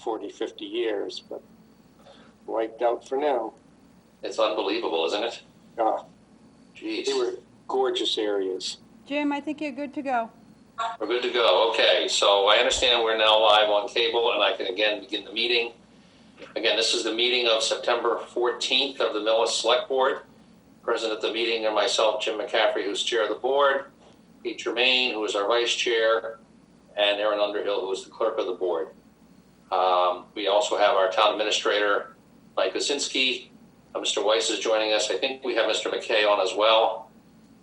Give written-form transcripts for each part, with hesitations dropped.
40, 50 years, but wiped out for now. It's unbelievable, isn't it? Jeez. They were gorgeous areas. Jim, I think you're good to go. We're good to go. Okay, so I understand we're now live on cable, and I can again begin the meeting. Again, this is the meeting of September 14th of the Millis Select Board. Present at the meeting are myself, Jim McCaffrey, who's chair of the board, Pete Germain, who is our vice chair, and Aaron Underhill, who is the clerk of the board. We also have our town administrator, Mike Kosinski. Mr. Weiss is joining us. I think we have Mr. McKay on as well.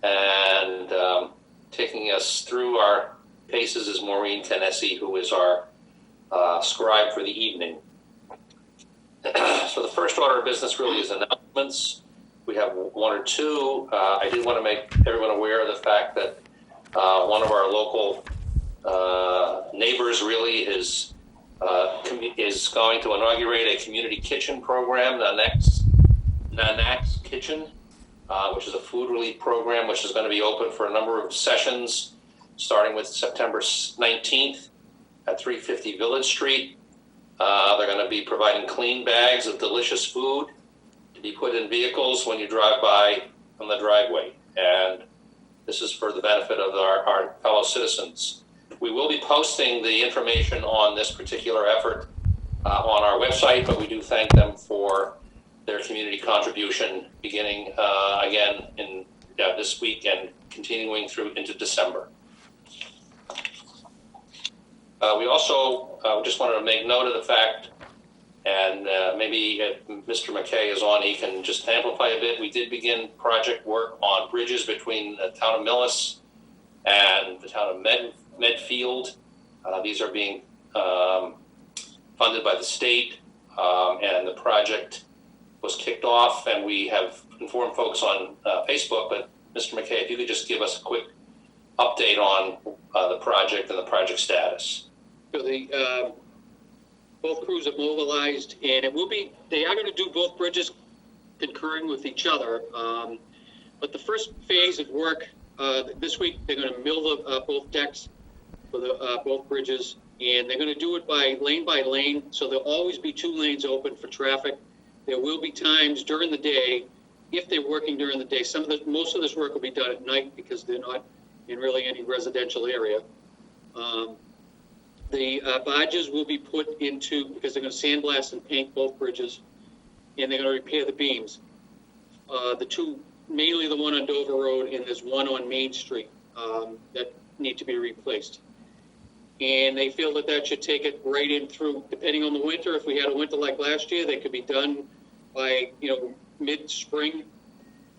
And taking us through our paces is Maureen Tennessee, who is our scribe for the evening. So the first order of business really is announcements. We have one or two. I did want to make everyone aware of the fact that one of our local neighbors really is going to inaugurate a community kitchen program, Nanak's Kitchen, which is a food relief program, which is going to be open for a number of sessions, starting with September 19th at 350 Village Street. They're going to be providing clean bags of delicious food to be put in vehicles when you drive by on the driveway. And this is for the benefit of our fellow citizens. We will be posting the information on this particular effort on our website, but we do thank them for their community contribution beginning again in this week and continuing through into December. We also just wanted to make note of the fact, and maybe if Mr. McKay is on, he can just amplify a bit. We did begin project work on bridges between the town of Millis and the town of Medfield. These are being funded by the state, and the project was kicked off, and we have informed folks on Facebook. But Mr. McKay, if you could just give us a quick update on the project and the project status. So both crews have mobilized, and they are going to do both bridges concurring with each other. But the first phase of work this week, they're going to mill both decks for both bridges, and they're going to do it by lane, so there'll always be 2 lanes open for traffic. There will be times during the day, if they're working during the day. Most of this work will be done at night because they're not in really any residential area. The barges will be put into, because they're going to sandblast and paint both bridges, and they're going to repair the beams. The two, mainly the one on Dover Road, and there's one on Main Street that need to be replaced. And they feel that should take it right in through, depending on the winter. If we had a winter like last year, they could be done by, mid-spring.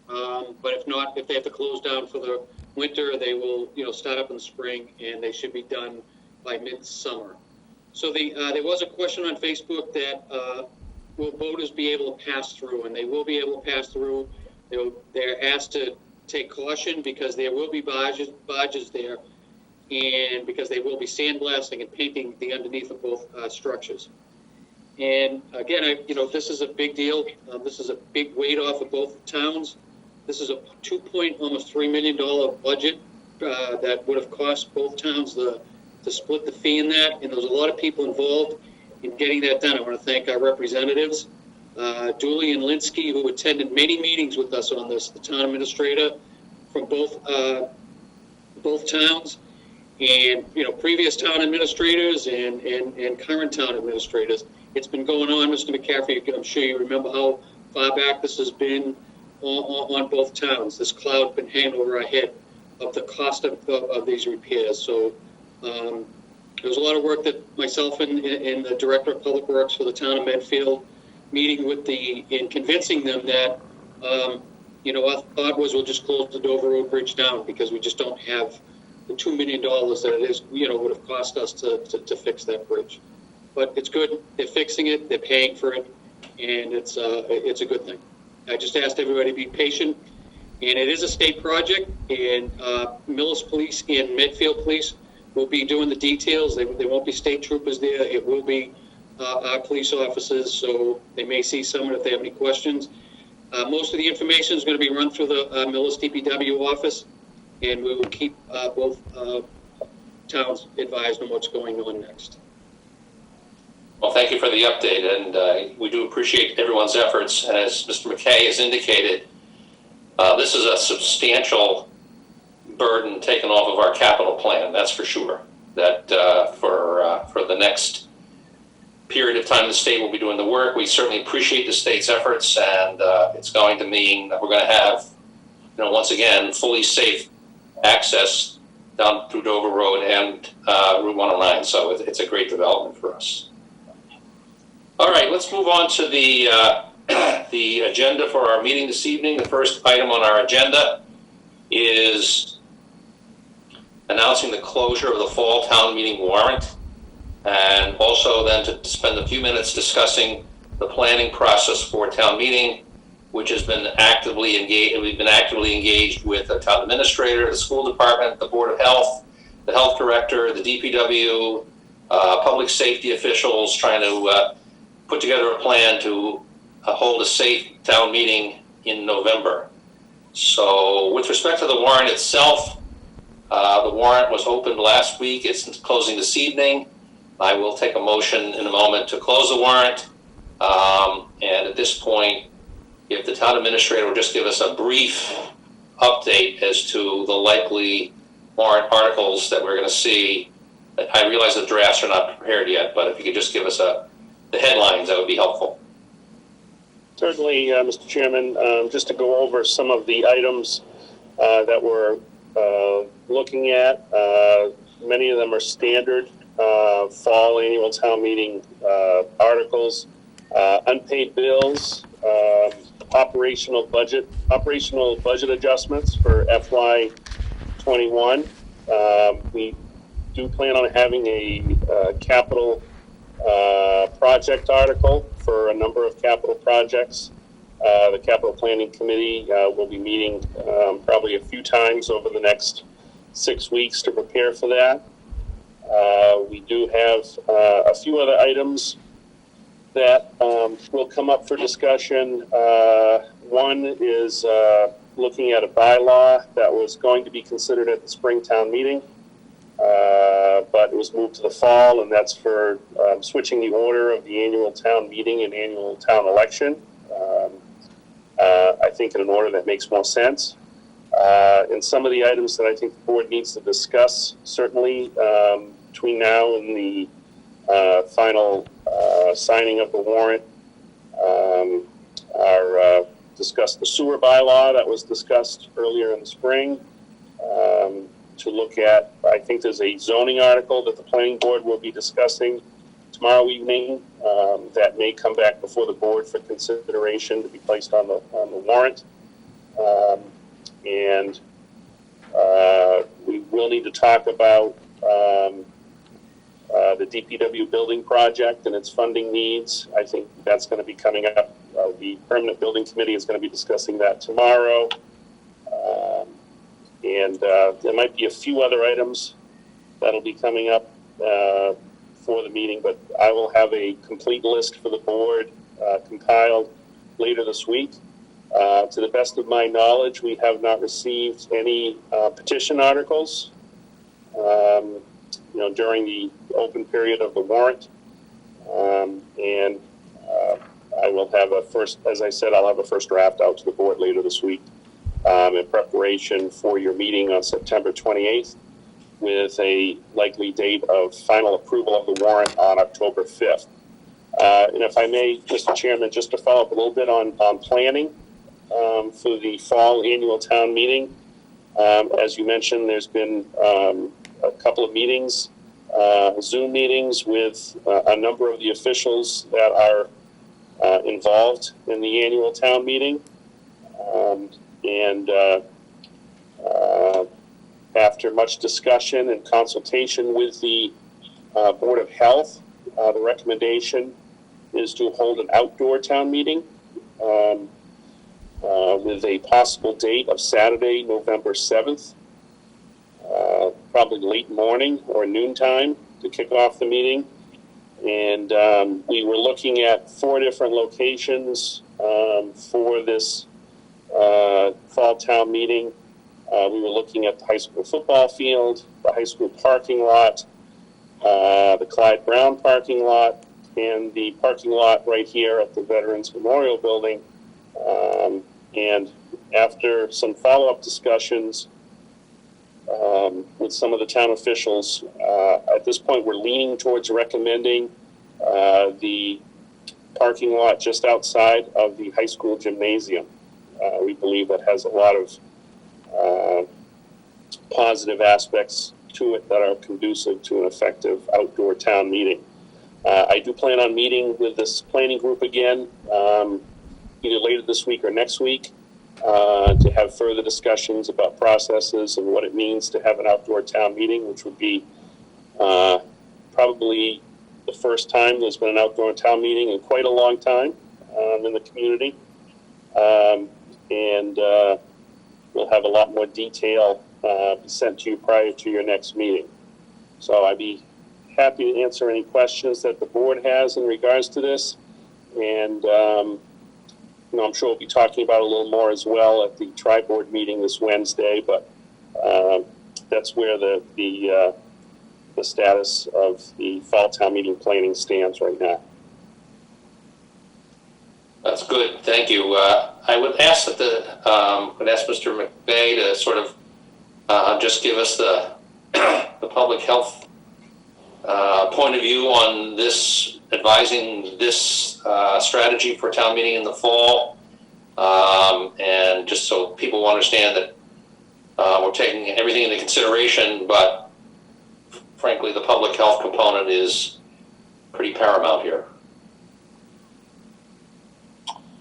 But if not, if they have to close down for the winter, they will, start up in the spring, and they should be done by mid-summer. So there was a question on Facebook that will boaters be able to pass through, and they will be able to pass through. They're asked to take caution because there will be barges there, and because they will be sandblasting and painting the underneath of both structures. And again, this is a big deal. This is a big weight off of both towns. This is a almost $3 million budget that would have cost both towns to split the fee in that. And there was a lot of people involved in getting that done. I want to thank our representatives, Dooley and Linsky, who attended many meetings with us on this, the town administrator from both towns, and previous town administrators and current town administrators. It's been going on, Mr. McCaffrey. I'm sure you remember how far back this has been on both towns. This cloud been hanging over our head of the cost of these repairs. So there was a lot of work that myself and the director of public works for the town of Medfield, meeting with and convincing them that our thought was we'll just close the Dover Road Bridge down because we just don't have the $2 million that it is, would have cost us to fix that bridge. But it's good. They're fixing it. They're paying for it, and it's a good thing. I just asked everybody to be patient, and it is a state project. And Millis Police and Medfield Police will be doing the details. They won't be state troopers there. It will be our police officers, so they may see someone if they have any questions. Most of the information is going to be run through the Millis DPW office, and we will keep both towns advised on what's going on next. Well, thank you for the update, and we do appreciate everyone's efforts. And as Mr. McKay has indicated, this is a substantial burden taken off of our capital plan, that's for sure. That for the next period of time the state will be doing the work. We certainly appreciate the state's efforts, and it's going to mean that we're going to have, once again, fully safe access down through Dover Road and Route 109. So it's a great development for us. All right, let's move on to the agenda for our meeting this evening. The first item on our agenda is announcing the closure of the fall town meeting warrant, and also then to spend a few minutes discussing the planning process for town meeting, which has been actively engaged. We've been actively engaged with the town administrator, the school department, the Board of Health, the health director, the DPW, public safety officials, trying to put together a plan to hold a safe town meeting in November. So with respect to the warrant itself, the warrant was opened last week. It's closing this evening. I will take a motion in a moment to close the warrant. And at this point, if the town administrator will just give us a brief update as to the likely warrant articles that we're going to see. I realize the drafts are not prepared yet, but if you could just give us the headlines, that would be helpful. Certainly, Mr. Chairman, just to go over some of the items that we're looking at. Many of them are standard fall annual town meeting articles, unpaid bills, operational budget adjustments for FY21. We do plan on having a capital project article for a number of capital projects. The Capital Planning Committee will be meeting probably a few times over the next 6 weeks to prepare for that. We do have a few other items that will come up for discussion. One is looking at a bylaw that was going to be considered at the Springtown meeting, but it was moved to the fall, and that's for switching the order of the annual town meeting and annual town election. I think in an order that makes more sense. And some of the items that I think the board needs to discuss, certainly between now and the final signing of the warrant, are discuss the sewer bylaw that was discussed earlier in the spring. To look at, I think there's a zoning article that the planning board will be discussing tomorrow evening that may come back before the board for consideration to be placed on the warrant. And we will need to talk about the DPW building project and its funding needs. I think that's going to be coming up. The Permanent Building Committee is going to be discussing that tomorrow. And there might be a few other items that'll be coming up for the meeting, but I will have a complete list for the board compiled later this week. To the best of my knowledge, we have not received any petition articles during the open period of the warrant. And I will have as I said, I'll have a first draft out to the board later this week in preparation for your meeting on September 28th, with a likely date of final approval of the warrant on October 5th. And if I may, Mr. Chairman, just to follow up a little bit on planning for the fall annual town meeting. As you mentioned, there's been a couple of meetings, Zoom meetings with a number of the officials that are involved in the annual town meeting. And after much discussion and consultation with the Board of Health, the recommendation is to hold an outdoor town meeting with a possible date of Saturday, November 7th, probably late morning or noontime to kick off the meeting. And we were looking at 4 different locations for this fall town meeting. We were looking at the high school football field, the high school parking lot, the Clyde Brown parking lot, and the parking lot right here at the Veterans Memorial Building. And after some follow-up discussions with some of the town officials, at this point we're leaning towards recommending the parking lot just outside of the high school gymnasium. We believe that has a lot of positive aspects to it that are conducive to an effective outdoor town meeting. I do plan on meeting with this planning group again, either later this week or next week, to have further discussions about processes and what it means to have an outdoor town meeting, which would be probably the first time there's been an outdoor town meeting in quite a long time in the community. And we'll have a lot more detail sent to you prior to your next meeting. So I'd be happy to answer any questions that the board has in regards to this. And I'm sure we'll be talking about it a little more as well at the tri-board meeting this Wednesday, but that's where the status of the fall town meeting planning stands right now. That's good. Thank you. I would ask that Mr. McVeigh to sort of just give us the public health point of view on this, advising this strategy for town meeting in the fall, and just so people will understand that we're taking everything into consideration, but frankly, the public health component is pretty paramount here.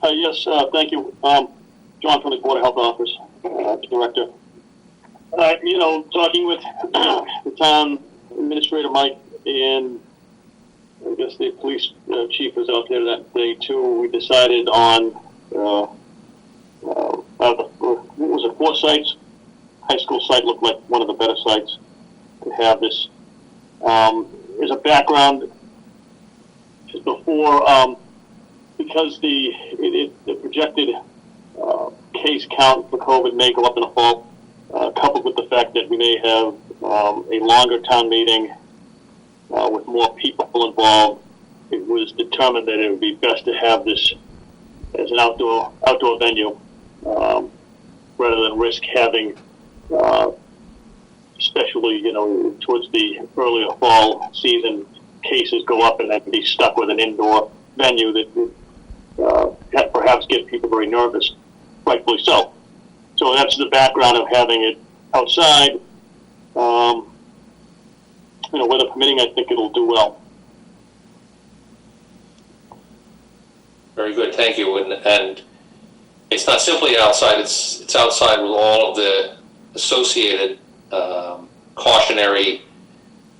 Yes, thank you. John from the Board of Health Office, Director. Talking with the town administrator, Mike, and I guess the police chief was out there that day too, we decided on, what was it, 4 sites? High school site looked like one of the better sites to have this. As a background, just before, because the projected case count for COVID may go up in the fall, coupled with the fact that we may have a longer town meeting with more people involved, it was determined that it would be best to have this as an outdoor venue rather than risk having, especially towards the earlier fall season, cases go up and then be stuck with an indoor venue that would perhaps get people very nervous, rightfully so. So that's the background of having it outside. Weather permitting, I think it'll do well. Very good, thank you. And it's not simply outside; it's outside with all of the associated cautionary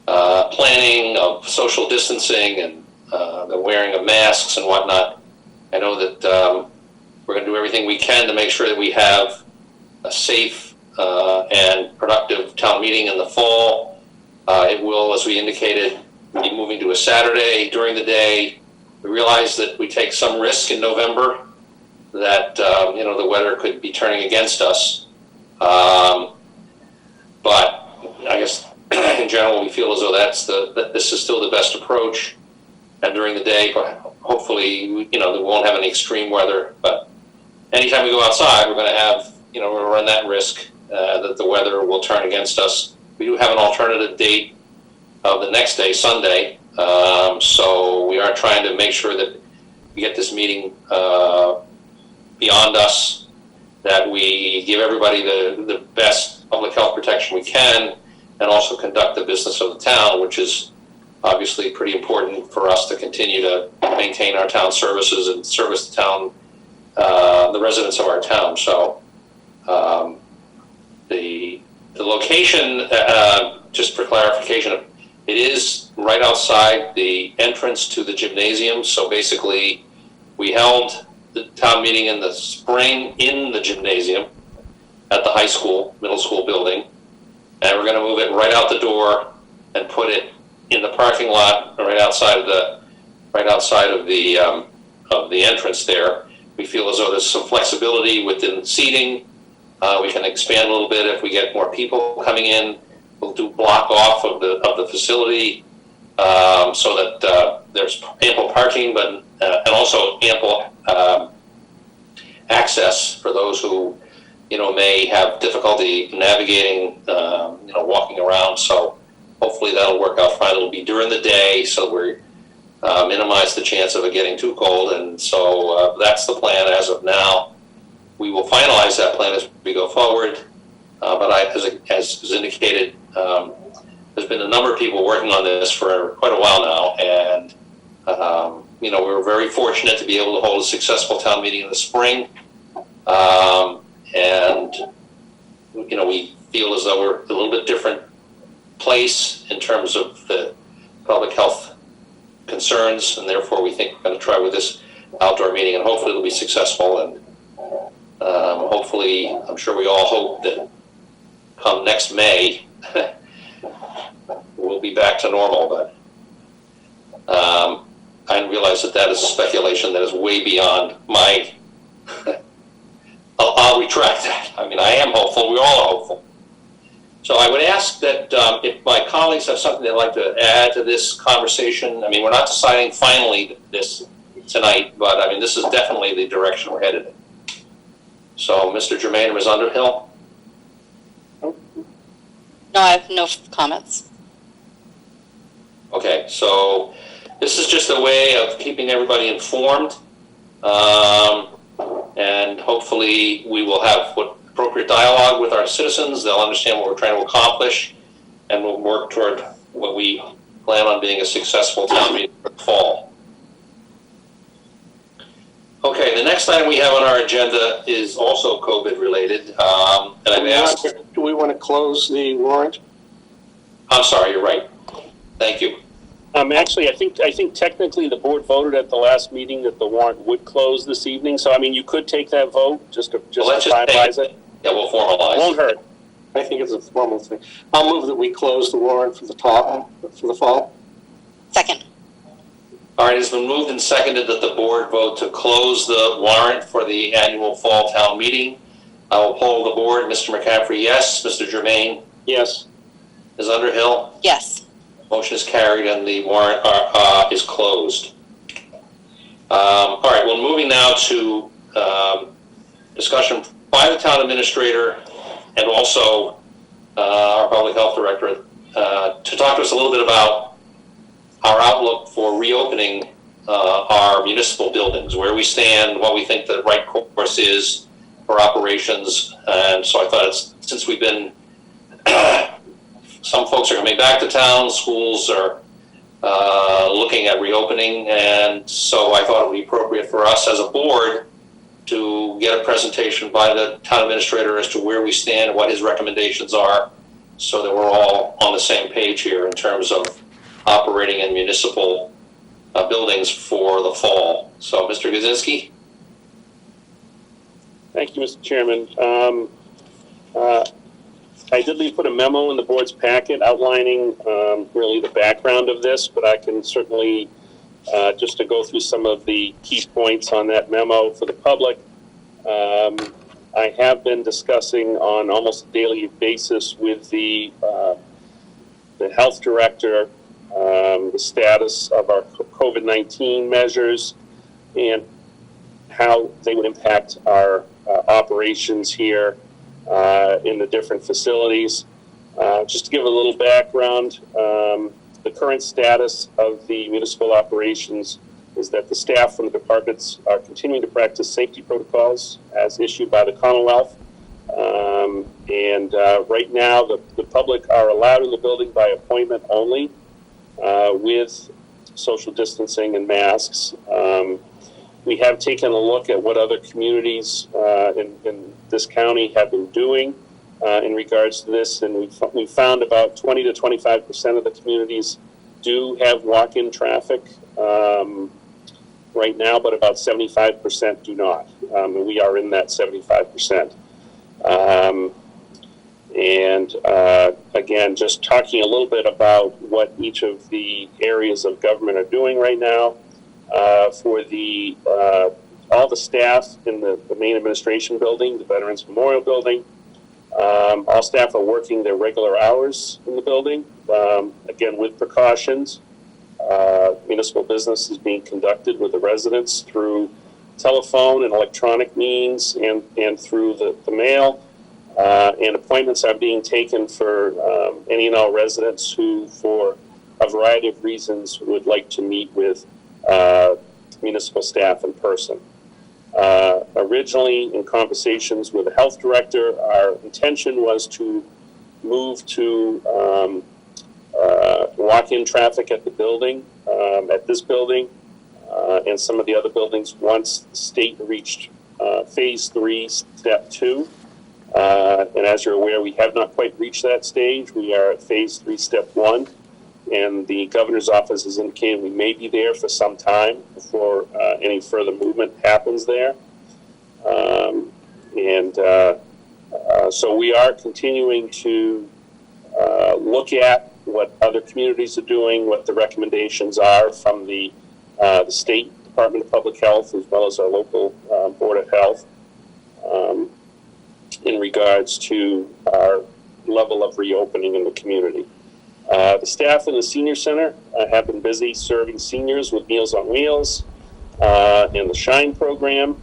planning of social distancing and the wearing of masks and whatnot. I know that we're going to do everything we can to make sure that we have a safe and productive town meeting in the fall. It will, as we indicated, be moving to a Saturday during the day. We realize that we take some risk in November that the weather could be turning against us. But I guess in general we feel as though that this is still the best approach. And during the day, hopefully, we won't have any extreme weather. But anytime we go outside, we're going to have, we'll run that risk that the weather will turn against us. We do have an alternative date of the next day, Sunday. So we are trying to make sure that we get this meeting beyond us, that we give everybody the best public health protection we can, and also conduct the business of the town, which is obviously pretty important for us to continue to maintain our town services and service the town, the residents of our town. So the location, just for clarification, it is right outside the entrance to the gymnasium. So basically, we held the town meeting in the spring in the gymnasium at the high school, middle school building, and we're going to move it right out the door and put it in the parking lot right outside of the entrance there. We feel as though there's some flexibility within seating. We can expand a little bit if we get more people coming in. We'll do block off of the facility so that there's ample parking, but and also ample access for those who, may have difficulty navigating, walking around. So hopefully that'll work out fine. It'll be during the day, so we minimize the chance of it getting too cold. And so that's the plan as of now. We will finalize that plan as we go forward. But as is indicated, there's been a number of people working on this for quite a while now, and we're very fortunate to be able to hold a successful town meeting in the spring, and we feel as though we're a little bit different place in terms of the public health concerns, and therefore we think we're going to try with this outdoor meeting, and hopefully it'll be successful. And hopefully, I'm sure we all hope that come next May, we'll be back to normal, but I realize that is a speculation that is way beyond my, I'll retract that. I mean, I am hopeful, we're all hopeful. So I would ask that if my colleagues have something they'd like to add to this conversation. I mean, we're not deciding finally this tonight, but I mean, this is definitely the direction we're headed in. So, Mr. Germain or Ms. Underhill? No, I have no comments. Okay, so this is just a way of keeping everybody informed, and hopefully we will have appropriate dialogue with our citizens. They'll understand what we're trying to accomplish, and we'll work toward what we plan on being a successful town meeting for the fall. Okay, the next item we have on our agenda is also COVID related, and I've asked. Do we want to close the warrant? I'm sorry, you're right. Thank you. Actually, I think technically the board voted at the last meeting that the warrant would close this evening. So I mean, you could take that vote just to finalize it. Yeah, we'll formalize. Won't hurt. I think it's a formal thing. I'll move that we close the warrant for the fall. Second. All right, it's been moved and seconded that the board vote to close the warrant for the annual fall town meeting. I will poll the board. Mr. McCaffrey, yes. Mr. Germain? Yes. Ms. Underhill? Yes. Motion is carried and the warrant is closed. All right, well, moving now to discussion by the town administrator and also our public health director to talk to us a little bit about our outlook for reopening our municipal buildings, where we stand, what we think the right course is for operations. And so I thought since we've been, some folks are coming back to town, schools are looking at reopening, and so I thought it would be appropriate for us as a board to get a presentation by the town administrator as to where we stand, what his recommendations are, so that we're all on the same page here in terms of operating in municipal buildings for the fall. So, Mr. Gazinski? Thank you, Mr. Chairman. I did put a memo in the board's packet outlining really the background of this, but I can certainly just to go through some of the key points on that memo for the public. I have been discussing on almost a daily basis with the health director the status of our COVID-19 measures and how they would impact our operations here in the different facilities. Just to give a little background, the current status of the municipal operations is that the staff from the departments are continuing to practice safety protocols as issued by the Commonwealth. Right now, the public are allowed in the building by appointment only with social distancing and masks. We have taken a look at what other communities in this county have been doing in regards to this, and we found about 20 to 25% of the communities do have walk-in traffic right now, but about 75% do not. And we are in that 75%. Again, just talking a little bit about what each of the areas of government are doing right now. For all the staff in the main administration building, the Veterans Memorial Building, all staff are working their regular hours in the building, again with precautions. municipal business is being conducted with the residents through telephone and electronic means and through the mail. And appointments are being taken for any and all residents who, for a variety of reasons, would like to meet with municipal staff in person. Originally, in conversations with the health director, our intention was to move to walk-in traffic at the building, at this building, and some of the other buildings once the state reached phase 3, step 2. And as you're aware, we have not quite reached that stage. We are at phase 3, step 1. And the governor's office has indicated we may be there for some time before any further movement happens there. So we are continuing to look at what other communities are doing, what the recommendations are from the State Department of Public Health, as well as our local Board of Health, in regards to our level of reopening in the community. The staff in the senior center have been busy serving seniors with Meals on Wheels and the Shine program.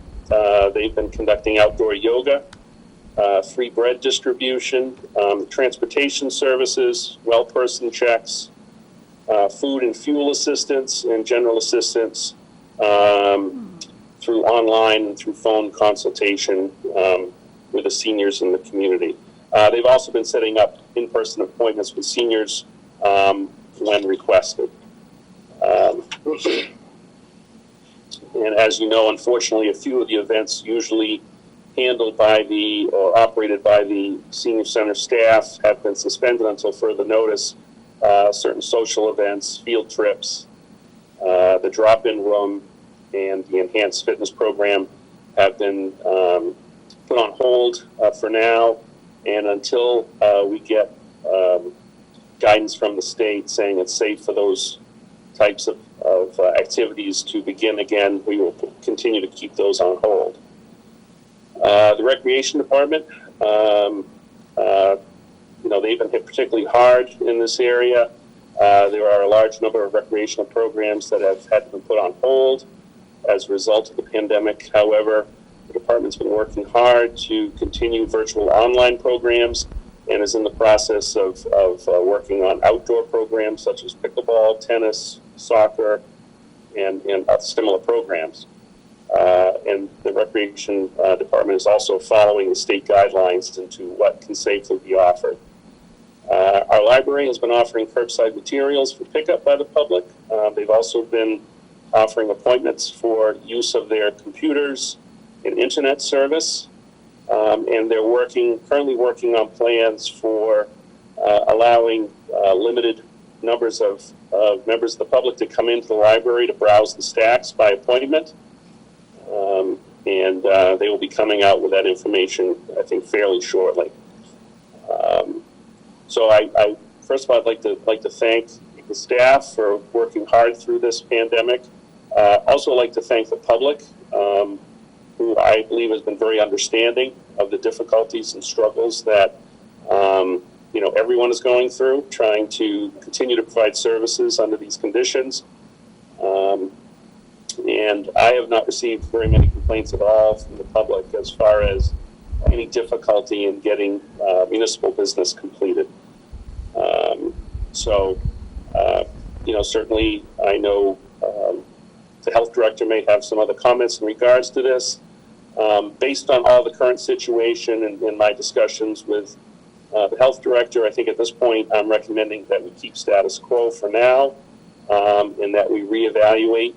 They've been conducting outdoor yoga, free bread distribution, transportation services, well person checks, food and fuel assistance, and general assistance through online and through phone consultation with the seniors in the community. They've also been setting up in-person appointments with seniors when requested. And as you know, unfortunately, a few of the events usually handled by or operated by the senior center staff have been suspended until further notice. Certain social events, field trips, the drop-in room, and the enhanced fitness program have been put on hold for now, and until we get guidance from the state saying it's safe for those types of activities to begin again, we will continue to keep those on hold. The Recreation Department, they've been hit particularly hard in this area. There are a large number of recreational programs that have had to be put on hold as a result of the pandemic. However, the department's been working hard to continue virtual online programs and is in the process of working on outdoor programs such as pickleball, tennis, soccer, and similar programs. And the Recreation Department is also following the state guidelines into what can safely be offered. Our library has been offering curbside materials for pickup by the public. They've also been offering appointments for use of their computers and internet service. And they're currently working on plans for allowing limited numbers of members of the public to come into the library to browse the stacks by appointment. And they will be coming out with that information, I think, fairly shortly. So I first of all, I'd like to thank the staff for working hard through this pandemic. Also like to thank the public, who I believe has been very understanding of the difficulties and struggles that everyone is going through, trying to continue to provide services under these conditions. And I have not received very many complaints at all from the public as far as any difficulty in getting municipal business completed. Certainly I know the health director may have some other comments in regards to this. Based on all the current situation and my discussions with the health director, I think at this point I'm recommending that we keep status quo for now, and that we reevaluate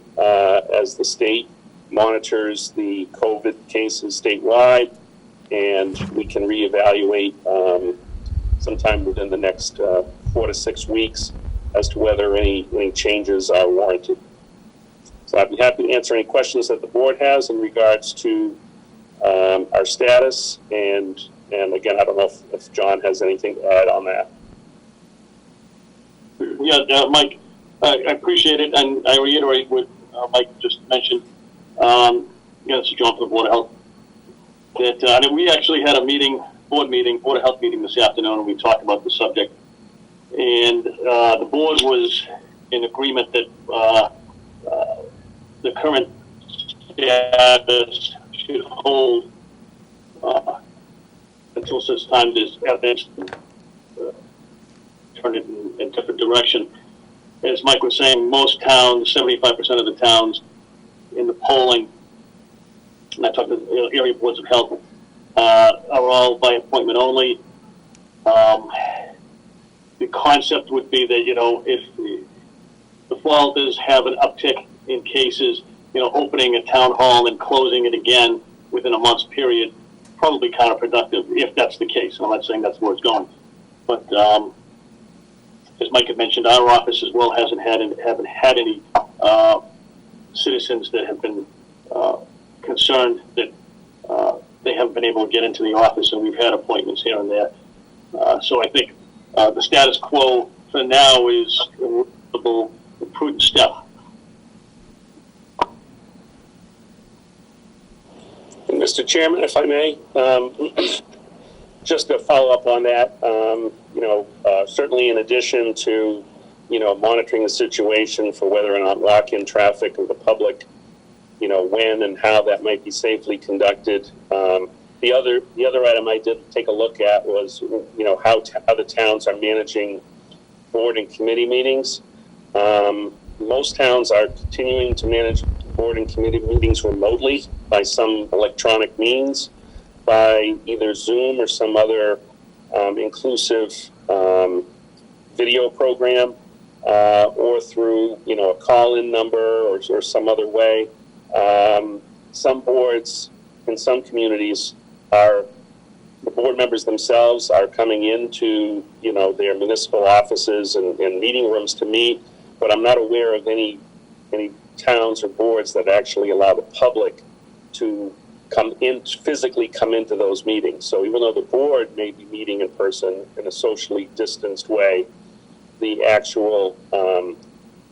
as the state monitors the COVID cases statewide, and we can reevaluate sometime within the next 4 to 6 weeks as to whether any changes are warranted. So I'd be happy to answer any questions that the board has in regards to our status, and again, I don't know if John has anything to add on that. Yeah, Mike, I appreciate it, and I reiterate what Mike just mentioned. This is John from the Board of Health. That we actually had a Board of Health meeting this afternoon, and we talked about the subject. And the board was in agreement that the current status should hold until such time there's evidence turn it in a different direction. As Mike was saying, most towns, 75% of the towns in the polling, and I talked to area boards of health, are all by appointment only. The concept would be that, if the fault is have an uptick in cases, opening a town hall and closing it again within a month's period, probably counterproductive if that's the case. I'm not saying that's where it's going. But as Mike had mentioned, our office as well haven't had any citizens that have been concerned that they haven't been able to get into the office, and we've had appointments here and there. So I think the status quo for now is a reasonable, prudent step. Mr. Chairman, if I may, just to follow up on that, certainly in addition to, monitoring the situation for whether or not lock-in traffic of the public, when and how that might be safely conducted. The other item I did take a look at was, how other towns are managing board and committee meetings. Most towns are continuing to manage board and committee meetings remotely by some electronic means, by either Zoom or some other inclusive video program, or through, a call-in number or some other way. Some boards in some communities the board members themselves are coming into, their municipal offices and meeting rooms to meet, but I'm not aware of any towns or boards that actually allow the public to physically come into those meetings. So even though the board may be meeting in person in a socially distanced way, the actual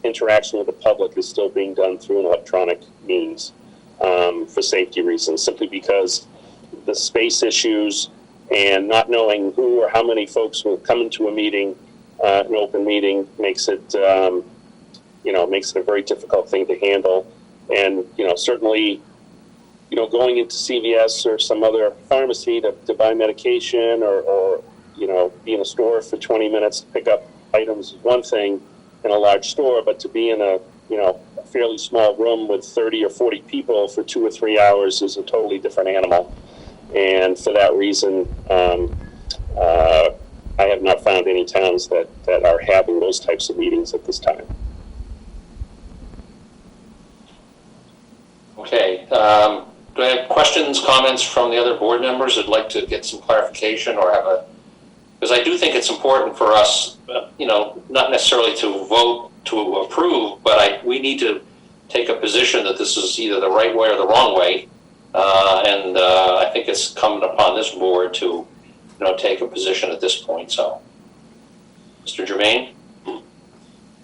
interaction with the public is still being done through an electronic means for safety reasons, simply because the space issues and not knowing who or how many folks will come into a meeting, an open meeting, makes it a very difficult thing to handle. And, certainly, going into CVS or some other pharmacy to buy medication or be in a store for 20 minutes to pick up items is one thing in a large store, but to be in a fairly small room with 30 or 40 people for 2 or 3 hours is a totally different animal. And for that reason, I have not found any towns that are having those types of meetings at this time. Okay. Do I have questions, comments from the other board members that'd like to get some clarification or because I do think it's important for us, not necessarily to vote to approve, but we need to take a position that this is either the right way or the wrong way. And I think it's incumbent upon this board to, take a position at this point. So, Mr. Germain?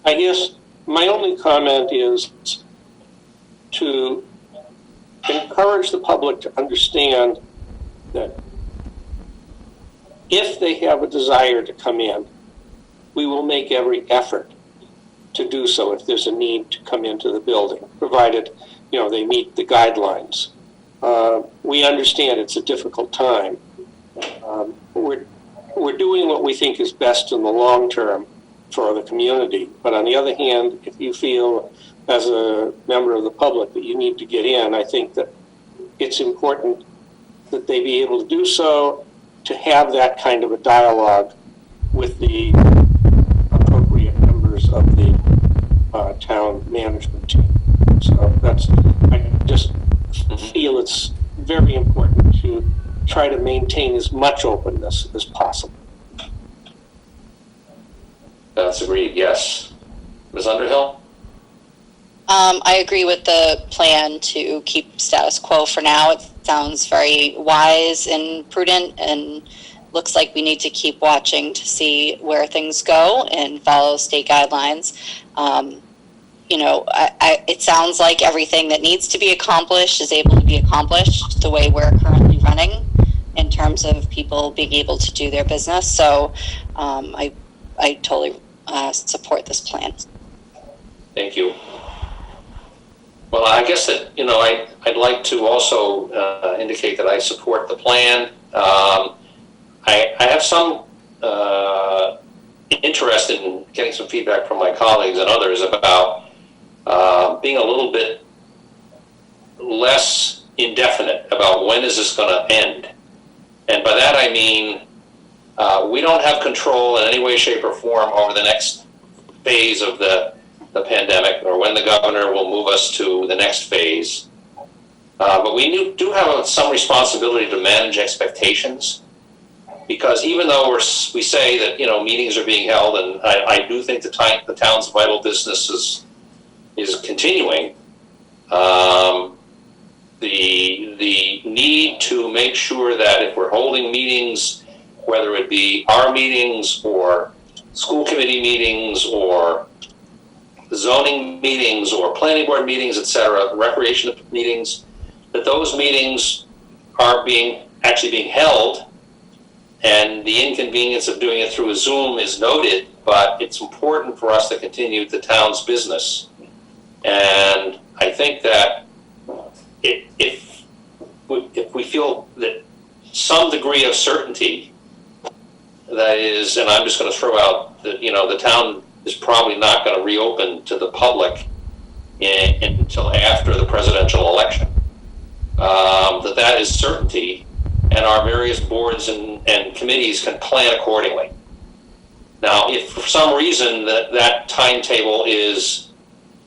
I guess my only comment is to encourage the public to understand that if they have a desire to come in, we will make every effort to do so if there's a need to come into the building, provided, they meet the guidelines. We understand it's a difficult time. We're doing what we think is best in the long term for the community. But on the other hand, if you feel as a member of the public that you need to get in, I think that it's important that they be able to do so, to have that kind of a dialogue with the appropriate members of the town management team. So I just feel it's very important to try to maintain as much openness as possible. That's agreed, yes. Ms. Underhill? I agree with the plan to keep status quo for now. It sounds very wise and prudent, and looks like we need to keep watching to see where things go and follow state guidelines. It sounds like everything that needs to be accomplished is able to be accomplished the way we're currently running in terms of people being able to do their business. So I totally support this plan. Thank you. Well, I guess that, I'd like to also indicate that I support the plan. I have some interest in getting some feedback from my colleagues and others about being a little bit less indefinite about when is this going to end. And by that I mean we don't have control in any way, shape, or form over the next phase of the pandemic or when the governor will move us to the next phase. But we do have some responsibility to manage expectations, because even though we say that meetings are being held, and I do think the town's vital business is continuing, the need to make sure that if we're holding meetings, whether it be our meetings or school committee meetings or zoning meetings or planning board meetings, etc., recreation meetings, that those meetings are actually being held, and the inconvenience of doing it through a Zoom is noted, but it's important for us to continue the town's business. And I think that if we feel that some degree of certainty, that is, and I'm just going to throw out that the town is probably not going to reopen to the public until after the presidential election, that is certainty, and our various boards and committees can plan accordingly. Now, if for some reason that timetable is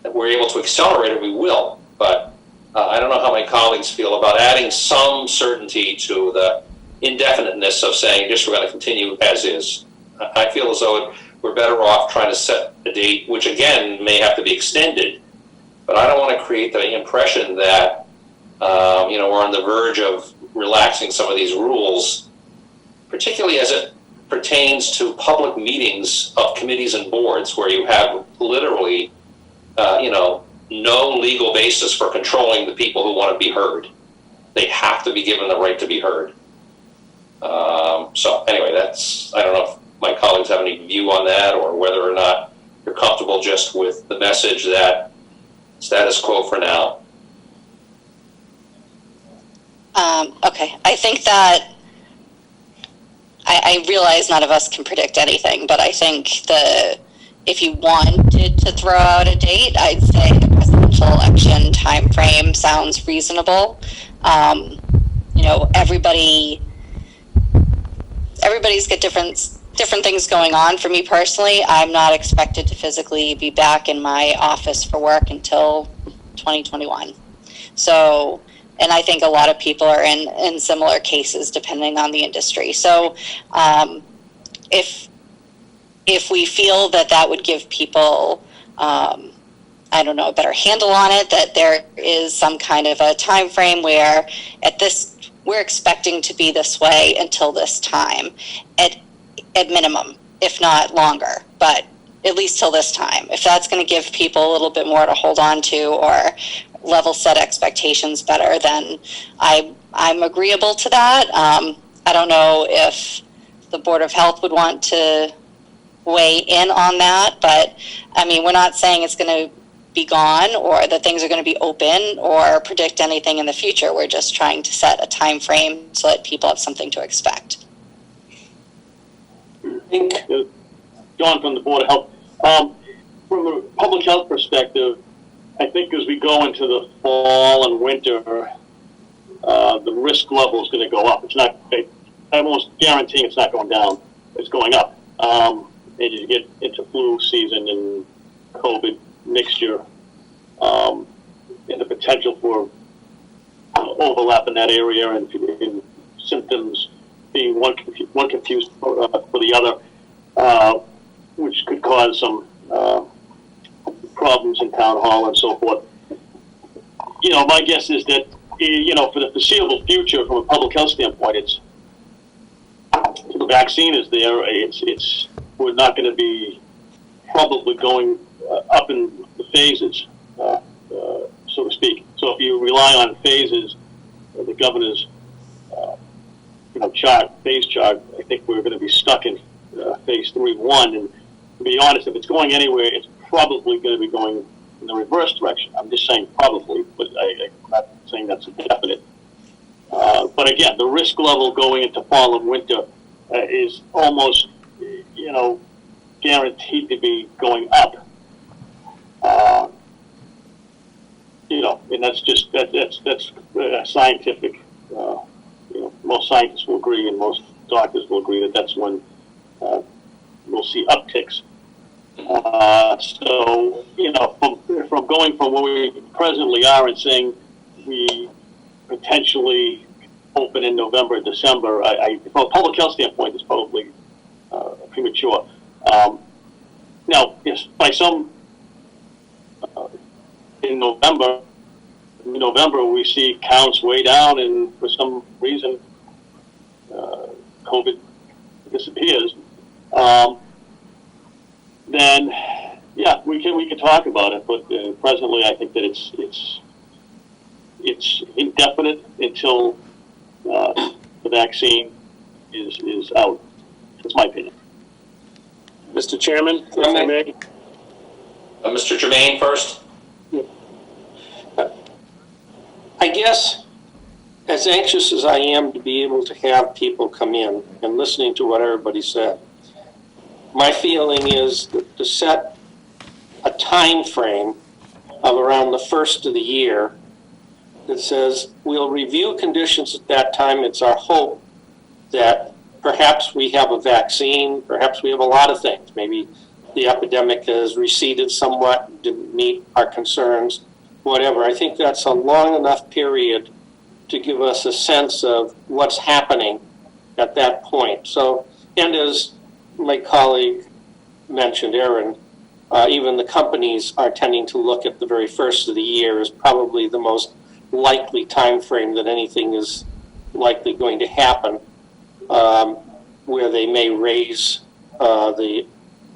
that we're able to accelerate it, we will. But I don't know how my colleagues feel about adding some certainty to the indefiniteness of saying just we're going to continue as is. I feel as though we're better off trying to set a date, which again may have to be extended, but I don't want to create the impression that we're on the verge of relaxing some of these rules, particularly as it pertains to public meetings of committees and boards where you have literally, no legal basis for controlling the people who want to be heard. They have to be given the right to be heard. So anyway, I don't know if my colleagues have any view on that, or whether or not you're comfortable just with the message that status quo for now. Okay, I think that I realize none of us can predict anything, but I think if you wanted to throw out a date, I'd say the presidential election time frame sounds reasonable. Everybody's got different things going on. For me personally, I'm not expected to physically be back in my office for work until 2021. So, and I think a lot of people are in similar cases depending on the industry. So if we feel that would give people, a better handle on it, that there is some kind of a time frame where we're expecting to be this way until this time, at minimum, if not longer, but at least till this time. If that's going to give people a little bit more to hold on to or level set expectations better, then I'm agreeable to that. I don't know if the Board of Health would want to weigh in on that, but we're not saying it's going to be gone or that things are going to be open or predict anything in the future. We're just trying to set a time frame so that people have something to expect. I think, John from the Board of Health, from a public health perspective, I think as we go into the fall and winter, the risk level is going to go up. It's not, I'm almost guaranteeing it's not going down. It's going up. And you get into flu season and COVID mixture, and the potential for overlap in that area and symptoms being one confused for the other, which could cause some problems in town hall and so forth. My guess is that, for the foreseeable future, from a public health standpoint, the vaccine is there. We're not going to be probably going up in the phases, so to speak. So if you rely on phases, the governor's phase chart, I think we're going to be stuck in phase 3-1. And to be honest, if it's going anywhere, it's probably going to be going in the reverse direction. I'm just saying probably, but I'm not saying that's a definite. But again, the risk level going into fall and winter is almost, guaranteed to be going up. And that's just that's scientific. Most scientists will agree, and most doctors will agree that that's when we'll see upticks. So from going from where we presently are and saying we potentially open in November, December, from a public health standpoint, it's probably premature. Now, yes, by some in November we see counts way down, and for some reason COVID disappears. Then yeah, we can talk about it, but presently I think that it's indefinite until the vaccine is out. That's my opinion. Mr. Chairman, if I may. Mr. Jermaine first. I guess, as anxious as I am to be able to have people come in and listening to what everybody said, my feeling is that to set a time frame of around the first of the year that says we'll review conditions at that time. It's our hope that perhaps we have a vaccine, perhaps we have a lot of things. Maybe the epidemic has receded somewhat, didn't meet our concerns, whatever. I think that's a long enough period to give us a sense of what's happening at that point. So, and as my colleague mentioned, Aaron, even the companies are tending to look at the very first of the year as probably the most likely time frame that anything is likely going to happen, where they may raise the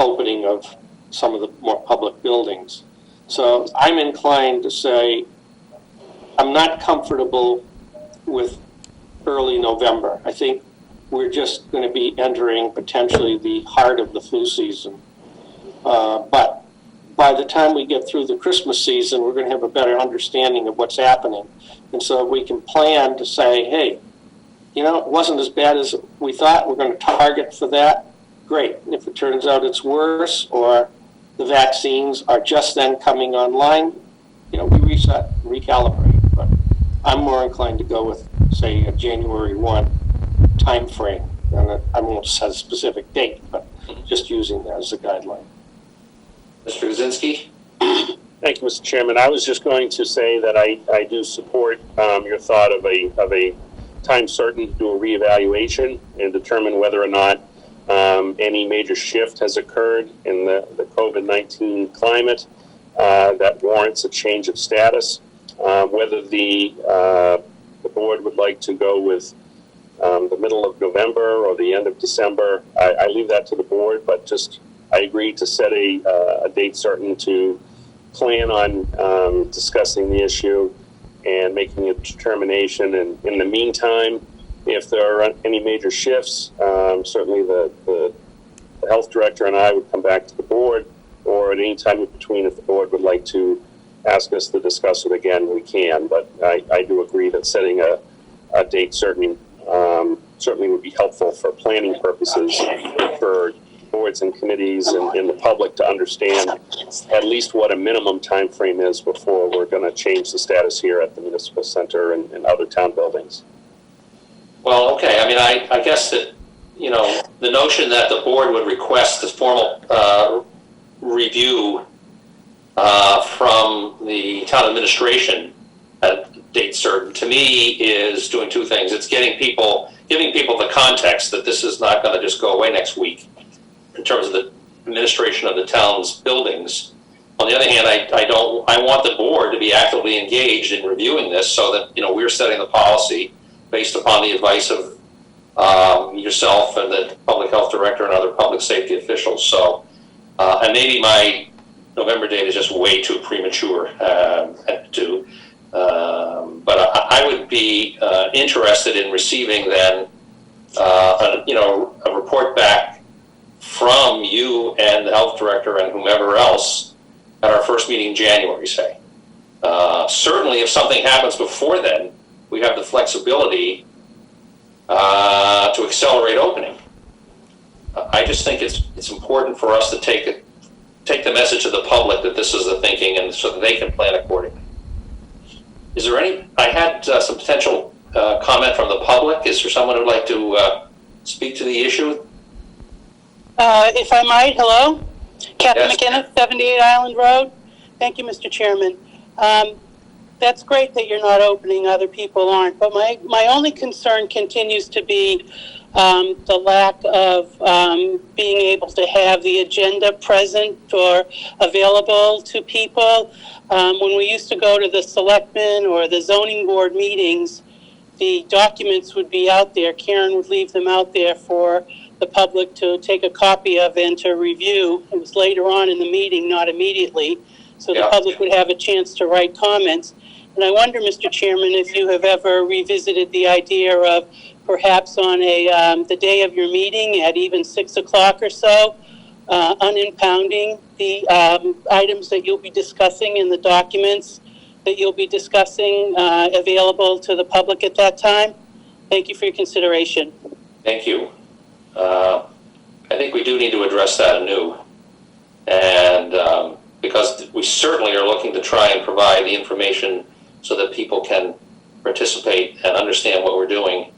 opening of some of the more public buildings. So I'm inclined to say I'm not comfortable with early November. I think we're just going to be entering potentially the heart of the flu season. But by the time we get through the Christmas season, we're going to have a better understanding of what's happening. And so we can plan to say, hey, it wasn't as bad as we thought. We're going to target for that. Great. If it turns out it's worse, or the vaccines are just then coming online, we reset, recalibrate. But I'm more inclined to go with, say, a January 1 time frame. And I won't set a specific date, but just using that as a guideline. Mr. Kaczynski? Thank you, Mr. Chairman. I was just going to say that I do support your thought of a time certain to do a reevaluation and determine whether or not any major shift has occurred in the COVID-19 climate that warrants a change of status. Whether the board would like to go with the middle of November or the end of December, I leave that to the board, but just I agree to set a date certain to plan on discussing the issue and making a determination. And in the meantime, if there are any major shifts, certainly the health director and I would come back to the board, or at any time in between, if the board would like to ask us to discuss it again, we can. But I do agree that setting a date certain certainly would be helpful for planning purposes for boards and committees and the public to understand at least what a minimum time frame is before we're going to change the status here at the municipal center and other town buildings. Well, okay. I mean, I guess that, the notion that the board would request this formal review from the town administration at date certain, to me, is doing two things. It's giving people the context that this is not going to just go away next week in terms of the administration of the town's buildings. On the other hand, I want the board to be actively engaged in reviewing this so that, we're setting the policy based upon the advice of yourself and the public health director and other public safety officials. So, and maybe my November date is just way too premature but I would be interested in receiving then, a report back from you and the health director and whomever else at our first meeting in January, say. Certainly, if something happens before then, we have the flexibility to accelerate opening. I just think it's important for us to take the message to the public that this is the thinking, and so that they can plan accordingly. Is there I had some potential comment from the public. Is there someone who'd like to speak to the issue? If I might, hello? Kathy Yes. McInnes, 78 Island Road. Thank you, Mr. Chairman. That's great that you're not opening, other people aren't, but my only concern continues to be the lack of being able to have the agenda present or available to people. When we used to go to the selectmen or the zoning board meetings, the documents would be out there. Karen would leave them out there for the public to take a copy of and to review. It was later on in the meeting, not immediately, so the public would have a chance to write comments. And I wonder, Mr. Chairman, if you have ever revisited the idea of perhaps on the day of your meeting at even 6 o'clock or so, unimpounding the items that you'll be discussing and the documents that you'll be discussing available to the public at that time. Thank you for your consideration. Thank you. I think we do need to address that anew. And because we certainly are looking to try and provide the information so that people can participate and understand what we're doing.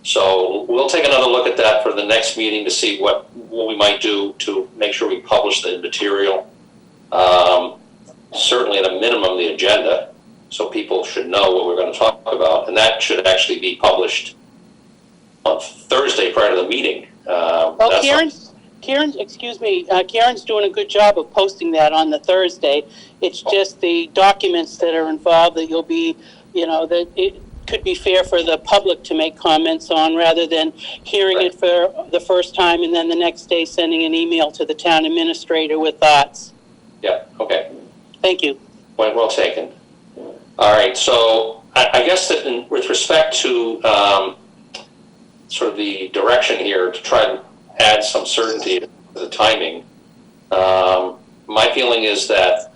So we'll take another look at that for the next meeting to see what we might do to make sure we publish the material. Certainly at a minimum the agenda, so people should know what we're going to talk about, and that should actually be published on Thursday prior to the meeting. Karen's, excuse me, Karen's doing a good job of posting that on the Thursday. It's just the documents that are involved that you'll be, that it could be fair for the public to make comments on rather than hearing it for the first time and then the next day sending an email to the town administrator with thoughts. Yeah, okay. Thank you. Point well taken. All right, so I guess that with respect to sort of the direction here to try to add some certainty to the timing, my feeling is that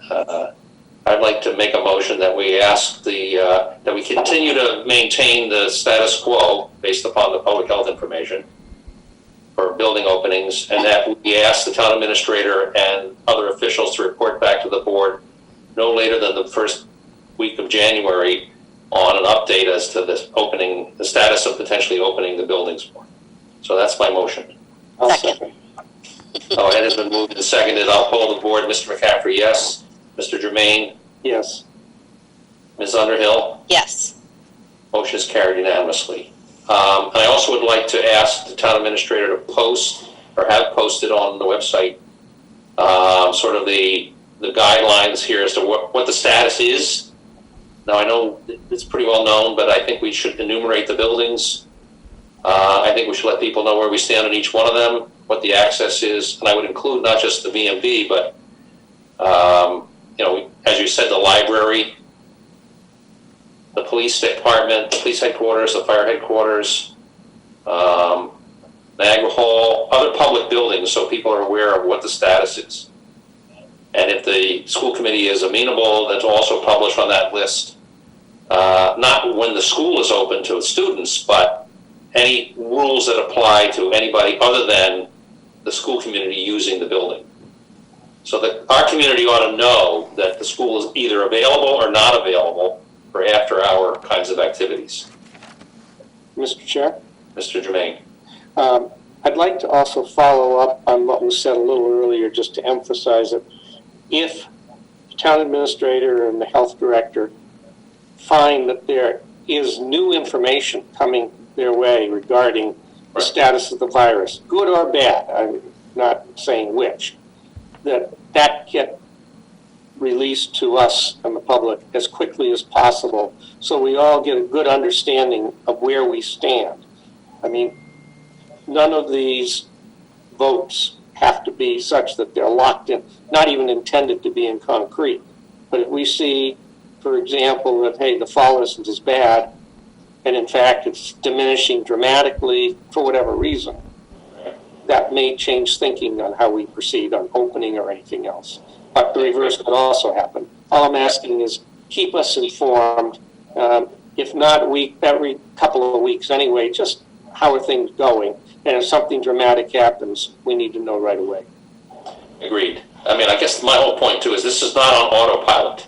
I'd like to make a motion that we ask that we continue to maintain the status quo based upon the public health information for building openings, and that we ask the town administrator and other officials to report back to the board no later than the first week of January on an update as to this opening, the status of potentially opening the buildings. So that's my motion. I'll Second. Oh, it has been moved and seconded. I'll poll the board. Mr. McCaffrey, yes. Mr. Germain? Yes. Ms. Underhill? Yes. Motion is carried unanimously. I also would like to ask the town administrator to post, or have posted on the website, sort of the guidelines here as to what the status is. Now, I know it's pretty well known, but I think we should enumerate the buildings. I think we should let people know where we stand on each one of them, what the access is, and I would include not just the VMB, but, as you said, the library, the police department, the police headquarters, the fire headquarters, Niagara Hall, other public buildings, so people are aware of what the status is. And if the school committee is amenable, that's also published on that list. Not when the school is open to students, but any rules that apply to anybody other than the school community using the building. So that our community ought to know that the school is either available or not available for after-hour kinds of activities. Mr. Chair? Mr. Germain. I'd like to also follow up on what was said a little earlier, just to emphasize it. If the town administrator and the health director find that there is new information coming their way regarding the status of the virus, good or bad, I'm not saying which, that get released to us and the public as quickly as possible so we all get a good understanding of where we stand. I mean, none of these votes have to be such that they're locked in, not even intended to be in concrete. But if we see, for example, that, hey, the fall isn't as bad, and in fact it's diminishing dramatically for whatever reason, that may change thinking on how we proceed on opening or anything else. but the reverse could also happen. All I'm asking is keep us informed, if not every couple of weeks anyway, just how are things going? And if something dramatic happens, we need to know right away. Agreed. I mean, I guess my whole point too is this is not on autopilot.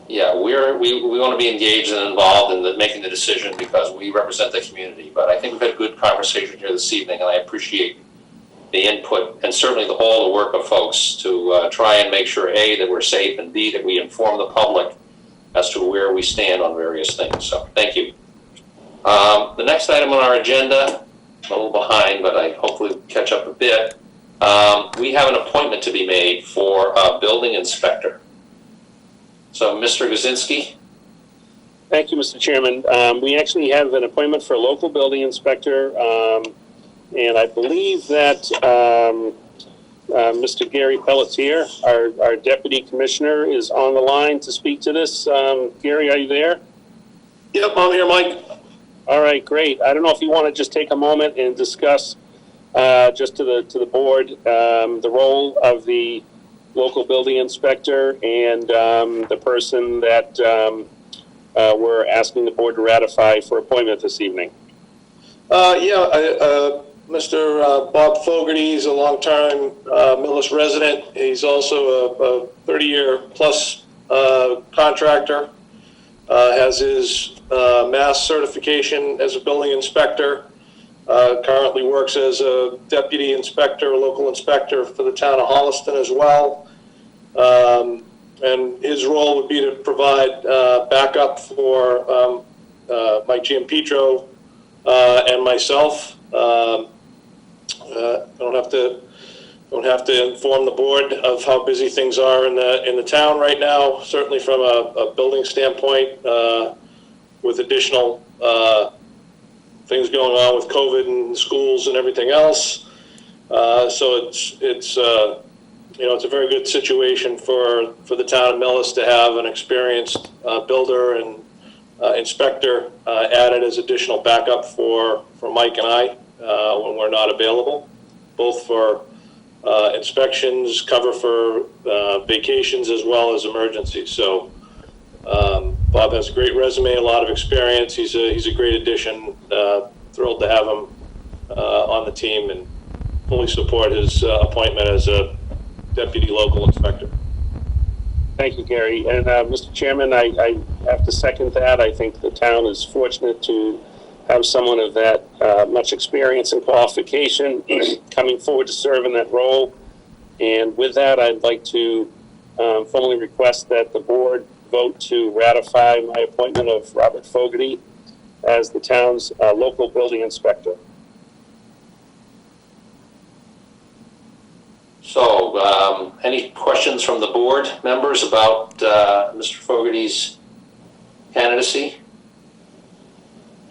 Yeah, we want to be engaged and involved in making the decision because we represent the community. But I think we've had a good conversation here this evening, and I appreciate the input and certainly all the work of folks to try and make sure, A, that we're safe, and B, that we inform the public as to where we stand on various things. So thank you. The next item on our agenda, I'm a little behind, but I hopefully catch up a bit. We have an appointment to be made for a building inspector. So, Mr. Gazinski? Thank you, Mr. Chairman. We actually have an appointment for a local building inspector, and I believe that Mr. Gary Pelletier, our deputy commissioner, is on the line to speak to this. Gary, are you there? Yep, I'm here, Mike. All right, great. I don't know if you want to just take a moment and discuss just to the board the role of the local building inspector and the person that we're asking the board to ratify for appointment this evening. Mr. Bob Fogarty is a long-time Millis resident. He's also a 30-year plus contractor, has his mass certification as a building inspector, currently works as a deputy inspector, a local inspector for the town of Holliston as well. And his role would be to provide backup for Mike Giampetro and myself. Don't have to inform the board of how busy things are in the town right now. Certainly from a building standpoint, with additional things going on with COVID and schools and everything else. So it's a very good situation for the town of Millis to have an experienced builder and inspector added as additional backup for Mike and I when we're not available, both for inspections, cover for vacations, as well as emergencies. So Bob has a great resume, a lot of experience. He's a great addition. Thrilled to have him on the team and fully support his appointment as a deputy local inspector. Thank you, Gary. And Mr. Chairman, I have to second that. I think the town is fortunate to have someone of that much experience and qualification coming forward to serve in that role. And with that, I'd like to formally request that the board vote to ratify my appointment of Robert Fogarty as the town's local building inspector. So, any questions from the board members about Mr. Fogarty's candidacy?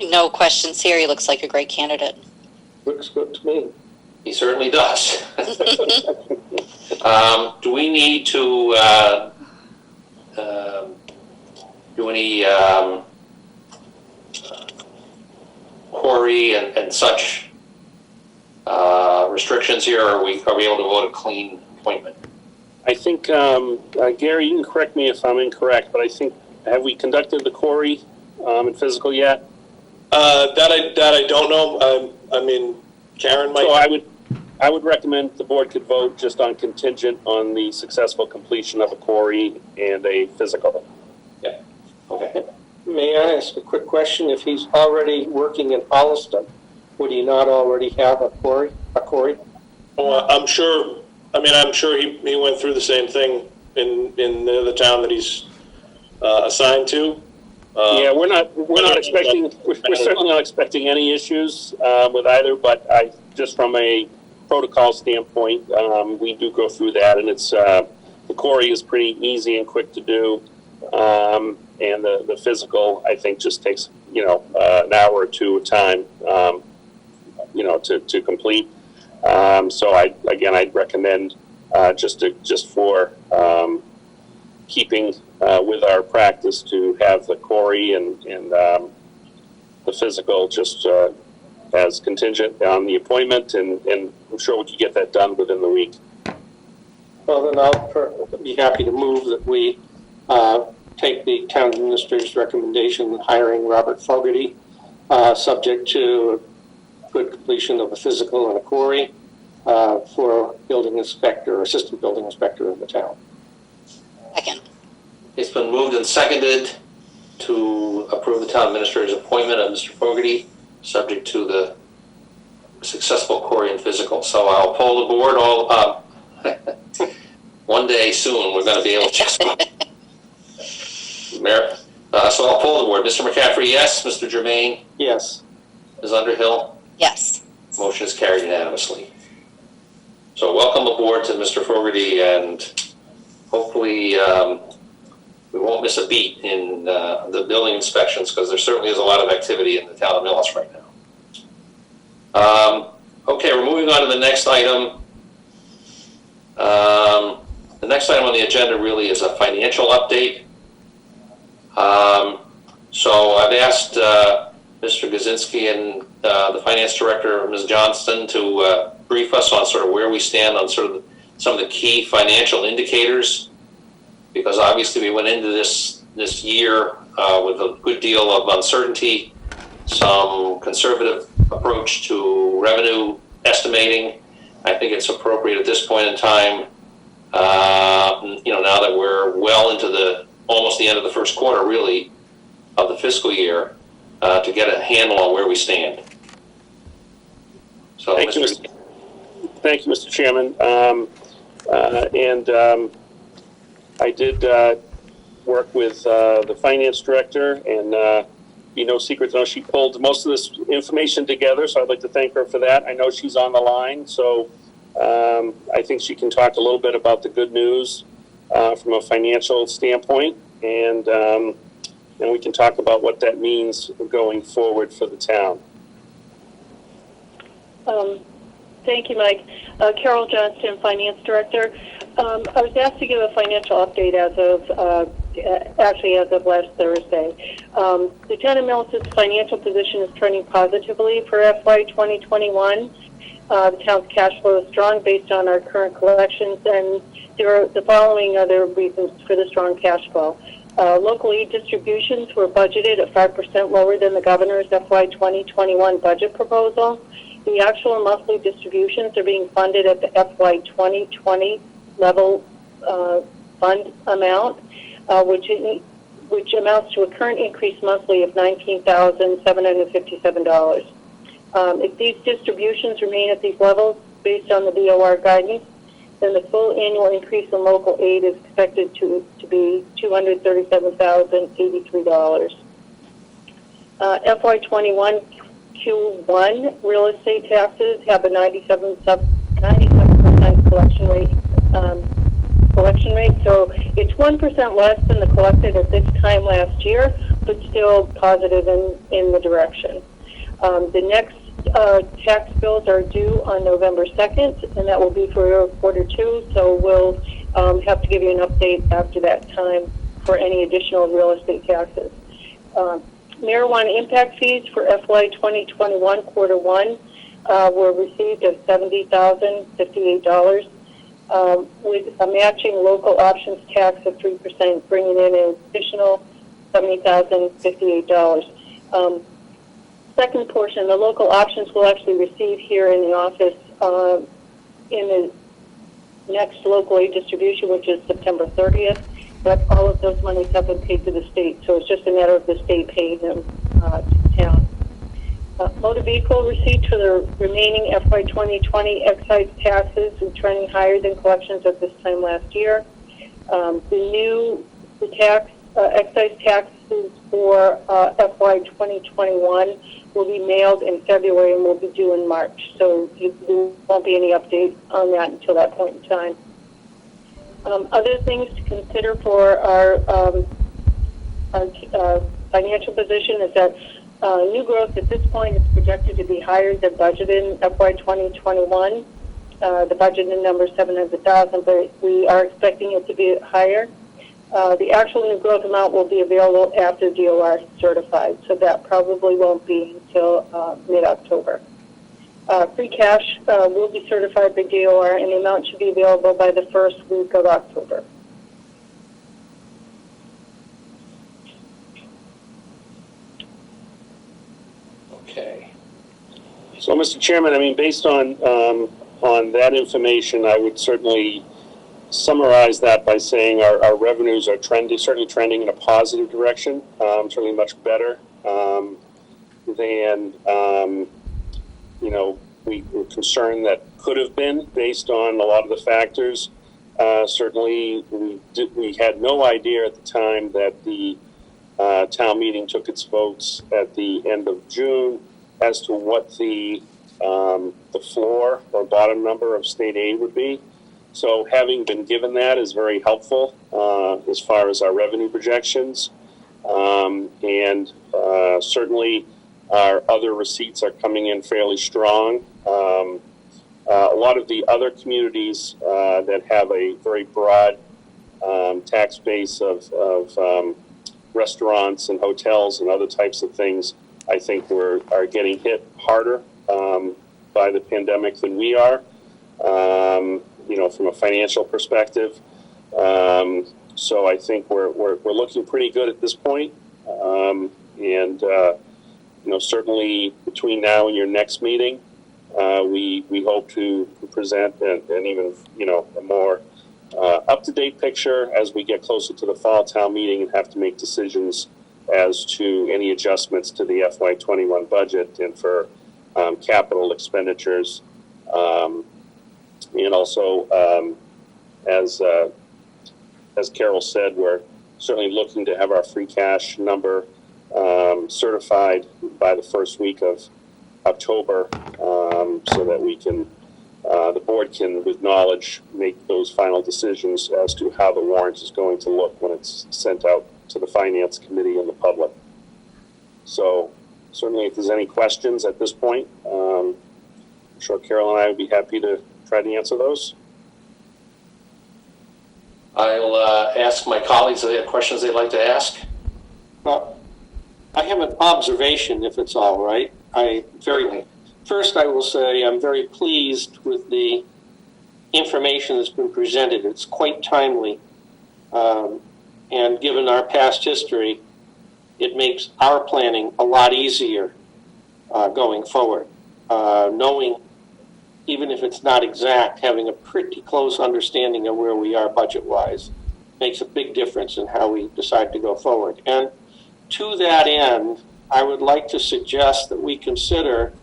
No questions here. He looks like a great candidate. Looks good to me. He certainly does. Do we need to do any query and such restrictions here, or are we able to vote a clean appointment? I think, Gary, you can correct me if I'm incorrect, but I think, have we conducted the query and physical yet? That I don't know. I mean, Karen might. So I would recommend the board could vote just on contingent on the successful completion of a query and a physical. Yeah. Okay. May I ask a quick question? If he's already working in Holliston, would he not already have a quarry? Well, I'm sure. I mean, I'm sure he went through the same thing in the town that he's assigned to. Yeah, we're certainly not expecting any issues with either, but just from a protocol standpoint, we do go through that, and it's the query is pretty easy and quick to do, and the physical, I think, just takes an hour or two of time, to complete. So I'd recommend just for keeping with our practice to have the query and the physical just as contingent on the appointment, and I'm sure we could get that done within the week. Well, then I'll be happy to move that we take the town administrator's recommendation hiring Robert Fogarty, subject to good completion of a physical and a query for building inspector, assistant building inspector of the town. Second. It's been moved and seconded to approve the town administrator's appointment of Mr. Fogarty, subject to the successful query and physical. So I'll poll the board all one day soon. We're going to be able to just Mayor. So I'll poll the board. Mr. McCaffrey, yes. Mr. Germain, Yes. Ms. Underhill. Yes. Motion is carried unanimously. So welcome aboard to Mr. Fogarty, and hopefully we won't miss a beat in the building inspections, because there certainly is a lot of activity in the town of Millis right now. Okay, we're moving on to the next item. The next item on the agenda really is a financial update. So I've asked Mr. Gazinski and the finance director, Ms. Johnston, to brief us on sort of where we stand on sort of some of the key financial indicators, because obviously we went into this year with a good deal of uncertainty, some conservative approach to revenue estimating. I think it's appropriate at this point in time, now that we're well into almost the end of the first quarter, really, of the fiscal year, to get a handle on where we stand. So, Thank you, Mr. Chairman. I did work with the finance director, and be no secret, though, she pulled most of this information together, so I'd like to thank her for that. I know she's on the line, so I think she can talk a little bit about the good news from a financial standpoint, and then we can talk about what that means going forward for the town. Thank you, Mike. Carol Johnston, Finance Director. I was asked to give a financial update as of last Thursday. The town of Millis' financial position is trending positively for FY 2021. The town's cash flow is strong based on our current collections, and there are the following other reasons for the strong cash flow. Local aid distributions were budgeted at 5% lower than the governor's FY 2021 budget proposal. The actual monthly distributions are being funded at the FY 2020 level fund amount, which amounts to a current increase monthly of $19,757. If these distributions remain at these levels based on the BOR guidance, then the full annual increase in local aid is expected to be $237,083. FY 21 Q1 real estate taxes have a 97% collection rate, so it's 1% less than the collected at this time last year, but still positive in the direction. The next tax bills are due on November 2nd, and that will be for quarter 2, so we'll have to give you an update after that time for any additional real estate taxes. Marijuana impact fees for FY 2021 quarter 1 were received at $70,058, with a matching local options tax of 3%, bringing in an additional $70,058. Second portion, the local options will actually receive here in the office in the next local aid distribution, which is September 30th. But all of those monies have been paid to the state, so it's just a matter of the state paying them to the town. Motor vehicle receipts for the remaining FY 2020 excise taxes are trending higher than collections at this time last year. The excise taxes for FY 2021 will be mailed in February and will be due in March, so there won't be any update on that until that point in time. Other things to consider for our financial position is that new growth at this point is projected to be higher than budgeted in FY 2021. The budgeted number is $700,000, but we are expecting it to be higher. The actual new growth amount will be available after DOR is certified, so that probably won't be until mid-October. Free cash will be certified by DOR, and the amount should be available by the first week of October. Okay. So, Mr. Chairman, I mean, based on that information, I would certainly summarize that by saying our revenues are certainly trending in a positive direction, certainly much better than, we were concerned that could have been based on a lot of the factors. Certainly, we had no idea at the time that the town meeting took its votes at the end of June as to what the floor or bottom number of state aid would be. So having been given that is very helpful as far as our revenue projections. And certainly our other receipts are coming in fairly strong. A lot of the other communities that have a very broad tax base of restaurants and hotels and other types of things, I think are getting hit harder by the pandemic than we are, from a financial perspective. So I think we're looking pretty good at this point. Certainly between now and your next meeting, we hope to present an even, a more up-to-date picture as we get closer to the fall town meeting and have to make decisions as to any adjustments to the FY21 budget and for capital expenditures. And also, as Carol said, we're certainly looking to have our free cash number certified by the first week of October, so that we can, the board can, with knowledge, make those final decisions as to how the warrant is going to look when it's sent out to the Finance Committee and the public. So certainly if there's any questions at this point, I'm sure Carol and I would be happy to try to answer those. I'll ask my colleagues if they have questions they'd like to ask. Well, I have an observation, if it's all right. First, I will say I'm very pleased with the information that's been presented. It's quite timely, and given our past history, it makes our planning a lot easier going forward. Knowing, even if it's not exact, having a pretty close understanding of where we are budget-wise makes a big difference in how we decide to go forward. And to that end, I would like to suggest that we consider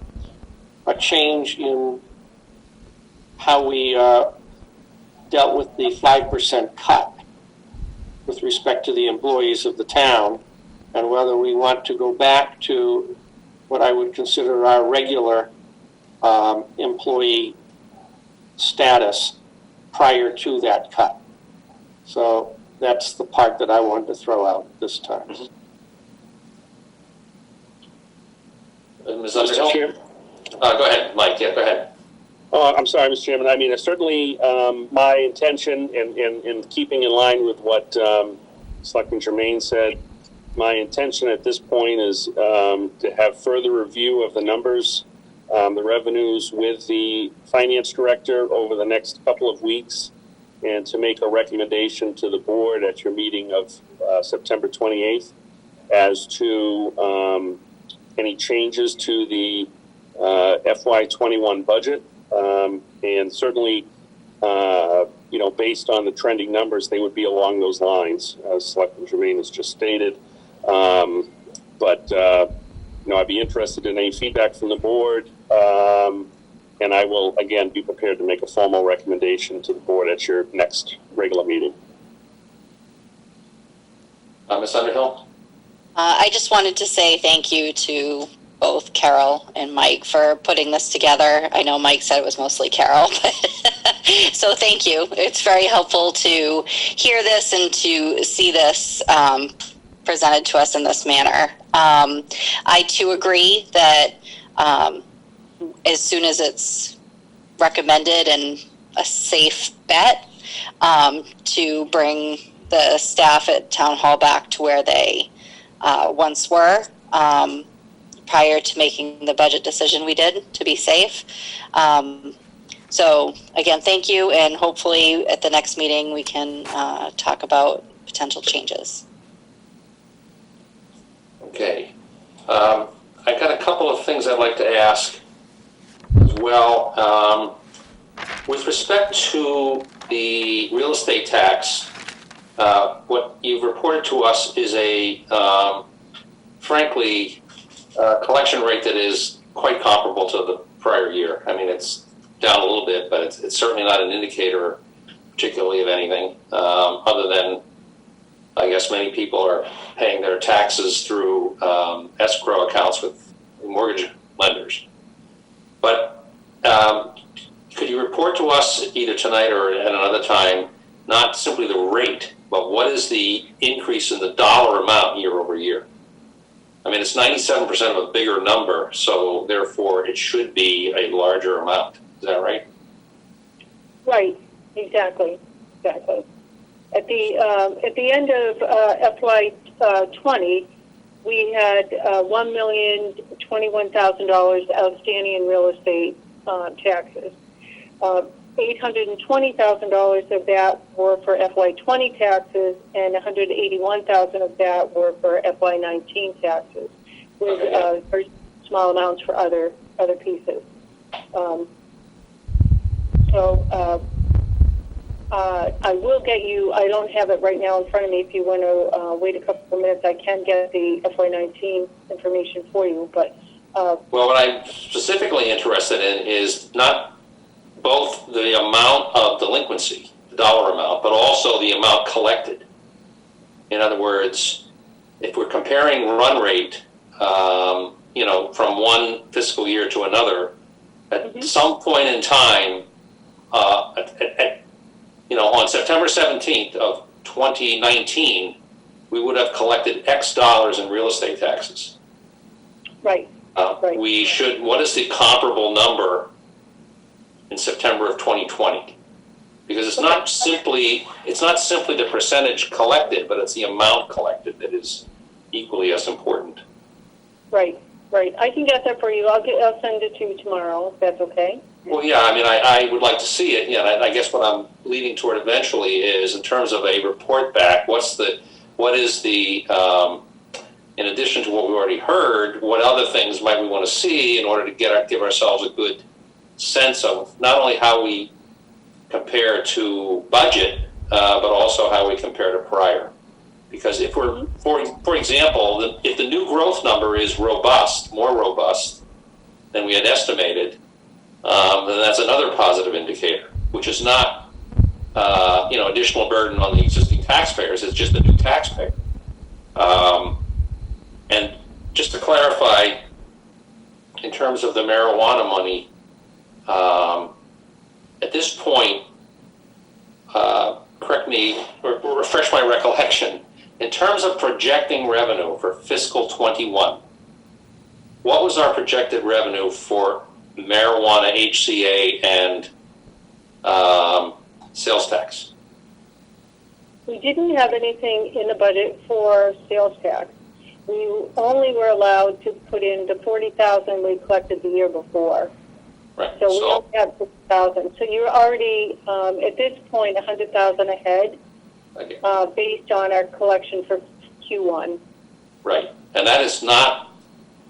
a change in how we dealt with the 5% cut with respect to the employees of the town, and whether we want to go back to what I would consider our regular employee status prior to that cut. So that's the part that I wanted to throw out this time. Ms. Underhill? Go ahead, Mike. Yeah, go ahead. Oh, I'm sorry, Mr. Chairman. I mean, certainly my intention, in keeping in line with what Selectman Germain said, my intention at this point is to have further review of the numbers, the revenues with the finance director over the next couple of weeks, and to make a recommendation to the board at your meeting of September 28th as to any changes to the FY21 budget. And certainly, based on the trending numbers, they would be along those lines, as Selectman Germain has just stated. But I'd be interested in any feedback from the board, and I will, again, be prepared to make a formal recommendation to the board at your next regular meeting. Ms. Underhill? I just wanted to say thank you to both Carol and Mike for putting this together. I know Mike said it was mostly Carol, but so thank you. It's very helpful to hear this and to see this presented to us in this manner. I too agree that as soon as it's recommended and a safe bet, to bring the staff at Town Hall back to where they once were, prior to making the budget decision we did to be safe. So again, thank you, and hopefully at the next meeting we can talk about potential changes. Okay. I've got a couple of things I'd like to ask as well. With respect to the real estate tax, what you've reported to us is a, frankly, collection rate that is quite comparable to the prior year. I mean, it's down a little bit, but it's certainly not an indicator particularly of anything, other than I guess many people are paying their taxes through escrow accounts with mortgage lenders. But could you report to us either tonight or at another time, not simply the rate, but what is the increase in the dollar amount year over year? I mean, it's 97% of a bigger number, so therefore it should be a larger amount. Is that right? Right, exactly. At the end of FY 20, we had $1,021,000 outstanding in real estate taxes. $820,000 of that were for FY 20 taxes, and $181,000 of that were for FY 19 taxes, with very small amounts for other pieces. I will get you, I don't have it right now in front of me. If you want to wait a couple of minutes, I can get the FY19 information for you. But well, what I'm specifically interested in is not both the amount of delinquency, the dollar amount, but also the amount collected. In other words, if we're comparing run rate, from one fiscal year to another, at some point in time, on September 17th of 2019, we would have collected X dollars in real estate taxes. Right. Right. What is the comparable number in September of 2020? Because it's not simply the percentage collected, but it's the amount collected that is equally as important. Right. I can get that for you. I'll send it to you tomorrow, if that's okay. Well, yeah, I mean, I would like to see it. Yeah, I guess what I'm leading toward eventually is, in terms of a report back, what is the in addition to what we already heard, what other things might we want to see in order to give ourselves a good sense of not only how we compare to budget, but also how we compare to prior. Because if we're, for example, if the new growth number is more robust than we had estimated, then that's another positive indicator, which is not, additional burden on the existing taxpayers. It's just a new taxpayer. And just to clarify, in terms of the marijuana money, at this point, correct me or refresh my recollection, in terms of projecting revenue for fiscal 21, what was our projected revenue for marijuana, HCA, and sales tax? We didn't have anything in the budget for sales tax. We only were allowed to put in the $40,000 we collected the year before. Right. So we don't have $50,000. So you're already at this point $100,000 ahead, Okay. Based on our collection for Q1. Right, and that is not.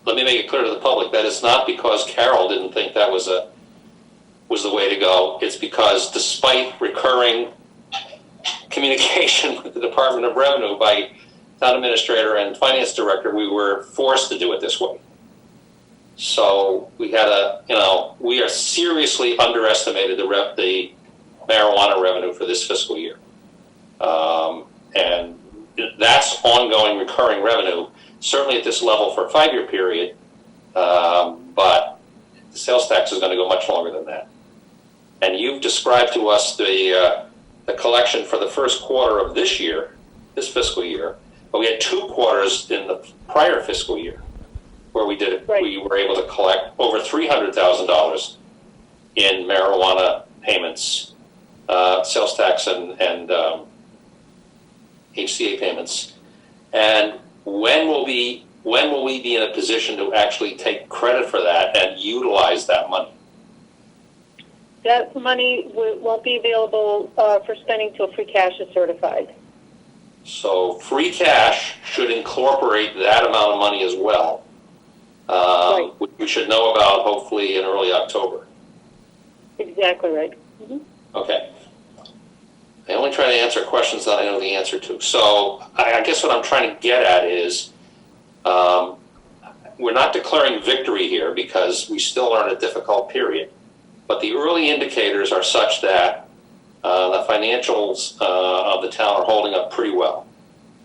Let me make it clear to the public, that is not because Carol didn't think that was the way to go. It's because despite recurring communication with the Department of Revenue by town administrator and finance director, we were forced to do it this way. So we had we are seriously underestimated the marijuana revenue for this fiscal year. And that's ongoing recurring revenue, certainly at this level for a 5-year period, but the sales tax is going to go much longer than that. And you've described to us the collection for the first quarter of this fiscal year, but we had 2 quarters in the prior fiscal year where we did it. Right. We were able to collect over $300,000 in marijuana payments, sales tax, and HCA payments. And when will we when will we be in a position to actually take credit for that and utilize that money? That money won't be available for spending till free cash is certified. So free cash should incorporate that amount of money as well. Right. Which we should know about hopefully in early October. Exactly right. Mm-hmm. Okay. I only try to answer questions that I know the answer to. So I guess what I'm trying to get at is we're not declaring victory here because we still are in a difficult period. But the early indicators are such that the financials of the town are holding up pretty well.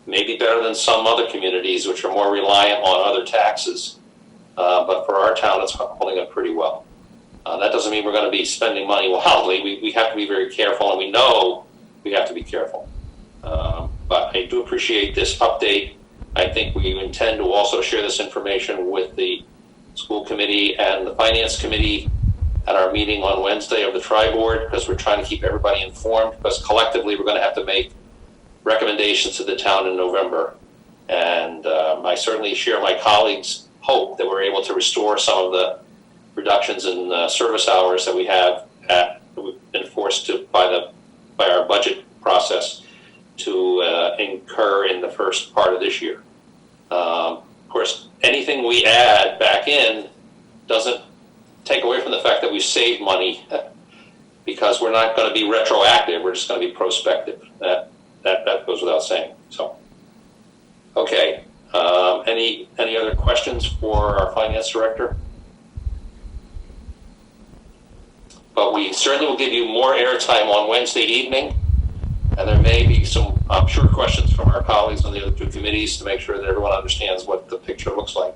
Maybe better than some other communities which are more reliant on other taxes. But for our town, it's holding up pretty well. That doesn't mean we're going to be spending money wildly. We have to be very careful, and we know we have to be careful. But I do appreciate this update. I think we intend to also share this information with the school committee and the finance committee at our meeting on Wednesday of the tri-board, because we're trying to keep everybody informed, because collectively we're going to have to make recommendations to the town in November. And I certainly share my colleagues' hope that we're able to restore some of the reductions in service hours that we have we've been forced to by our budget process to incur in the first part of this year. Of course, anything we add back in doesn't take away from the fact that we saved money because we're not going to be retroactive. We're just going to be prospective. That goes without saying. So, okay. Any other questions for our finance director? But we certainly will give you more airtime on Wednesday evening, and there may be some, I'm sure, questions from our colleagues on the other two committees to make sure that everyone understands what the picture looks like.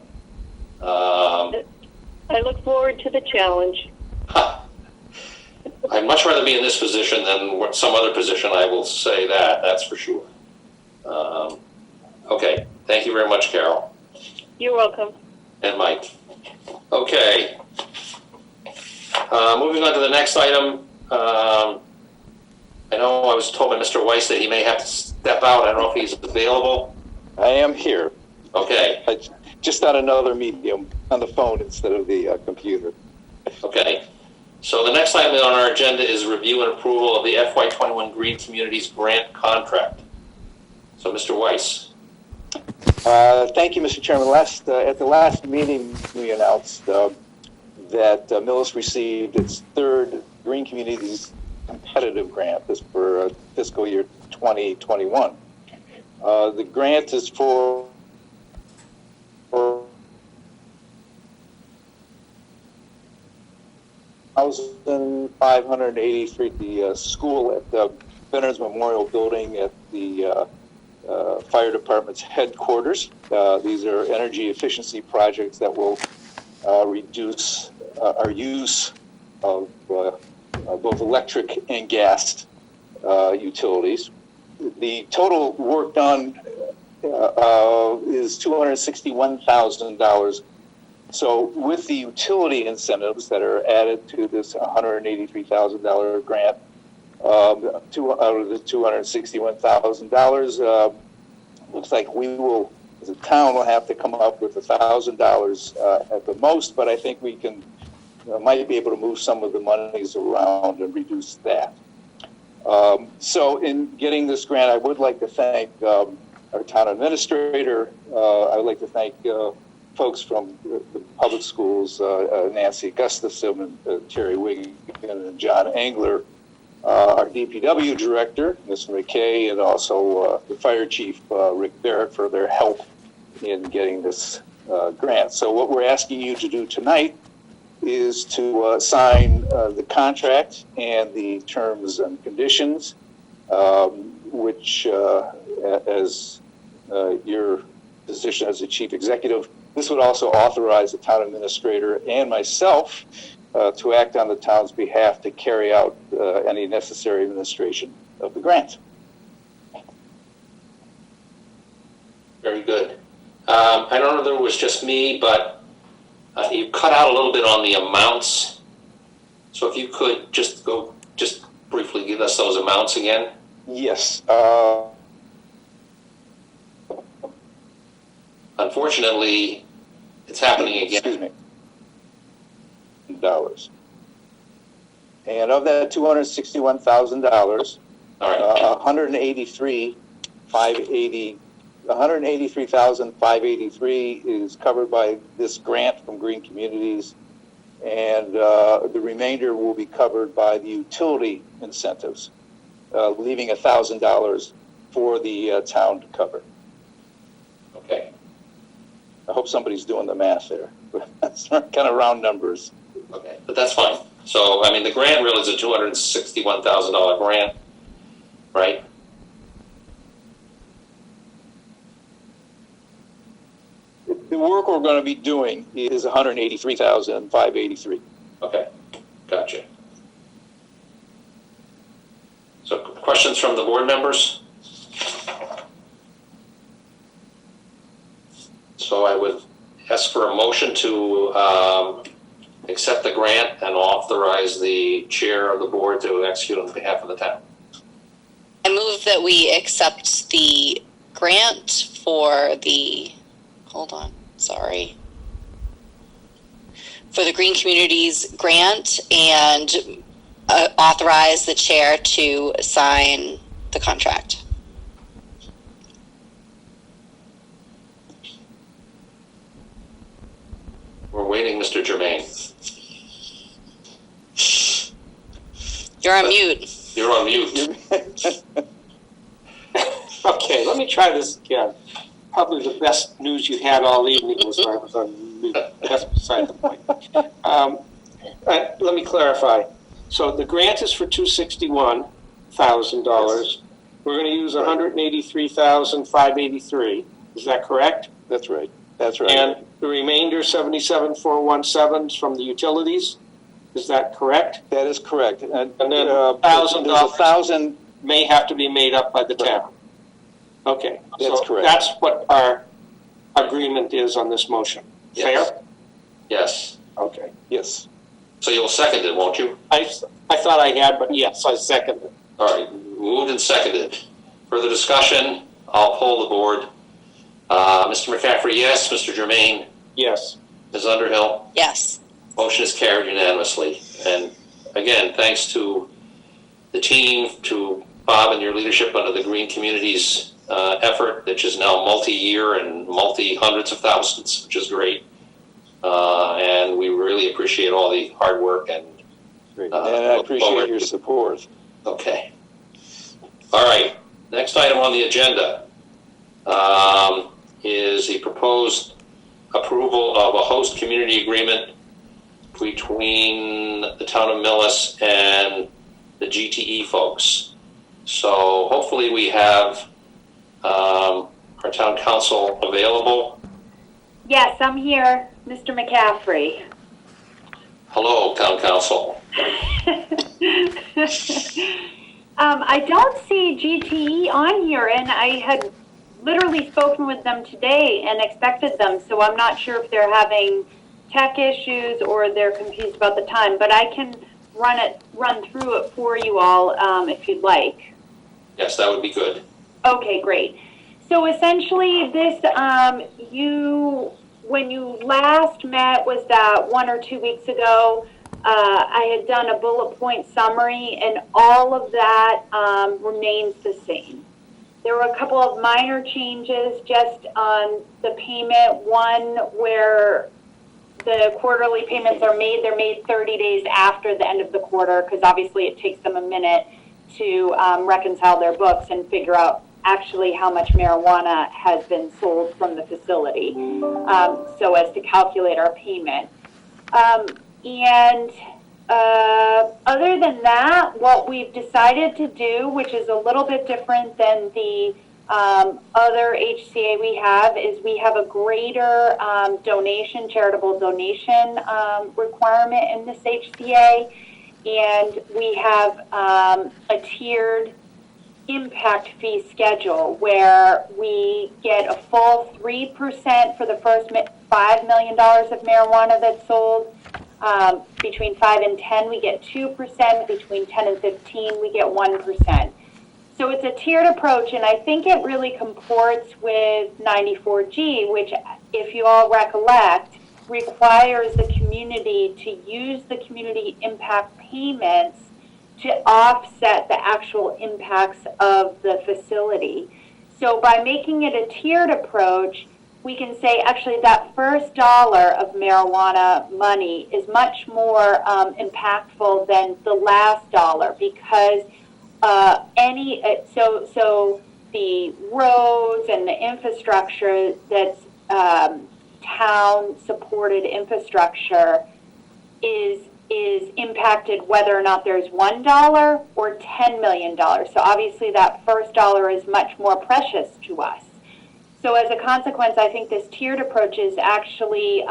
I look forward to the challenge. I'd much rather be in this position than some other position, I will say that's for sure. Okay, thank you very much, Carol. You're welcome. And Mike. Okay. Moving on to the next item. I know I was told by Mr. Weiss that he may have to step out. I don't know if he's available. I am here. Okay. Just on another medium, on the phone instead of the computer. Okay. So the next item on our agenda is review and approval of the FY21 Green Communities Grant Contract. So Mr. Weiss. Thank you, Mr. Chairman. At the last meeting, we announced that Millis received its third Green Communities Competitive Grant. This for fiscal year 2021. The grant is for $1,583. The school at the Veterans Memorial Building at the fire department's headquarters. These are energy efficiency projects that will reduce our use of both electric and gas utilities. The total work done is $261,000. So with the utility incentives that are added to this $183,000 grant, out of the $261,000, looks like we will, as a town, will have to come up with $1,000 at the most, but I think we can might be able to move some of the monies around and reduce that. So in getting this grant, I would like to thank our town administrator. I would like to thank folks from the public schools, Nancy Gustafson and Terry Wiggin and John Engler, our DPW director, Mr. McKay, and also the fire chief, Rick Barrett, for their help in getting this grant. So what we're asking you to do tonight is to sign the contract and the terms and conditions, which, as your position as the chief executive, this would also authorize the town administrator and myself to act on the town's behalf to carry out any necessary administration of the grant. Very good. I don't know if it was just me, but you cut out a little bit on the amounts. So if you could just briefly give us those amounts again. Yes. unfortunately, it's happening again. Excuse me. Dollars. And of that $261,000, All right. 183,583 is covered by this grant from Green Communities, and the remainder will be covered by the utility incentives, leaving $1,000 for the town to cover. Okay. I hope somebody's doing the math there. That's kind of round numbers. Okay, but that's fine. So, I mean, the grant really is a $261,000 grant, right? The work we're going to be doing is 183,583. Okay, gotcha. So, questions from the board members? So I would ask for a motion to accept the grant and authorize the chair of the board to execute on behalf of the town. I move that we accept the grant for the, for the Green Communities grant and authorize the chair to sign the contract. We're waiting, Mr. Germain. You're on mute. You're on mute. Okay, let me try this again. Probably the best news you had all evening was when I was on mute. That's beside the point. Let me clarify. So the grant is for $261,000. We're going to use $183,583. Is that correct? That's right. That's right. And the remainder, $77,417, is from the utilities. Is that correct? That is correct. And then $1,000 may have to be made up by the town. Okay, that's so correct. That's what our agreement is on this motion. Yes. Fair? Yes. Okay. Yes. So you'll second it, won't you? I thought I had, but yes, I second it. All right, moved and seconded. Further discussion? I'll poll the board. Mr. McCaffrey, yes. Mr. Germain? Yes. Ms. Underhill? Yes. Motion is carried unanimously. And again, thanks to the team, to Bob and your leadership under the Green Communities effort, which is now multi-year and multi-hundreds of thousands, which is great. And we really appreciate all the hard work and Great. And I appreciate your support. Okay. All right. Next item on the agenda is the proposed approval of a host community agreement between the town of Millis and the GTE folks. So hopefully we have our town council available. Yes, I'm here, Mr. McCaffrey. Hello, town council. I don't see GTE on here, and I had literally spoken with them today and expected them, so I'm not sure if they're having tech issues or they're confused about the time, but I can run through it for you all if you'd like. Yes, that would be good. Okay, great. So essentially this, when you last met, was that 1 or 2 weeks ago, I had done a bullet point summary, and all of that remains the same. There were a couple of minor changes just on the payment. One where the quarterly payments are made, they're made 30 days after the end of the quarter, because obviously it takes them a minute to reconcile their books and figure out actually how much marijuana has been sold from the facility, so as to calculate our payment. Other than that, what we've decided to do, which is a little bit different than the other HCA we have, is we have a greater charitable donation requirement in this HCA, and we have a tiered impact fee schedule where we get a full 3% for the first $5 million of marijuana that's sold. Between 5 and 10, we get 2%. Between 10 and 15, we get 1%. So So it's a tiered approach, and I think it really comports with 94G, which, if you all recollect, requires the community to use the community impact payments to offset the actual impacts of the facility. So by making it a tiered approach, we can say actually that first dollar of marijuana money is much more impactful than the last dollar, because so the roads and the infrastructure that's town-supported infrastructure is impacted whether or not there's $1 or $10 million. So obviously that first dollar is much more precious to us. So as a consequence, I think this tiered approach is actually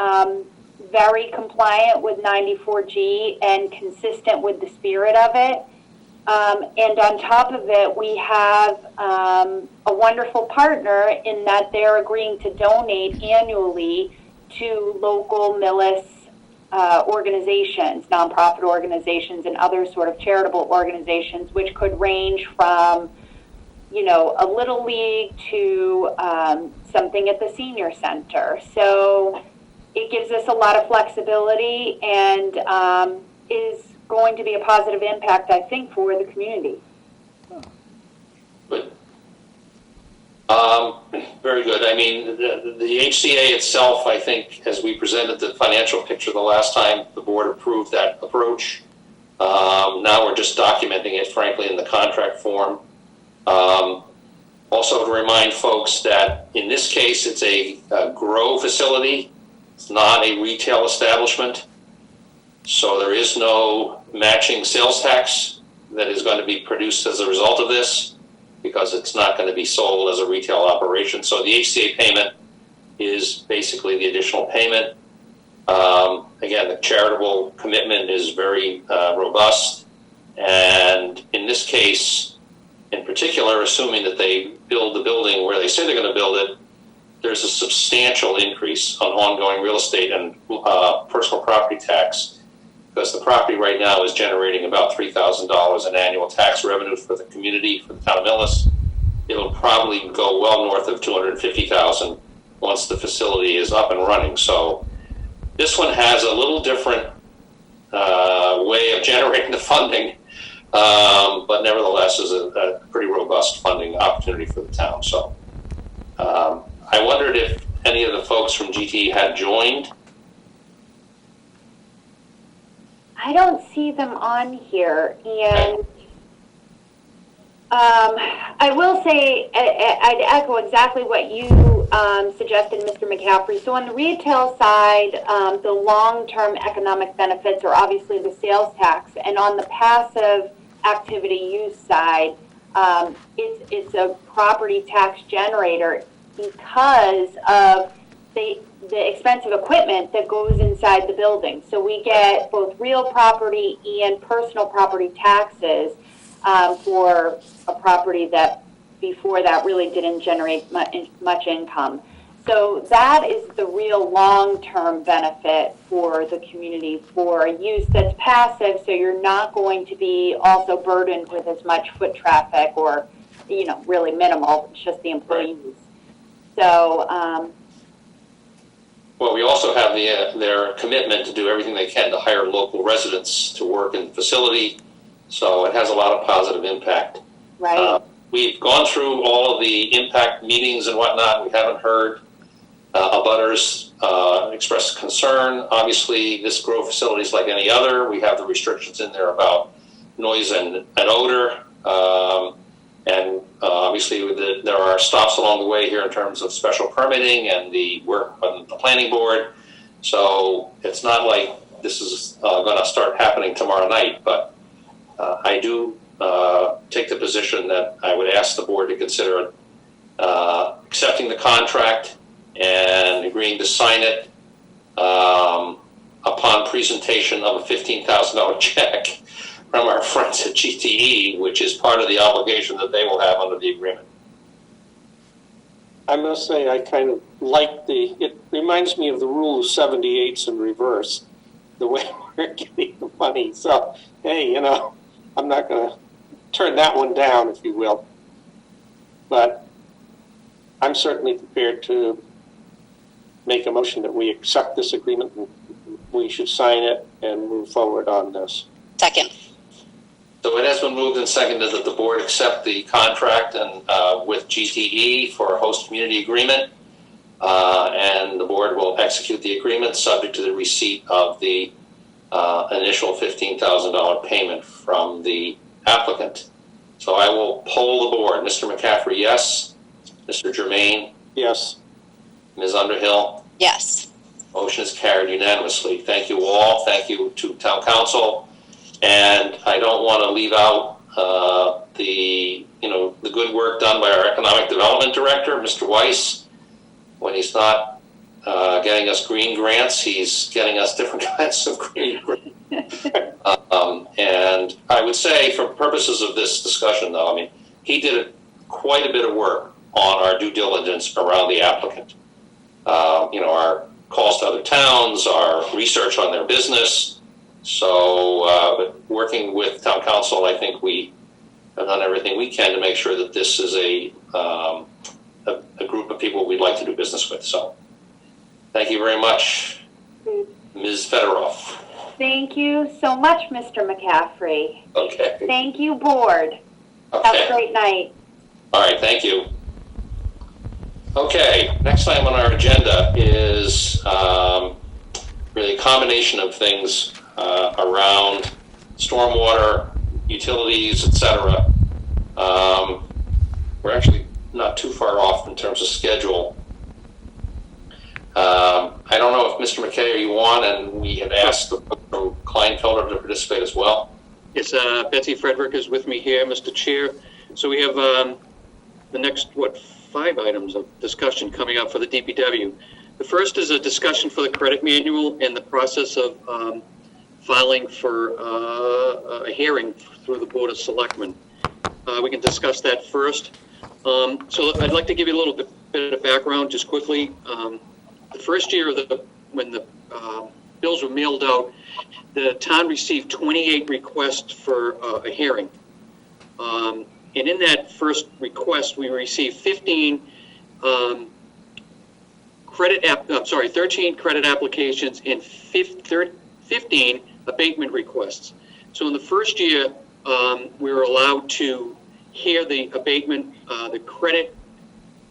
very compliant with 94G and consistent with the spirit of it. And on top of it, we have a wonderful partner in that they're agreeing to donate annually to local Millis organizations, nonprofit organizations, and other sort of charitable organizations, which could range from, you know, a little league to something at the senior center. So it gives us a lot of flexibility and is going to be a positive impact, I think, for the community. Good. Very good. I mean, the HCA itself, I think, as we presented the financial picture the last time, the board approved that approach. Now we're just documenting it, frankly, in the contract form. Also to remind folks that in this case, it's a grow facility. It's not a retail establishment. So there is no matching sales tax that is going to be produced as a result of this, because it's not going to be sold as a retail operation. So the HCA payment is basically the additional payment. Again, the charitable commitment is very robust. And in this case, in particular, assuming that they build the building where they say they're going to build it, there's a substantial increase on ongoing real estate and personal property tax, because the property right now is generating about $3,000 in annual tax revenue for the community, for the town of Millis. It'll probably go well north of $250,000 once the facility is up and running. So this one has a little different way of generating the funding, but nevertheless is a pretty robust funding opportunity for the town. So I wondered if any of the folks from GT had joined. I don't see them on here, and I will say, I'd echo exactly what you suggested, Mr. McCaffrey. So on the retail side, the long-term economic benefits are obviously the sales tax, and on the passive activity use side, it's a property tax generator because of the expensive equipment that goes inside the building. So we get both real property and personal property taxes for a property that before that really didn't generate much income. So that is the real long-term benefit for the community for a use that's passive, so you're not going to be also burdened with as much foot traffic or, you know, really minimal, it's just the employees. So, well, we also have their commitment to do everything they can to hire local residents to work in the facility. So it has a lot of positive impact. right. We've gone through all of the impact meetings and whatnot. We haven't heard abutters express concern. Obviously, this grow facility is like any other. We have the restrictions in there about noise and odor. And obviously, there are stops along the way here in terms of special permitting and the work on the planning board. So it's not like this is going to start happening tomorrow night, but I do take the position that I would ask the board to consider accepting the contract and agreeing to sign it upon presentation of a $15,000 check from our friends at GTE, which is part of the obligation that they will have under the agreement. I must say, I kind of like it reminds me of the rule of 78s in reverse, the way we're getting the money. So, hey, you know, I'm not going to turn that one down, if you will. but I'm certainly prepared to make a motion that we accept this agreement and we should sign it and move forward on this. Second. So it has been moved and seconded that the board accept the contract and with GTE for a host community agreement, and the board will execute the agreement subject to the receipt of the initial $15,000 payment from the applicant. So I will poll the board. Mr. McCaffrey, yes. Mr. Germain? Yes. Ms. Underhill? Yes. Motion is carried unanimously. Thank you all. Thank you to Town Council. And I don't want to leave out the good work done by our Economic Development Director, Mr. Weiss. When he's not getting us green grants, he's getting us different kinds of green grants. And I would say, for purposes of this discussion, though, I mean, he did quite a bit of work on our due diligence around the applicant. Our calls to other towns, our research on their business. So working with Town Council, I think we have done everything we can to make sure that this is a group of people we'd like to do business with. So thank you very much, Ms. Federoff. Thank you so much, Mr. McCaffrey. Okay. Thank you, board. Okay. Have a great night. All right, thank you. Okay, next item on our agenda is really a combination of things around stormwater, utilities, etc. We're actually not too far off in terms of schedule. I don't know if Mr. McKay, are you on? And we had asked from Kleinfelder to participate as well. Yes, Betsy Frederick is with me here, Mr. Chair. So we have the next, 5 items of discussion coming up for the DPW. The first is a discussion for the credit manual and the process of filing for a hearing through the Board of Selectmen. We can discuss that first. So I'd like to give you a little bit of background just quickly. The first year when the bills were mailed out, the town received 28 requests for a hearing. And in that first request, we received 13 credit applications and 15 abatement requests. So in the first year, we were allowed to hear the abatement. The credit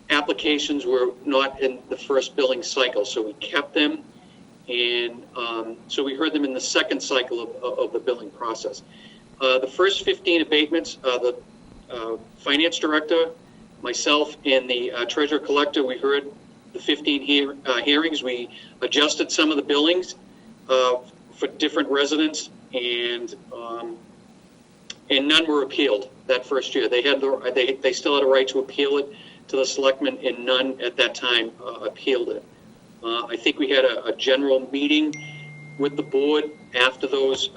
applications were not in the first billing cycle, so we kept them, and so we heard them in the second cycle of the billing process. The first 15 abatements, the finance director, myself, and the treasurer collector, we heard the 15 hearings. We adjusted some of the billings for different residents, and none were appealed that first year. They still had a right to appeal it to the selectmen, and none at that time appealed it. I think we had a general meeting with the board after those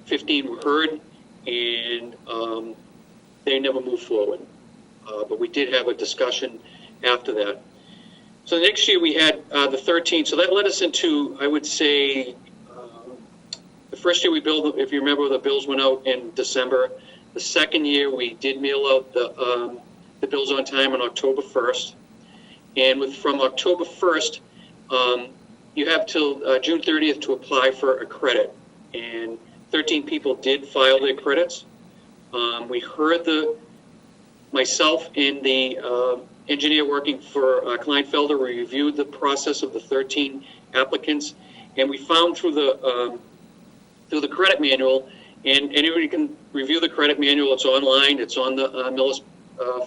15 were heard, and they never moved forward. But we did have a discussion after that. So the next year we had the 13. So that led us into, I would say, the first year we billed, if you remember, the bills went out in December. The second year we did mail out the bills on time on October 1st. And from October 1st, you have till June 30th to apply for a credit. And 13 people did file their credits. We heard myself and the engineer working for Kleinfelder reviewed the process of the 13 applicants, and we found through the credit manual, and anybody can review the credit manual. It's online. It's on the Millis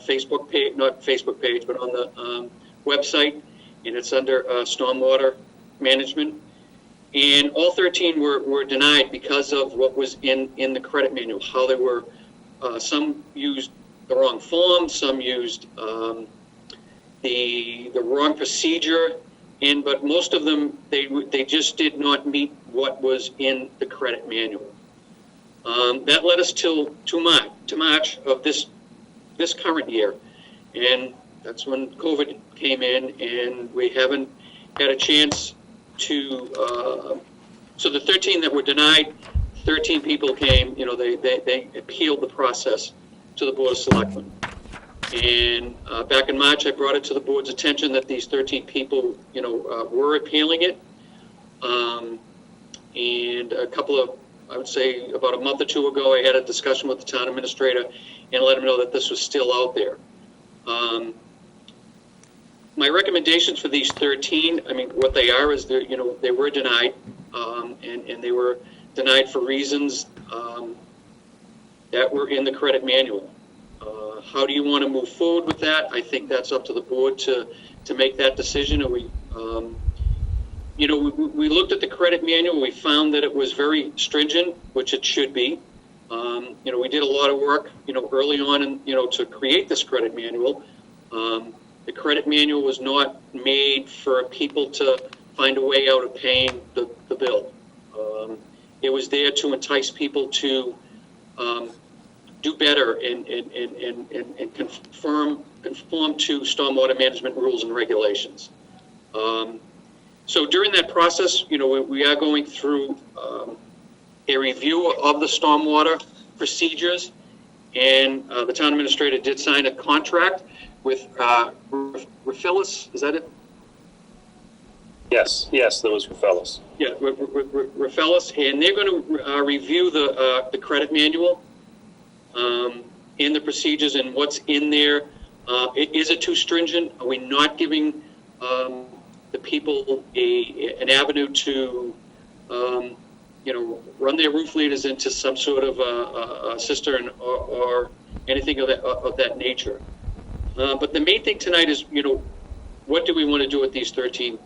Facebook page, not Facebook page, but on the website, and it's under stormwater management. And all 13 were denied because of what was in the credit manual, how they were, some used the wrong form, some used the wrong procedure, but most of them, they just did not meet what was in the credit manual. That led us to March of this current year, and that's when COVID came in, and we haven't had a chance to, so the 13 that were denied, 13 people came, they appealed the process to the Board of Selectmen. And back in March, I brought it to the board's attention that these 13 people, were appealing it. And I would say about a month or two ago, I had a discussion with the town administrator and let him know that this was still out there. My recommendations for these 13, what they are is they were denied, and they were denied for reasons that were in the credit manual. How do you want to move forward with that? I think that's up to the board to make that decision. And we looked at the credit manual. We found that it was very stringent, which it should be. We did a lot of work, early on, to create this credit manual. The credit manual was not made for people to find a way out of paying the bill. It was there to entice people to do better and conform to stormwater management rules and regulations. So during that process, we are going through a review of the stormwater procedures, and the town administrator did sign a contract with Raphilis, is that it? Yes, there was Raphilis. Yeah, Raphilis, and they're going to review the credit manual and the procedures and what's in there. Is it too stringent? Are we not giving the people an avenue to, run their roof leaders into some sort of a cistern or anything of that nature? But the main thing tonight is, what do we want to do with these 13,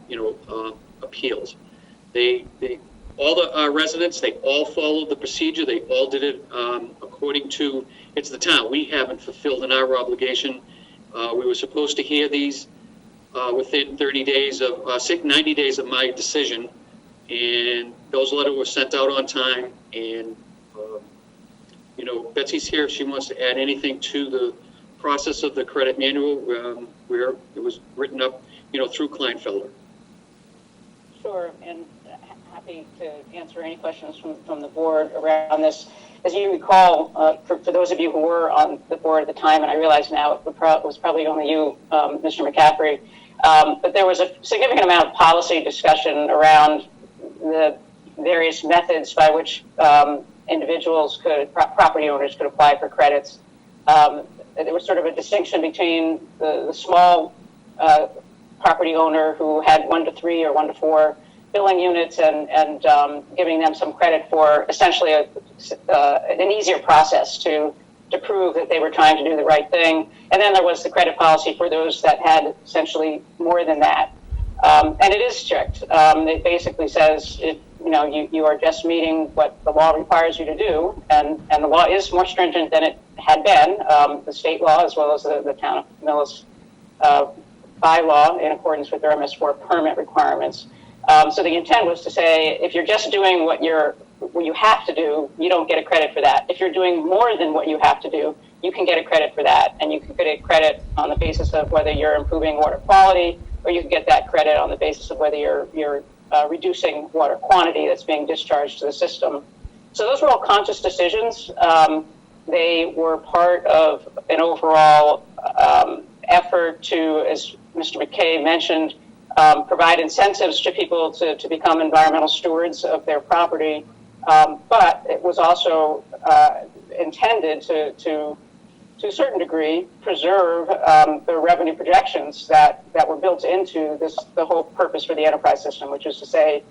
appeals? All the residents, they all followed the procedure. They all did it according to, it's the town. We haven't fulfilled in our obligation. We were supposed to hear these within 90 days of my decision. And those letters were sent out on time. And, Betsy's here if she wants to add anything to the process of the credit manual where it was written up, through Kleinfelder. Sure, and happy to answer any questions from the board around this. As you recall, for those of you who were on the board at the time, and I realize now it was probably only you, Mr. McCaffrey, but there was a significant amount of policy discussion around the various methods by which individuals property owners could apply for credits. There was sort of a distinction between the small property owner who had 1 to 3 or 1 to 4 billing units and giving them some credit for essentially an easier process to prove that they were trying to do the right thing. And then there was the credit policy for those that had essentially more than that. And it is strict. It basically says you are just meeting what the law requires you to do, and the law is more stringent than it had been, the state law as well as the town of Millis bylaw in accordance with their MS4 permit requirements. So the intent was to say, if you're just doing what you have to do, you don't get a credit for that. If you're doing more than what you have to do, you can get a credit for that, and you can get a credit on the basis of whether you're improving water quality, or you can get that credit on the basis of whether you're reducing water quantity that's being discharged to the system. So those were all conscious decisions. They were part of an overall effort to, as Mr. McKay mentioned, provide incentives to people to become environmental stewards of their property. But it was also intended to a certain degree, preserve the revenue projections that were built into the whole purpose for the enterprise system, which is to say,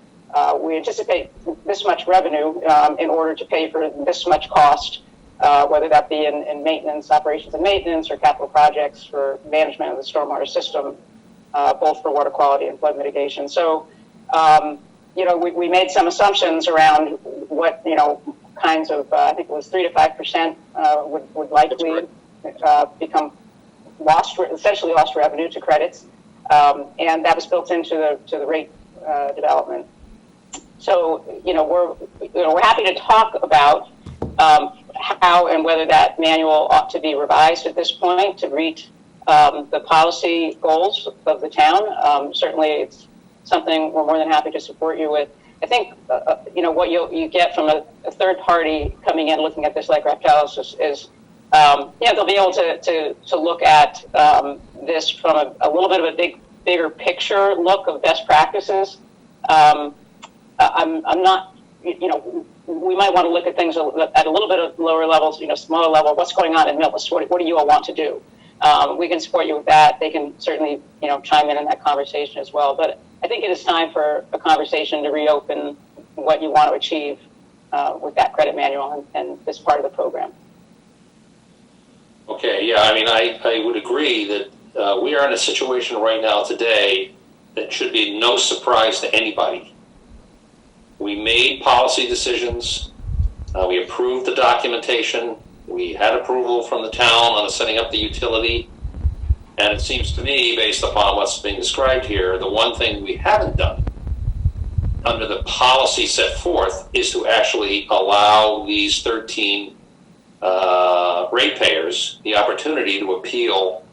we anticipate this much revenue in order to pay for this much cost, whether that be in maintenance, operations and maintenance, or capital projects for management of the stormwater system, both for water quality and flood mitigation. So, we made some assumptions around what, kinds of, I think it was 3 to 5% would likely become essentially lost revenue to credits, and that was built into the rate development. So, we're happy to talk about how and whether that manual ought to be revised at this point to meet the policy goals of the town. Certainly, it's something we're more than happy to support you with. I think, what you get from a third party coming in looking at this like Raphilis is they'll be able to look at this from a little bit of a bigger picture look of best practices. I'm not, we might want to look at things at a little bit of lower levels, smaller level. What's going on in Millis? What do you all want to do? We can support you with that. They can certainly, chime in that conversation as well. But I think it is time for a conversation to reopen what you want to achieve with that credit manual and this part of the program. Okay, yeah, I mean, I would agree that we are in a situation right now today that should be no surprise to anybody. We made policy decisions. We approved the documentation. We had approval from the town on setting up the utility. And it seems to me, based upon what's being described here, the one thing we haven't done under the policy set forth is to actually allow these 13 ratepayers the opportunity to appeal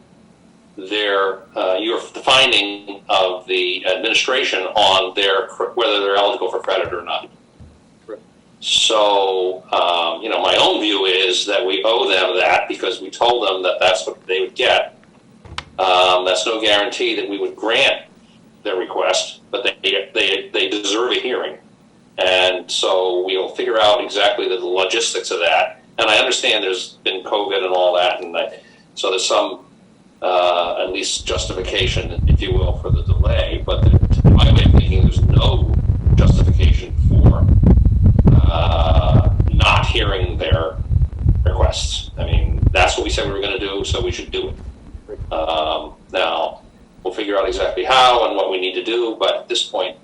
the finding of the administration on whether they're eligible for credit or not. So, my own view is that we owe them that because we told them that that's what they would get. That's no guarantee that we would grant their request, but they deserve a hearing. And so we'll figure out exactly the logistics of that. And I understand there's been COVID and all that, and so there's some, at least justification, if you will, for the delay. But to my way of thinking, there's no justification for not hearing their requests. I mean, that's what we said we were going to do, so we should do it. Now, we'll figure out exactly how and what we need to do, but at this point,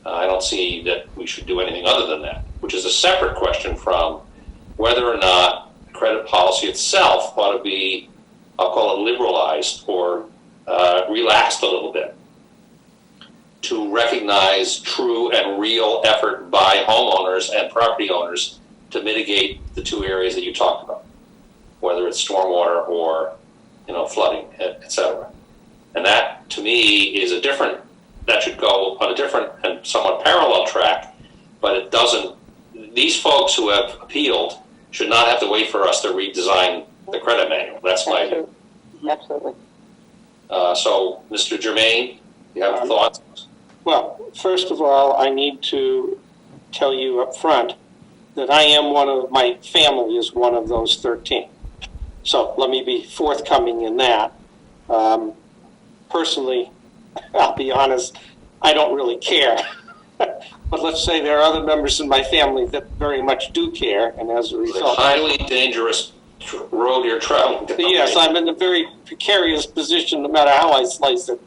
I don't see that we should do anything other than that, which is a separate question from whether or not credit policy itself ought to be, I'll call it liberalized or relaxed a little bit to recognize true and real effort by homeowners and property owners to mitigate the two areas that you talked about, whether it's stormwater or flooding, et cetera. And that, to me, is that should go on a different and somewhat parallel track, but it doesn't, these folks who have appealed should not have to wait for us to redesign the credit manual. That's my view. Absolutely. So, Mr. Germain, you have thoughts? Well, first of all, I need to tell you up front that my family is one of those 13. So let me be forthcoming in that. Personally, I'll be honest, I don't really care. But let's say there are other members in my family that very much do care, and as a result... It's a highly dangerous road you're traveling down. Yes, I'm in a very precarious position no matter how I slice it.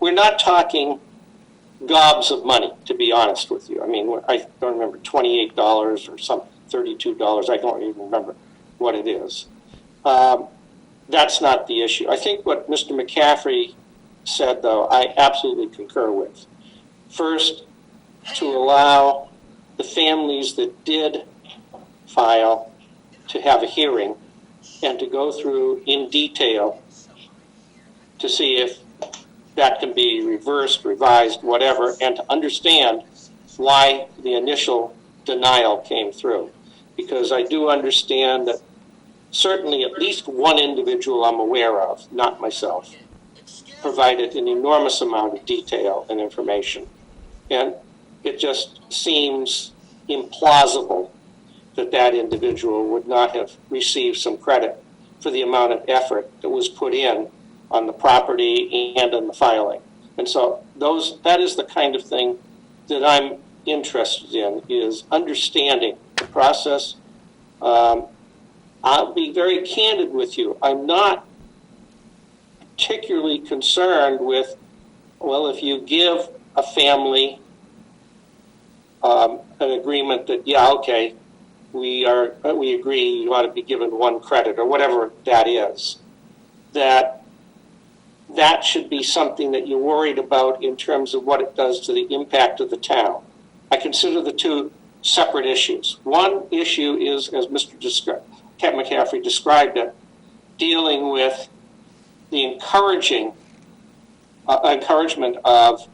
We're not talking gobs of money, to be honest with you. I mean, I don't remember, $28 or some $32, I don't even remember what it is. That's not the issue. I think what Mr. McCaffrey said, though, I absolutely concur with. First, to allow the families that did file to have a hearing and to go through in detail to see if that can be reversed, revised, whatever, and to understand why the initial denial came through. Because I do understand that certainly at least one individual I'm aware of, not myself, provided an enormous amount of detail and information. And it just seems implausible that that individual would not have received some credit for the amount of effort that was put in on the property and on the filing. And so that is the kind of thing that I'm interested in, is understanding the process. I'll be very candid with you. I'm not particularly concerned with, well, if you give a family an agreement that, yeah, okay, we agree you ought to be given one credit or whatever that is, that should be something that you're worried about in terms of what it does to the impact of the town. I consider the two separate issues. One issue is, as Mr. McCaffrey described it, dealing with the encouragement of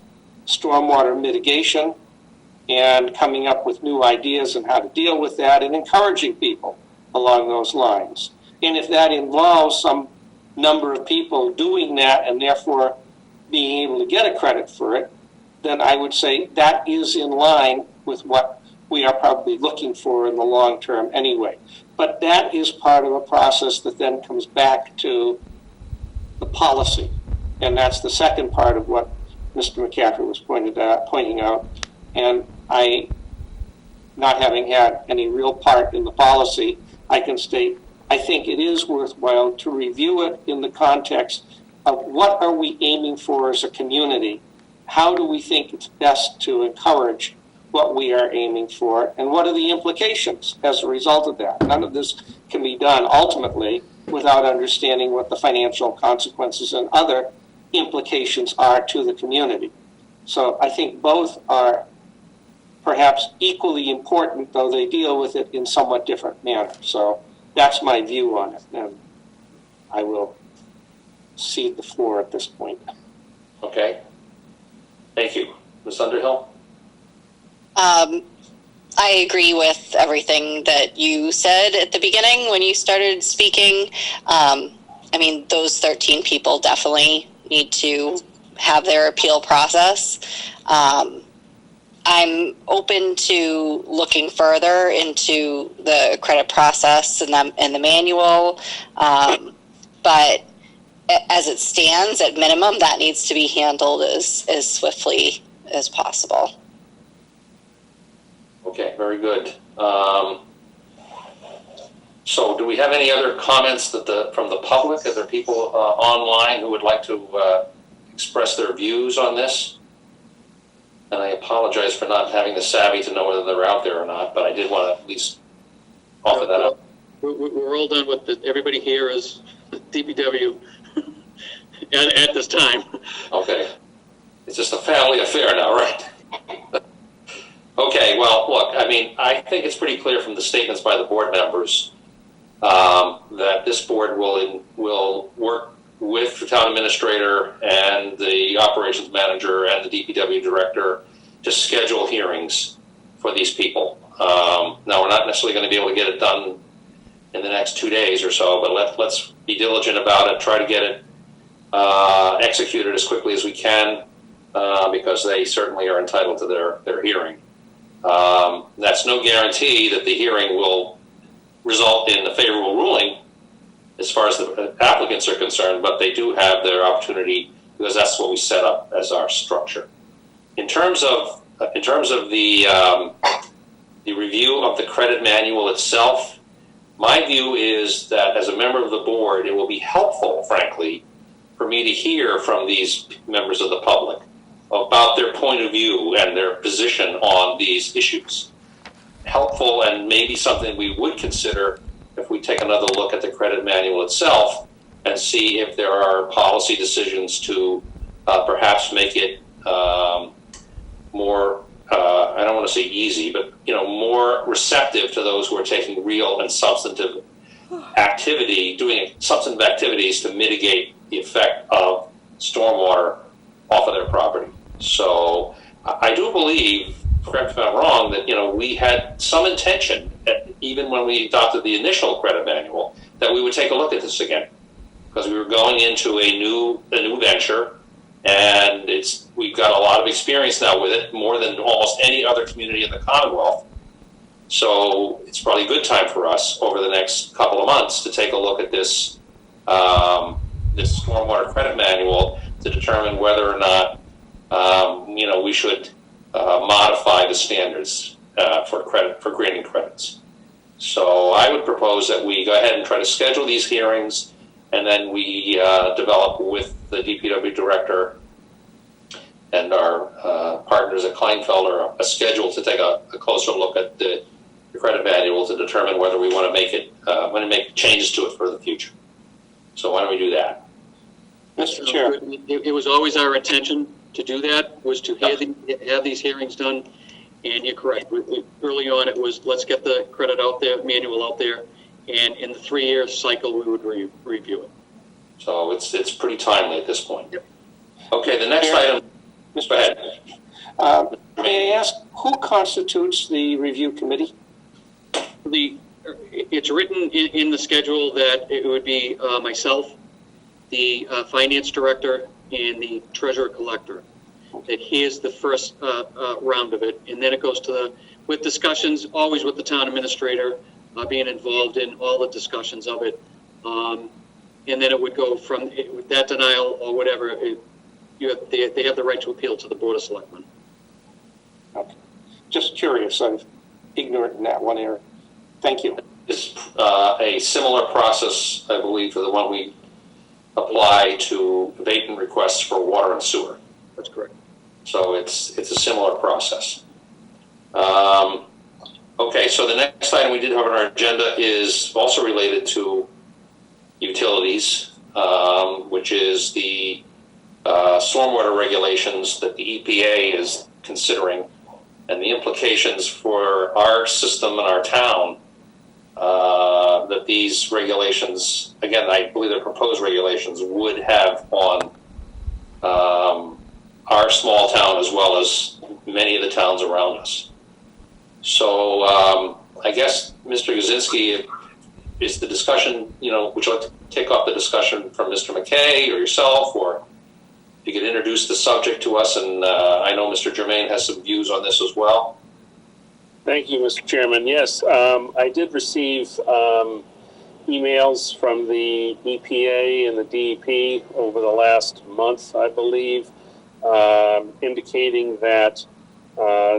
stormwater mitigation and coming up with new ideas on how to deal with that and encouraging people along those lines. And if that involves some number of people doing that and therefore being able to get a credit for it, then I would say that is in line with what we are probably looking for in the long term anyway. But that is part of a process that then comes back to the policy. And that's the second part of what Mr. McCaffrey was pointing out. And I, not having had any real part in the policy, I can state, I think it is worthwhile to review it in the context of what are we aiming for as a community? How do we think it's best to encourage what we are aiming for? And what are the implications as a result of that? None of this can be done ultimately without understanding what the financial consequences and other implications are to the community. So I think both are perhaps equally important, though they deal with it in somewhat different manner. So that's my view on it, and I will cede the floor at this point. Okay. Thank you. Ms. Underhill? I agree with everything that you said at the beginning when you started speaking. I mean, those 13 people definitely need to have their appeal process. I'm open to looking further into the credit process and the manual, but as it stands, at minimum, that needs to be handled as swiftly as possible. Okay, very good. So do we have any other comments from the public? Are there people online who would like to express their views on this? And I apologize for not having the savvy to know whether they're out there or not, but I did want to at least offer that up. We're all done with it. Everybody here is DPW at this time. Okay. It's just a family affair now, right? Okay, well, look, I mean, I think it's pretty clear from the statements by the board members that this board will work with the town administrator and the operations manager and the DPW director to schedule hearings for these people. Now, we're not necessarily going to be able to get it done in the next 2 days or so, but let's be diligent about it, try to get it executed as quickly as we can, because they certainly are entitled to their hearing. That's no guarantee that the hearing will result in a favorable ruling as far as the applicants are concerned, but they do have their opportunity because that's what we set up as our structure. In terms of the review of the credit manual itself, my view is that as a member of the board, it will be helpful, frankly, for me to hear from these members of the public about their point of view and their position on these issues. Helpful, and maybe something we would consider if we take another look at the credit manual itself and see if there are policy decisions to perhaps make it more, I don't want to say easy, but more receptive to those who are taking real and substantive activity, doing substantive activities to mitigate the effect of stormwater off of their property. So I do believe, correct me if I'm wrong, that we had some intention, even when we adopted the initial credit manual, that we would take a look at this again, because we were going into a new venture, and we've got a lot of experience now with it, more than almost any other community in the Commonwealth. So it's probably a good time for us over the next couple of months to take a look at this this stormwater credit manual to determine whether or not we should modify the standards for granting credits. So I would propose that we go ahead and try to schedule these hearings, and then we develop with the DPW director and our partners at Kleinfelder a schedule to take a closer look at the credit manual to determine whether we want to make changes to it for the future. So why don't we do that? Mr. Chair. It was always our intention to do that, was to have these hearings done, and you're correct. Early on, it was let's get the credit out there, manual out there, and in the 3-year cycle, we would review it. So it's pretty timely at this point. Yep. Okay, the next item. Go ahead. May I ask, who constitutes the review committee? The It's written in the schedule that it would be myself, the finance director, and the treasurer collector. That here's the first round of it, and then it goes to with discussions, always with the town administrator being involved in all the discussions of it. And then it would go from that denial or whatever. They have the right to appeal to the Board of Selectmen. Okay. Just curious, I'm ignorant in that one area. Thank you. It's a similar process, I believe, for the one we apply to abatement requests for water and sewer. That's correct. So it's a similar process. Okay, so the next item we did have on our agenda is also related to utilities, which is the stormwater regulations that the EPA is considering and the implications for our system and our town that these regulations, again, I believe the proposed regulations would have on our small town as well as many of the towns around us. So I guess, Mr. Guzinski, is the discussion, would you like to take off the discussion from Mr. McKay or yourself, or if you could introduce the subject to us? And I know Mr. Germain has some views on this as well. Thank you, Mr. Chairman. Yes, I did receive emails from the EPA and the DEP over the last month, I believe, indicating that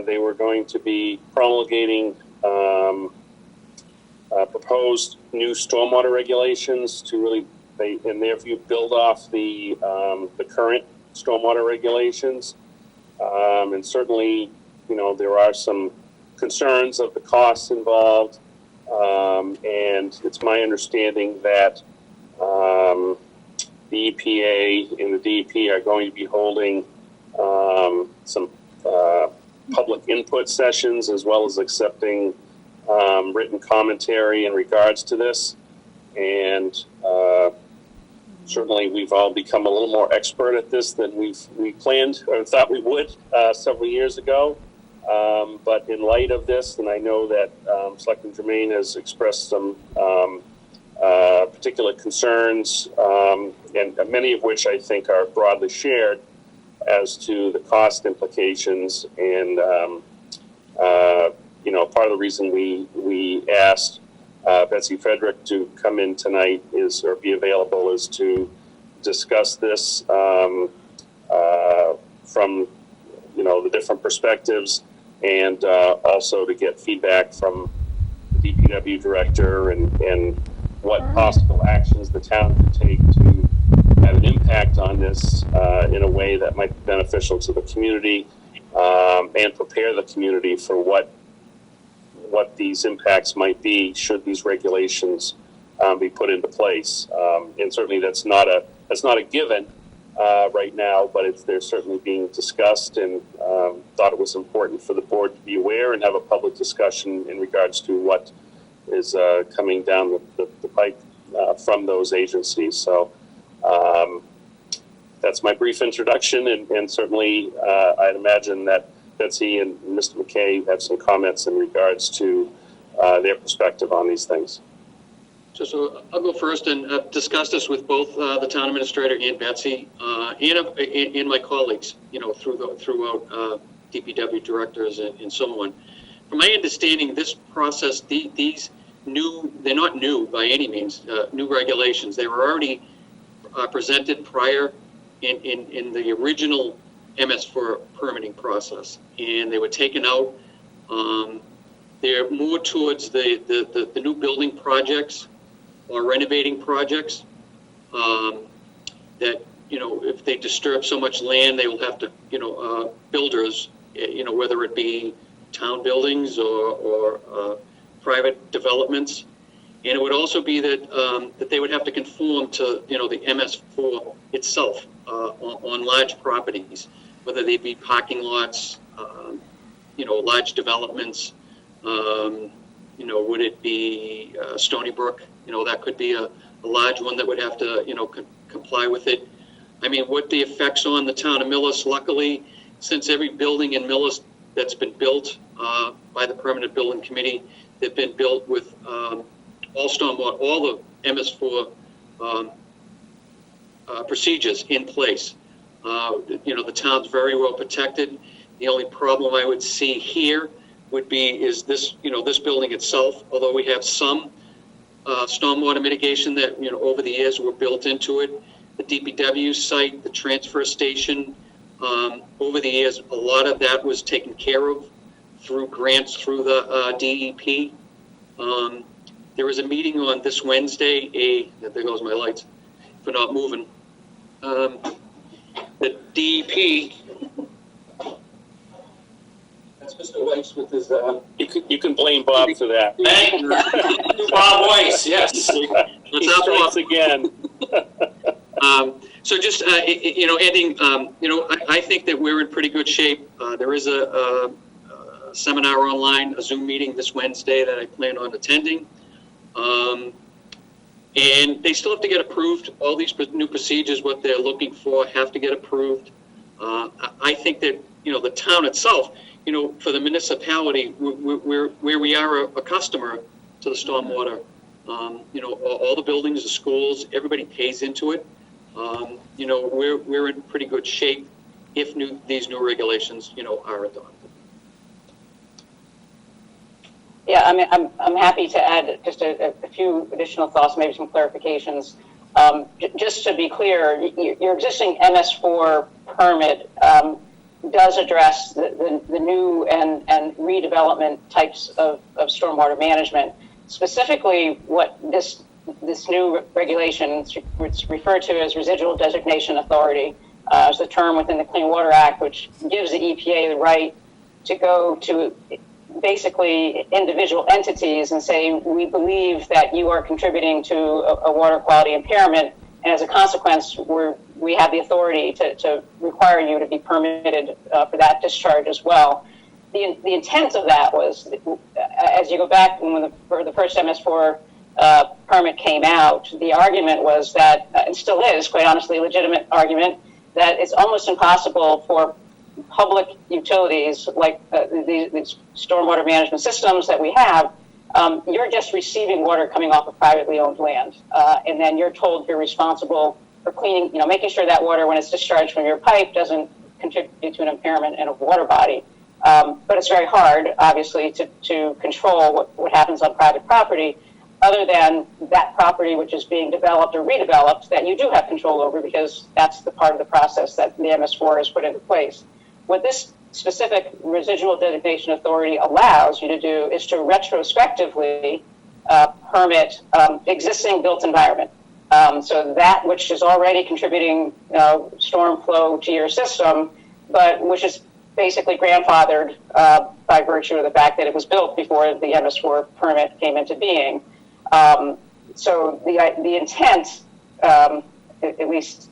they were going to be promulgating proposed new stormwater regulations to really, in their view, build off the current stormwater regulations. And certainly, there are some concerns of the costs involved. And it's my understanding that the EPA and the DEP are going to be holding some public input sessions, as well as accepting written commentary in regards to this. And certainly we've all become a little more expert at this than we planned or thought we would several years ago. But in light of this, and I know that Selectman Germain has expressed some particular concerns, and many of which I think are broadly shared as to the cost implications. And part of the reason we asked Betsy Frederick to come in tonight or be available is to discuss this from the different perspectives, and also to get feedback from the DPW director and what possible actions the town could take to have an impact on this in a way that might be beneficial to the community, and prepare the community for what these impacts might be should these regulations be put into place. And certainly that's not a given right now, but they're certainly being discussed, and thought it was important for the board to be aware and have a public discussion in regards to what is coming down the pipe from those agencies. So that's my brief introduction, and certainly I'd imagine that Betsy and Mr. McKay have some comments in regards to their perspective on these things. So I'll go first and discuss this with both the town administrator and Betsy and my colleagues, throughout DPW directors and so on. From my understanding, this process, these they're not new by any means, new regulations. They were already presented prior in the original MS4 permitting process, and they were taken out. They're more towards the new building projects or renovating projects that, if they disturb so much land, they will have to, builders, whether it be town buildings or private developments. And it would also be that they would have to conform to, the MS4 itself on large properties, whether they be parking lots, large developments, would it be Stony Brook? That could be a large one that would have to, comply with it. I mean, what the effects on the town of Millis, luckily, since every building in Millis that's been built by the Permanent Building Committee, They've been built with all stormwater, all the MS4 procedures in place. The town's very well protected. The only problem I would see here would be is this, this building itself, although we have some stormwater mitigation that, over the years were built into it. The DPW site, the transfer station, over the years, a lot of that was taken care of through grants through the DEP. There was a meeting on this Wednesday, there goes my lights for not moving. The DEP, that's Mr. Weiss with his... You can blame Bob for that. Hey, Bob Weiss, yes. He strikes again. So just, adding, I think that we're in pretty good shape. There is a seminar online, a Zoom meeting this Wednesday that I plan on attending. And they still have to get approved. All these new procedures, what they're looking for, have to get approved. I think that, the town itself, for the municipality, where we are a customer to the stormwater, all the buildings, the schools, everybody pays into it. We're in pretty good shape if these new regulations, are adopted. Yeah, I mean, I'm happy to add just a few additional thoughts, maybe some clarifications. Just to be clear, your existing MS4 permit does address the new and redevelopment types of stormwater management. Specifically, what this new regulation, it's referred to as residual designation authority, is the term within the Clean Water Act, which gives the EPA the right to go to basically individual entities and say, we believe that you are contributing to a water quality impairment, and as a consequence, we have the authority to require you to be permitted for that discharge as well. The intent of that was, as you go back when the first MS4 permit came out, the argument was that, and still is, quite honestly, a legitimate argument, that it's almost impossible for public utilities like these stormwater management systems that we have, you're just receiving water coming off of privately owned land. And then you're told you're responsible for cleaning, making sure that water, when it's discharged from your pipe, doesn't contribute to an impairment in a water body. But it's very hard, obviously, to control what happens on private property, other than that property which is being developed or redeveloped that you do have control over, because that's the part of the process that the MS4 has put into place. What this specific residual designation authority allows you to do is to retrospectively permit existing built environment. So that which is already contributing storm flow to your system, but which is basically grandfathered by virtue of the fact that it was built before the MS4 permit came into being. So the intent, at least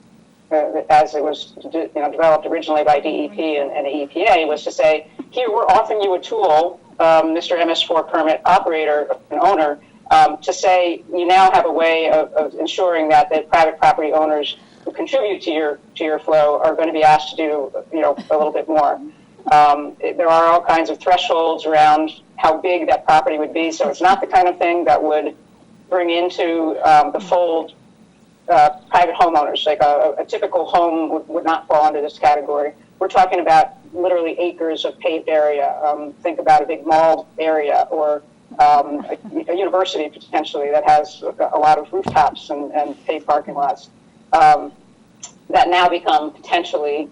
as it was developed originally by DEP and the EPA, was to say, here, we're offering you a tool, Mr. MS4 permit operator and owner, to say you now have a way of ensuring that the private property owners who contribute to your flow are going to be asked to do a little bit more. There are all kinds of thresholds around how big that property would be, so it's not the kind of thing that would bring into the fold private homeowners. Like a typical home would not fall under this category. We're talking about literally acres of paved area. Think about a big mall area, or a university potentially that has a lot of rooftops and paved parking lots that now become potentially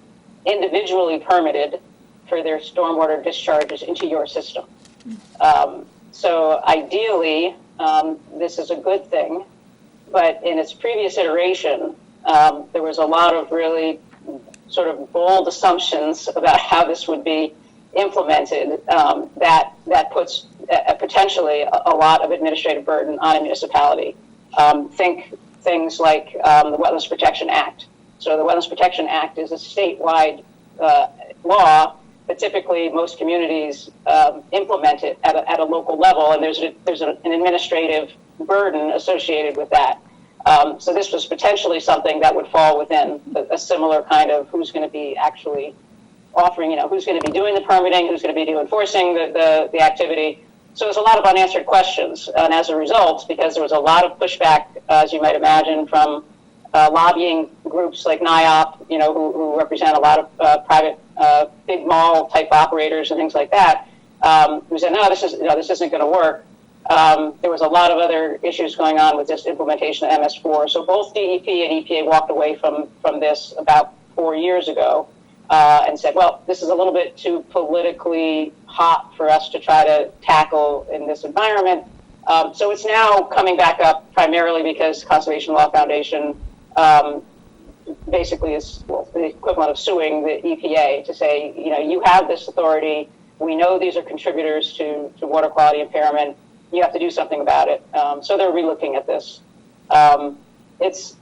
individually permitted for their stormwater discharges into your system. So ideally, this is a good thing, but in its previous iteration, there was a lot of really sort of bold assumptions about how this would be implemented that puts potentially a lot of administrative burden on a municipality. Think things like the Wetlands Protection Act. So the Wetlands Protection Act is a statewide law, but typically most communities implement it at a local level, and there's an administrative burden associated with that. So this was potentially something that would fall within a similar kind of who's going to be actually offering, who's going to be doing the permitting, who's going to be enforcing the activity, So there's a lot of unanswered questions. And as a result, because there was a lot of pushback, as you might imagine, from lobbying groups like NIOP, who represent a lot of private big mall type operators and things like that, who said, no, this isn't going to work. There was a lot of other issues going on with this implementation of MS4. So both DEP and EPA walked away from this about 4 years ago and said, well, this is a little bit too politically hot for us to try to tackle in this environment. So it's now coming back up primarily because Conservation Law Foundation basically is the equivalent of suing the EPA to say, you have this authority. We know these are contributors to water quality impairment. You have to do something about it. So they're relooking at this. It's,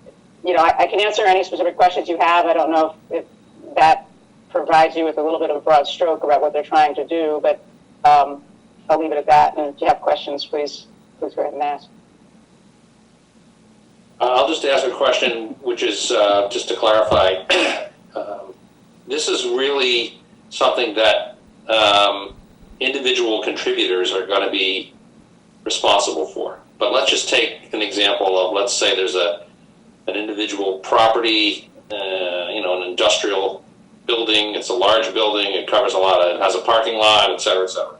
I can answer any specific questions you have. I don't know if that provides you with a little bit of a broad stroke about what they're trying to do, but I'll leave it at that. And if you have questions, please go ahead and ask. I'll just ask a question, which is just to clarify. This is really something that individual contributors are going to be responsible for. But let's just take an example of, let's say there's an individual property, an industrial building. It's a large building. It covers it has a parking lot, et cetera, et cetera.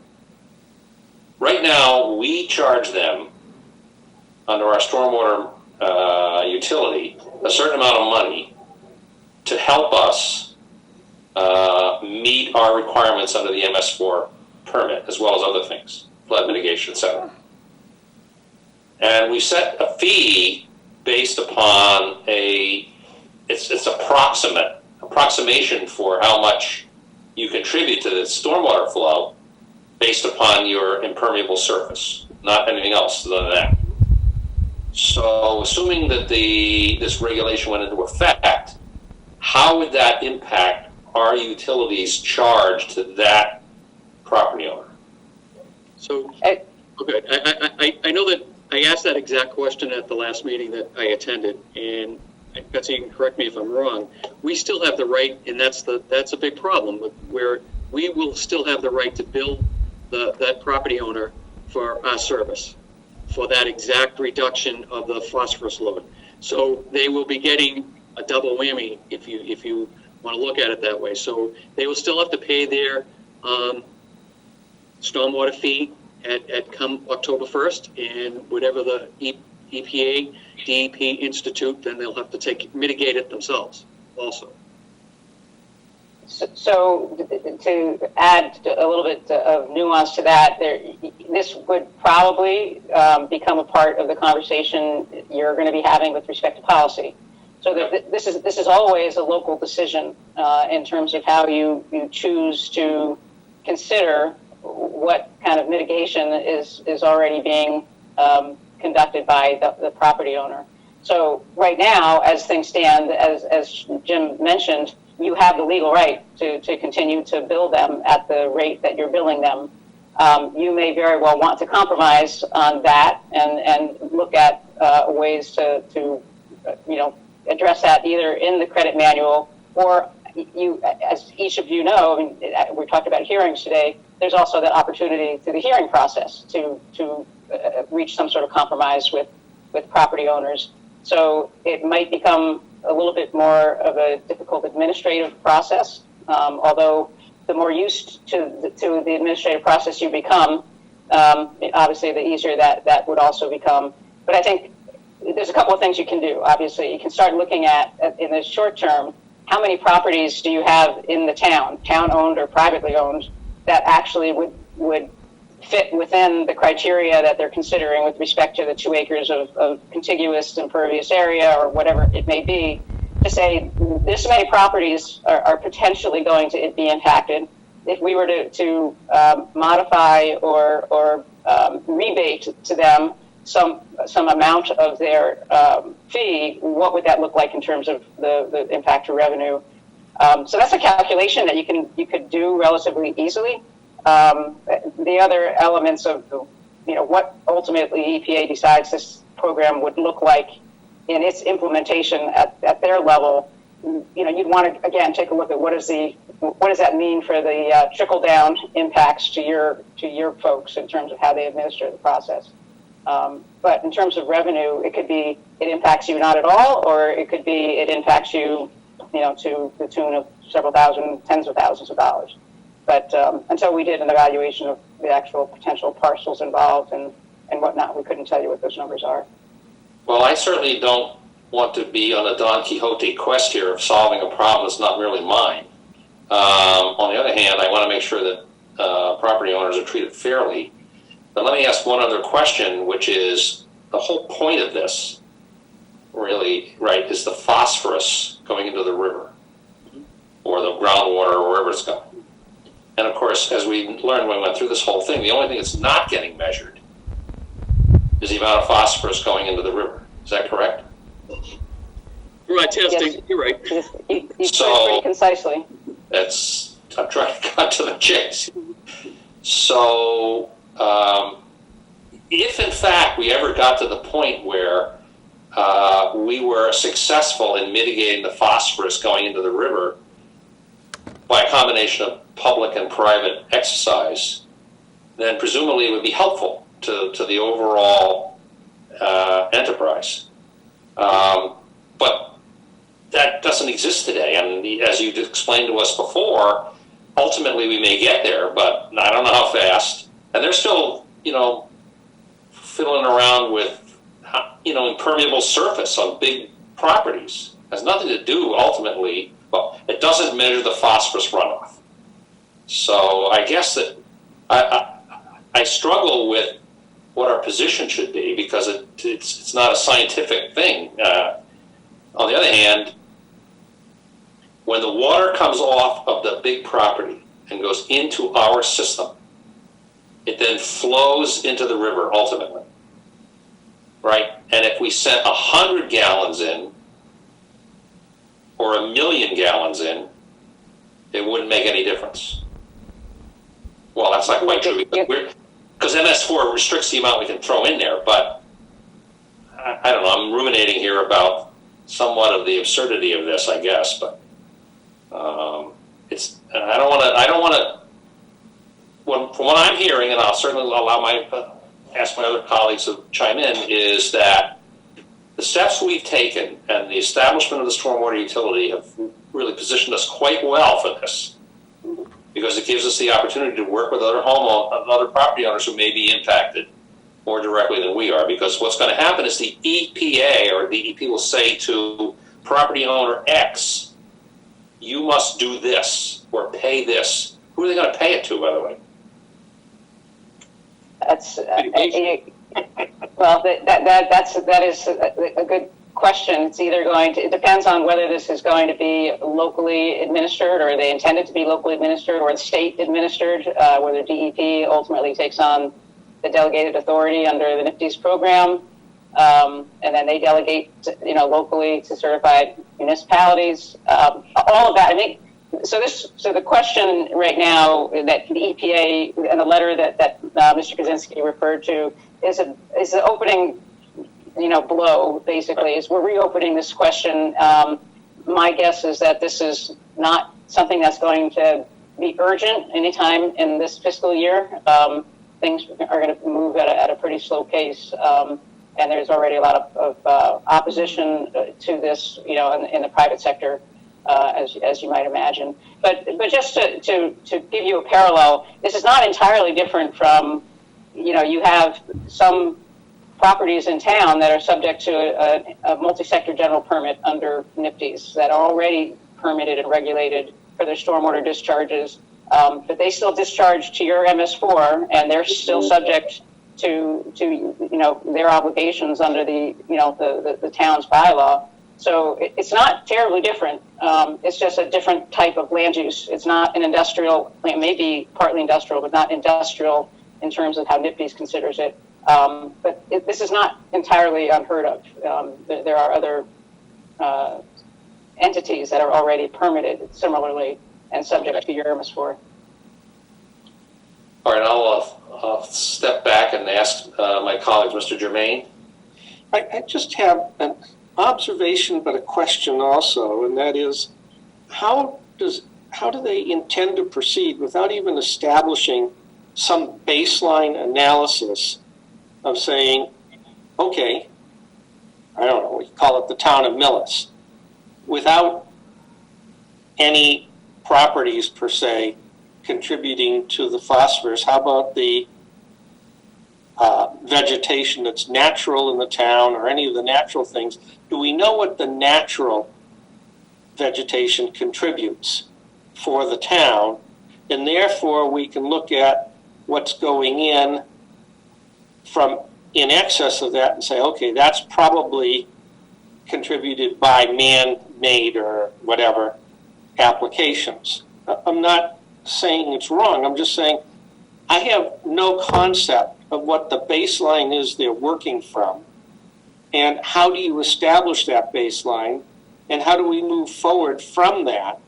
Right now, we charge them under our stormwater utility a certain amount of money to help us meet our requirements under the MS4 permit, as well as other things, flood mitigation, et cetera. And we set a fee based upon it's approximation for how much you contribute to the stormwater flow based upon your impermeable surface, not anything else than that. So assuming that this regulation went into effect, how would that impact our utilities charged to that property owner? So, okay, I know that I asked that exact question at the last meeting that I attended, and Betsy, you can correct me if I'm wrong. We still have the right, and that's a big problem, where we will still have the right to bill that property owner for our service, for that exact reduction of the phosphorus load. So they will be getting a double whammy if you want to look at it that way. So they will still have to pay their stormwater fee at come October 1st, and whatever the EPA, DEP institute, then they'll have to mitigate it themselves also. So to add a little bit of nuance to that, this would probably become a part of the conversation you're going to be having with respect to policy. So this is always a local decision in terms of how you choose to consider what kind of mitigation is already being conducted by the property owner. So right now, as things stand, as Jim mentioned, you have the legal right to continue to bill them at the rate that you're billing them. You may very well want to compromise on that and look at ways to address that either in the credit manual or as each of you know, we talked about hearings today, there's also that opportunity through the hearing process to reach some sort of compromise with property owners. So it might become a little bit more of a difficult administrative process, although the more used to the administrative process you become, obviously the easier that would also become. But I think there's a couple of things you can do. Obviously, you can start looking at in the short term, how many properties do you have in the town-owned or privately owned, that actually would fit within the criteria that they're considering with respect to the 2 acres of contiguous impervious area or whatever it may be, to say this many properties are potentially going to be impacted. If we were to modify or rebate to them some amount of their fee, what would that look like in terms of the impact to revenue? So that's a calculation that you could do relatively easily. The other elements of what ultimately EPA decides this program would look like in its implementation at their level you'd want to, again, take a look at what does that mean for the trickle down impacts to your folks in terms of how they administer the process. But in terms of revenue, it could be it impacts you not at all, or it could be it impacts you, to the tune of several thousand, tens of thousands of dollars. But until we did an evaluation of the actual potential parcels involved and whatnot, we couldn't tell you what those numbers are. Well, I certainly don't want to be on a Don Quixote quest here of solving a problem that's not really mine. On the other hand, I want to make sure that property owners are treated fairly. But let me ask one other question, which is the whole point of this, really, right, is the phosphorus going into the river or the groundwater or wherever it's going. And of course, as we learned when we went through this whole thing, the only thing that's not getting measured is the amount of phosphorus going into the river. Is that correct? Right, testing. Yes. You're right. You put it pretty concisely. I'm trying to cut to the chase. So, if in fact we ever got to the point where we were successful in mitigating the phosphorus going into the river by a combination of public and private exercise, then presumably it would be helpful to the overall enterprise. But that doesn't exist today. And as you explained to us before, ultimately we may get there, but I don't know how fast. And they're still, fiddling around with, impermeable surface on big properties. It has nothing to do ultimately, well, it doesn't measure the phosphorus runoff. So I guess that I struggle with what our position should be because it's not a scientific thing. On the other hand, when the water comes off of the big property and goes into our system, it then flows into the river ultimately, right? And if we sent 100 gallons in or 1 million gallons in, it wouldn't make any difference. Well, that's not quite true because MS4 restricts the amount we can throw in there, but I don't know, I'm ruminating here about somewhat of the absurdity of this, I guess, but I don't want to, from what I'm hearing, and I'll certainly ask my other colleagues to chime in, is that the steps we've taken and the establishment of the stormwater utility have really positioned us quite well for this, because it gives us the opportunity to work with other other property owners who may be impacted more directly than we are. Because what's going to happen is the EPA or the DEP will say to property owner X, you must do this or pay this. Who are they going to pay it to, by the way? That's well, that is a good question. It's either it depends on whether this is going to be locally administered, or they intend it to be locally administered, or state administered, whether DEP ultimately takes on the delegated authority under the NIPDES program, and then they delegate, locally to certified municipalities. All of that, I think. So the question right now that the EPA and the letter that Mr. Kaczynski referred to is the opening, blow, basically, is we're reopening this question. My guess is that this is not something that's going to be urgent anytime in this fiscal year. Things are going to move at a pretty slow pace, and there's already a lot of opposition to this, in the private sector. As you might imagine, but just to give you a parallel, this is not entirely different from, you have some properties in town that are subject to a multi-sector general permit under NIPDES that are already permitted and regulated for their stormwater discharges, but they still discharge to your MS4, and they're still subject to their obligations under the town's bylaw. So it's not terribly different. It's just a different type of land use. It's not an industrial, it may be partly industrial, but not industrial in terms of how NIPDES considers it. But this is not entirely unheard of. There are other entities that are already permitted similarly and subject to your MS4. All right, I'll step back and ask my colleague, Mr. Germain. I just have observation, but a question also, and that is, how do they intend to proceed without even establishing some baseline analysis of saying, okay, I don't know, we call it the town of Millis, without any properties per se contributing to the phosphorus? How about the vegetation that's natural in the town, or any of the natural things? Do we know what the natural vegetation contributes for the town? And therefore we can look at what's going in from in excess of that and say, okay, that's probably contributed by man-made or whatever applications. I'm not saying it's wrong. I'm just saying I have no concept of what the baseline is they're working from, and how do you establish that baseline, and how do we move forward from that,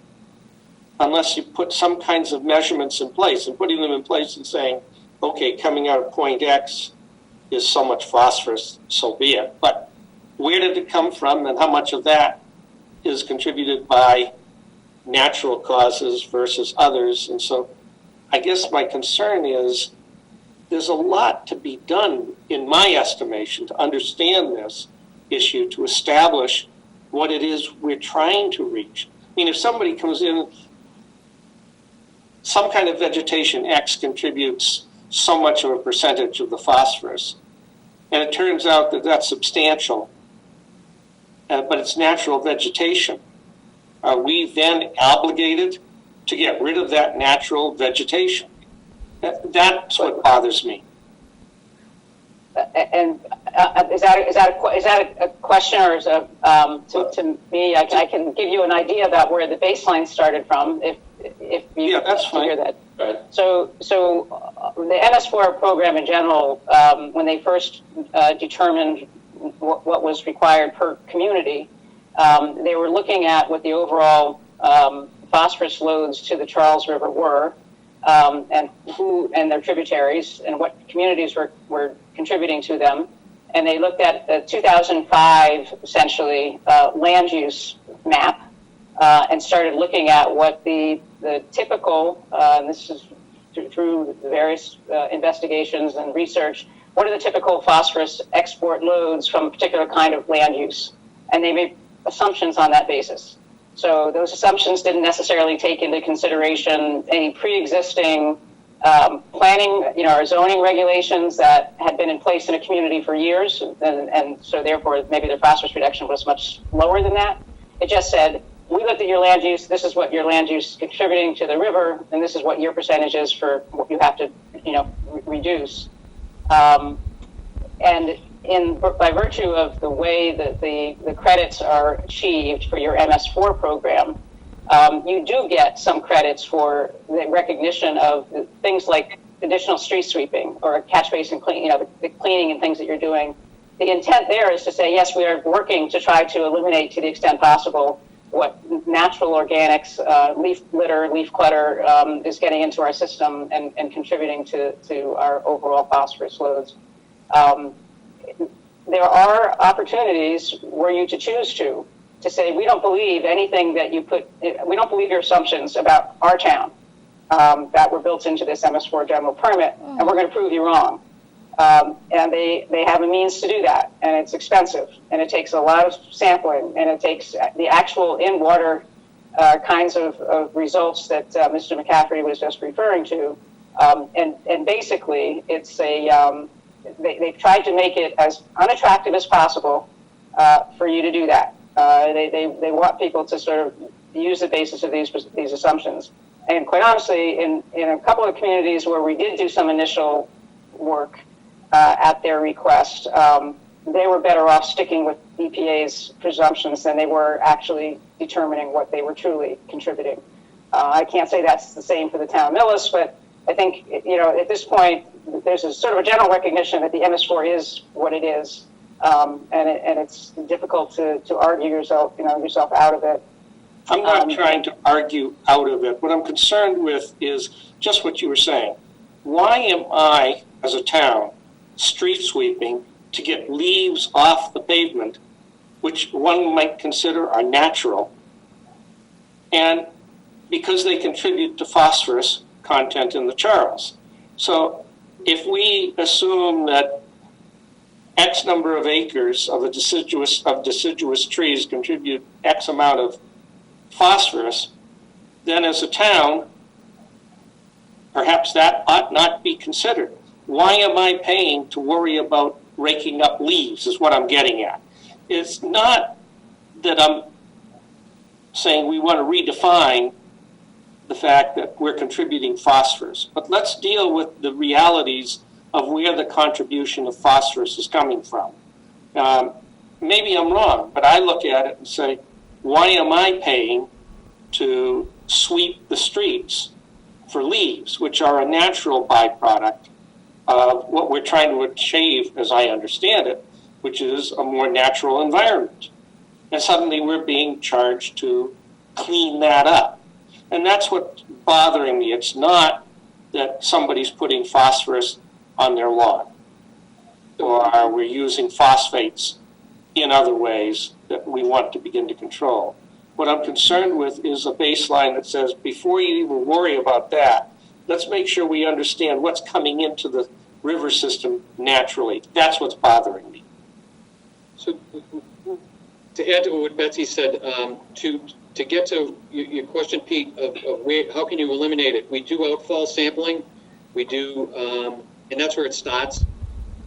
unless you put some kinds of measurements in place, and putting them in place and saying, okay, coming out of point X is so much phosphorus, so be it. But where did it come from, and how much of that is contributed by natural causes versus others? And so I guess my concern is there's a lot to be done, in my estimation, to understand this issue, to establish what it is we're trying to reach. I mean, if somebody comes in, some kind of vegetation X contributes so much of a percentage of the phosphorus, and it turns out that that's substantial, but it's natural vegetation, are we then obligated to get rid of that natural vegetation? That's what bothers me. And is that a question, or is it, to me? I can give you an idea about where the baseline started from, if you that's fine. hear that. Right. So the MS4 program in general, when they first determined what was required per community, they were looking at what the overall phosphorus loads to the Charles River were, and who and their tributaries, and what communities were contributing to them. And they looked at the 2005 essentially land use map, and started looking at what the typical, and this is through the various investigations and research, what are the typical phosphorus export loads from a particular kind of land use? And they made assumptions on that basis. So those assumptions didn't necessarily take into consideration any pre-existing planning, or zoning regulations that had been in place in a community for years, and so therefore maybe their phosphorus reduction was much lower than that. It just said, we looked at your land use, this is what your land use is contributing to the river, and this is what your percentage is for what you have to, reduce. And by virtue of the way that the credits are achieved for your MS4 program, you do get some credits for the recognition of things like additional street sweeping or catch basin clean, the cleaning and things that you're doing. The intent there is to say, yes, we are working to try to eliminate to the extent possible what natural organics, leaf litter, leaf clutter is getting into our system and contributing to our overall phosphorus loads. There are opportunities were you to choose to say, we don't believe anything that you put, we don't believe your assumptions about our town that were built into this MS4 general permit, and we're going to prove you wrong. And they have a means to do that, and it's expensive, and it takes a lot of sampling, and it takes the actual in-water kinds of results that Mr. McCaffrey was just referring to. And basically, it's they've tried to make it as unattractive as possible for you to do that. They want people to sort of use the basis of these assumptions. And quite honestly, in a couple of communities where we did do some initial work at their request, they were better off sticking with EPA's presumptions than they were actually determining what they were truly contributing. I can't say that's the same for the town of Millis, but I think, at this point, there's a sort of a general recognition that the MS4 is what it is, and it's difficult to argue yourself out of it. I'm not trying to argue out of it. What I'm concerned with is just what you were saying. Why am I, as a town, street sweeping to get leaves off the pavement which one might consider are natural, and because they contribute to phosphorus content in the charls. So if we assume that X number of acres of deciduous trees contribute X amount of phosphorus, then as a town, perhaps that ought not be considered. Why am I paying to worry about raking up leaves is what I'm getting at. It's not that I'm saying we want to redefine the fact that we're contributing phosphorus, but let's deal with the realities of where the contribution of phosphorus is coming from. Maybe I'm wrong, but I look at it and say, why am I paying to sweep the streets for leaves, which are a natural byproduct of what we're trying to achieve, as I understand it, which is a more natural environment. And suddenly we're being charged to clean that up. And that's what's bothering me. It's not that somebody's putting phosphorus on their lawn, or we're using phosphates in other ways that we want to begin to control. What I'm concerned with is a baseline that says, before you even worry about that, let's make sure we understand what's coming into the river system naturally. That's what's bothering me. So to add to what Betsy said, to get to your question, Pete, of where, how can you eliminate it? We do outfall sampling. We do, and that's where it starts.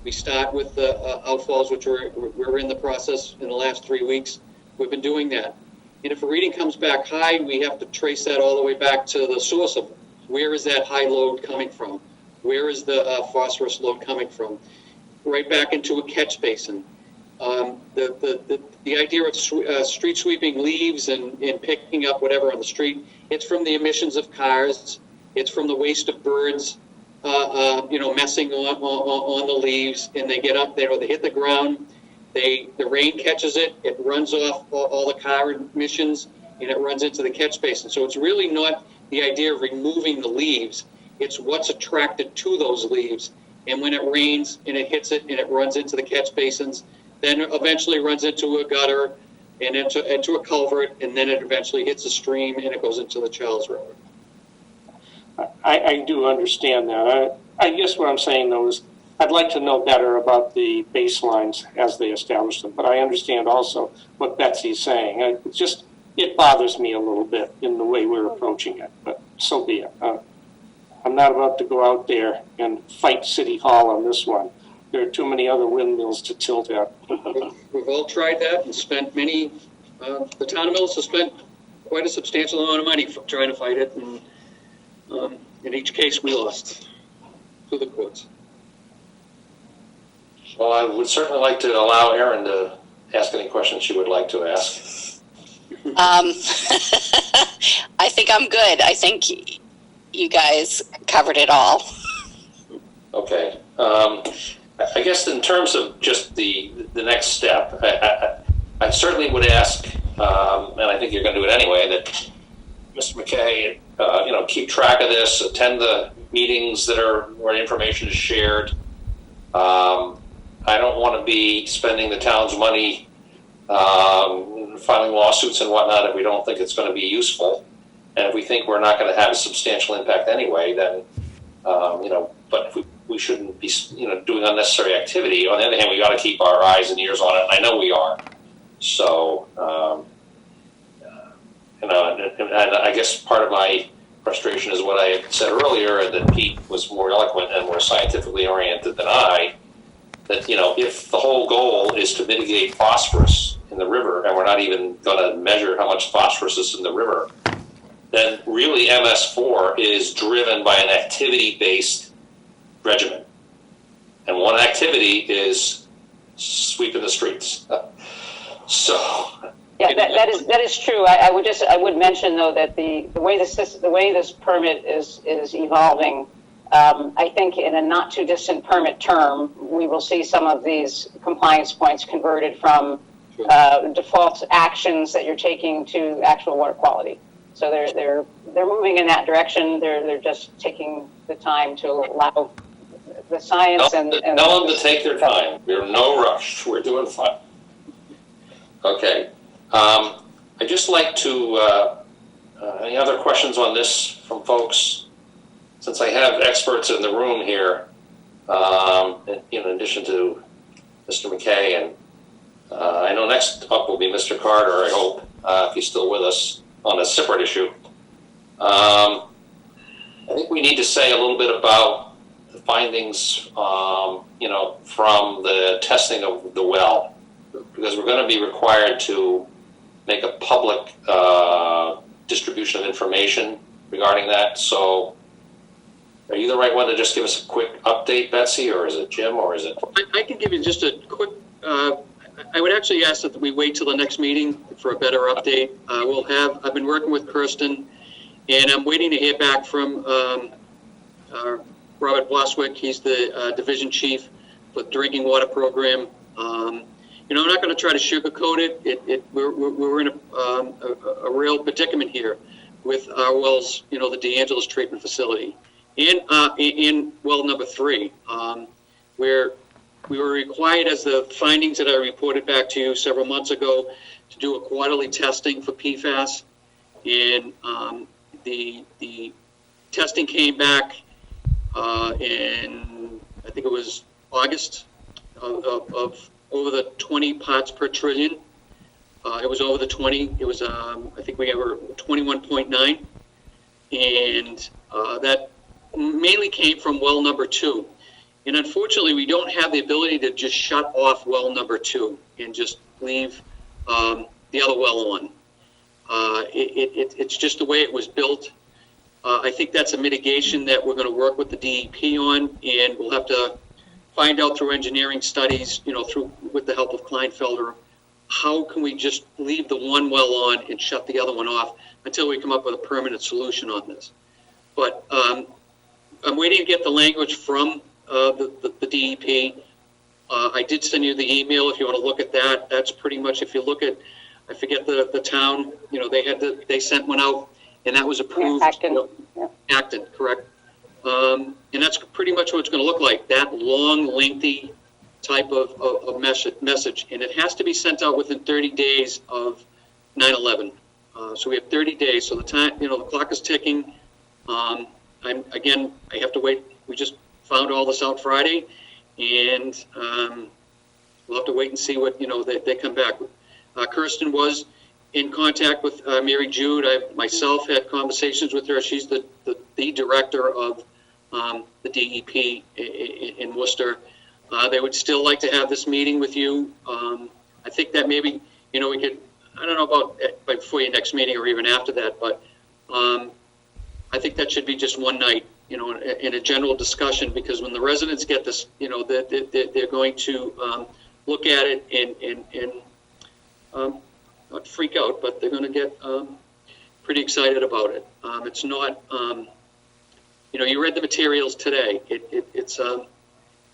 We start with the outfalls, which we're in the process in the last 3 weeks. We've been doing that. And if a reading comes back high, we have to trace that all the way back to the source of it. Where is that high load coming from? Where is the phosphorus load coming from? Right back into a catch basin. The idea of street sweeping leaves and picking up whatever on the street, it's from the emissions of cars. It's from the waste of birds, messing on the leaves, and they get up there, or they hit the ground. The rain catches it. It runs off all the car emissions, and it runs into the catch basin. So it's really not the idea of removing the leaves. It's what's attracted to those leaves. And when it rains and it hits it and it runs into the catch basins, then it eventually runs into a gutter and into a culvert, and then it eventually hits a stream and it goes into the Charles Road. I do understand that. I guess what I'm saying, though, is I'd like to know better about the baselines as they establish them, but I understand also what Betsy's saying. It bothers me a little bit in the way we're approaching it, but so be it. I'm not about to go out there and fight City Hall on this one. There are too many other windmills to tilt at. We've all tried that and spent many, the town of Millis has spent quite a substantial amount of money trying to fight it, and in each case we lost to the courts. Well, I would certainly like to allow Erin to ask any questions she would like to ask. I think I'm good. I think you guys covered it all. Okay. I guess in terms of just the next step, I certainly would ask, and I think you're going to do it anyway, that Mr. McKay, keep track of this, attend the meetings where information is shared. I don't want to be spending the town's money filing lawsuits and whatnot if we don't think it's going to be useful. And if we think we're not going to have a substantial impact anyway, then, but if we shouldn't be, doing unnecessary activity. On the other hand, we got to keep our eyes and ears on it, and I know we are. So, and I guess part of my frustration is what I had said earlier, and that Pete was more eloquent and more scientifically oriented than I, that, if the whole goal is to mitigate phosphorus in the river, and we're not even going to measure how much phosphorus is in the river, then really MS4 is driven by an activity-based regimen. And one activity is sweeping the streets. Yeah, that is true. I would mention, though, that the way this permit is evolving, I think in a not too distant permit term, we will see some of these compliance points converted from default actions that you're taking to actual water quality. So they're moving in that direction. They're just taking the time to allow the science and tell them to take their time. We're in no rush. We're doing fine. Okay. I'd just like to, any other questions on this from folks? Since I have experts in the room here, in addition to Mr. McKay, and I know next up will be Mr. Carter, I hope, if he's still with us on a separate issue. I think we need to say a little bit about the findings, from the testing of the well, because we're going to be required to make a public distribution of information regarding that. So are you the right one to just give us a quick update, Betsy, or is it Jim, or is it? I can give you just a quick, I would actually ask that we wait till the next meeting for a better update. I've been working with Kirsten, and I'm waiting to hear back from Robert Boswick. He's the division chief for the drinking water program. I'm not going to try to sugarcoat it. We're in a real predicament here with our wells, the DeAngelis treatment facility, and in well number 3, where we were required, as the findings that I reported back to you several months ago, to do a quarterly testing for PFAS, and the testing came back in, I think it was August of over the 20 parts per trillion. It was over the 20. It was, I think we were 21.9. And that mainly came from well number 2. And unfortunately, we don't have the ability to just shut off well number 2 and just leave the other well on. It's just the way it was built. I think that's a mitigation that we're going to work with the DEP on, and we'll have to find out through engineering studies, with the help of Kleinfelder, how can we just leave the one well on and shut the other one off until we come up with a permanent solution on this. But I'm waiting to get the language from the DEP. I did send you the email if you want to look at that. That's pretty much, if you look at, I forget the town, they sent one out, and that was approved. Acton. Acton, correct. And that's pretty much what it's going to look like, that long, lengthy type of message. And it has to be sent out within 30 days of 9/11. So we have 30 days. So the time, the clock is ticking. I have to wait. We just found all this out Friday, and we'll have to wait and see what, they come back with. Kirsten was in contact with Mary Jude. I myself had conversations with her. She's the director of the DEP in Worcester. They would still like to have this meeting with you. I think that maybe, we could, I don't know about before your next meeting or even after that, but I think that should be just one night, in a general discussion, because when the residents get this, they're going to look at it and not freak out, but they're going to get pretty excited about it. It's not, you read the materials today. It's going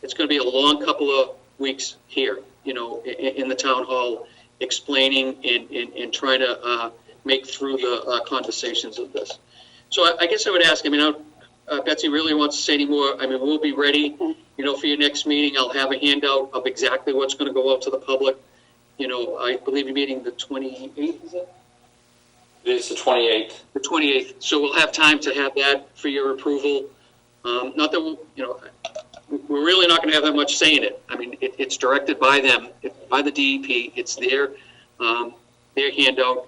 to be a long couple of weeks here, in the town hall, explaining and trying to make through the conversations of this. So I guess I would ask, Betsy really wants to say any more. We'll be ready, for your next meeting. I'll have a handout of exactly what's going to go out to the public. I believe you're meeting the 28th, is it? It is the 28th. The 28th. So we'll have time to have that for your approval. Not that we're really not going to have that much say in it. It's directed by them, by the DEP. It's their handout.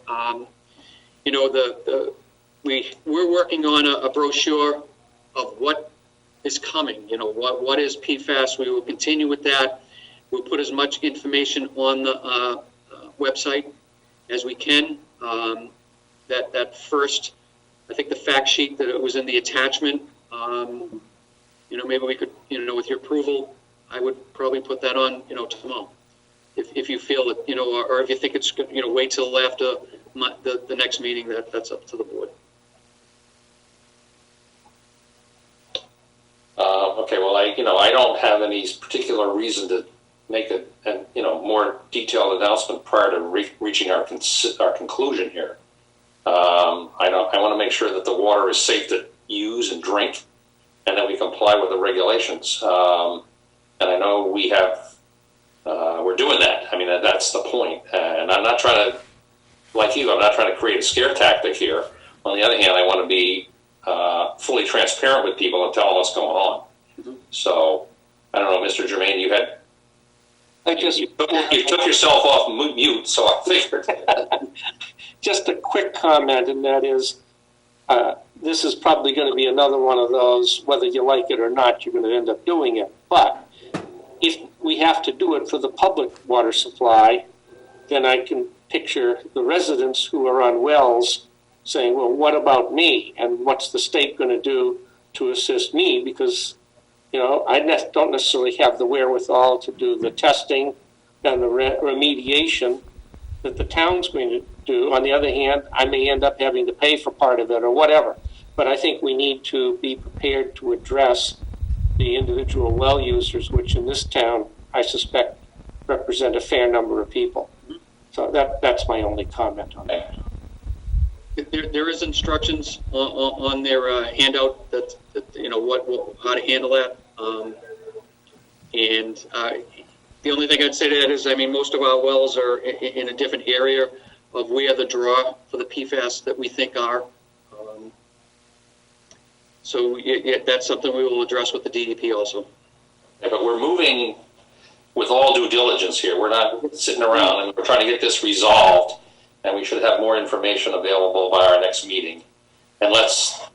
We're working on a brochure of what is coming. What is PFAS. We will continue with that. We'll put as much information on the website as we can. That first, I think the fact sheet that it was in the attachment, maybe we could, with your approval, I would probably put that on, tomorrow. If you feel that, or if you think it's, wait till after the next meeting, that's up to the board. Okay, well, I don't have any particular reason to make a more detailed announcement prior to reaching our conclusion here. I want to make sure that the water is safe to use and drink, and that we comply with the regulations. And I know we have we're doing that. I mean, that's the point. And I'm not trying to, like you, I'm not trying to create a scare tactic here. On the other hand, I want to be fully transparent with people and tell them what's going on. Mm-hmm. So, I don't know, Mr. Germain, you took yourself off mute, so I figured. Just a quick comment, and that is, this is probably going to be another one of those, whether you like it or not, you're going to end up doing it. But if we have to do it for the public water supply, then I can picture the residents who are on wells saying, well, what about me? And what's the state going to do to assist me? Because, I don't necessarily have the wherewithal to do the testing and the remediation that the town's going to do. On the other hand, I may end up having to pay for part of it or whatever. But I think we need to be prepared to address the individual well users, which in this town, I suspect, represent a fair number of people. So that's my only comment on that. There is instructions on their handout that how to handle that. And the only thing I'd say to that is, most of our wells are in a different area of where the draw for the PFAS that we think are. So that's something we will address with the DEP also. Yeah, but we're moving with all due diligence here. We're not sitting around, and we're trying to get this resolved, and we should have more information available by our next meeting. And let's,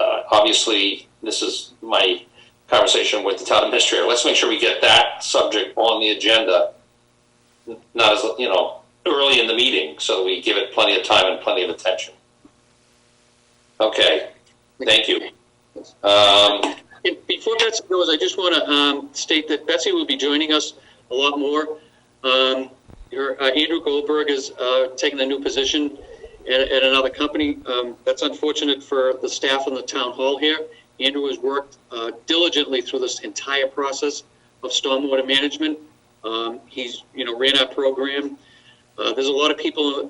obviously, this is my conversation with the town administrator. Let's make sure we get that subject on the agenda, not as, early in the meeting, so we give it plenty of time and plenty of attention. Okay, thank you. Before Betsy goes, I just want to state that Betsy will be joining us a lot more. Andrew Goldberg is taking a new position at another company. That's unfortunate for the staff in the town hall here. Andrew has worked diligently through this entire process of stormwater management. He's ran our program. There's a lot of people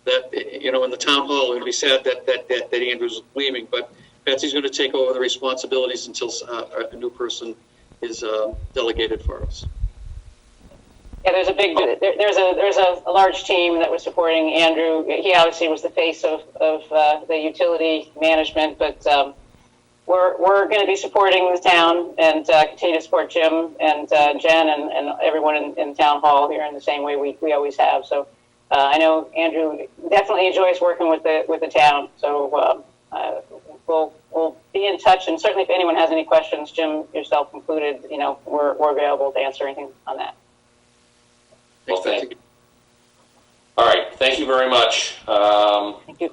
that in the town hall are going to be sad that Andrew's leaving, but Betsy's going to take over the responsibilities until a new person is delegated for us. Yeah, there's a large team that was supporting Andrew. He obviously was the face of the utility management, but we're going to be supporting the town and continue to support Jim and Jen and everyone in town hall here in the same way we always have. So I know Andrew definitely enjoys working with the town. So we'll be in touch, and certainly if anyone has any questions, Jim, yourself included, we're available to answer anything on that. Well, thank you. All right, thank you very much. Thank you.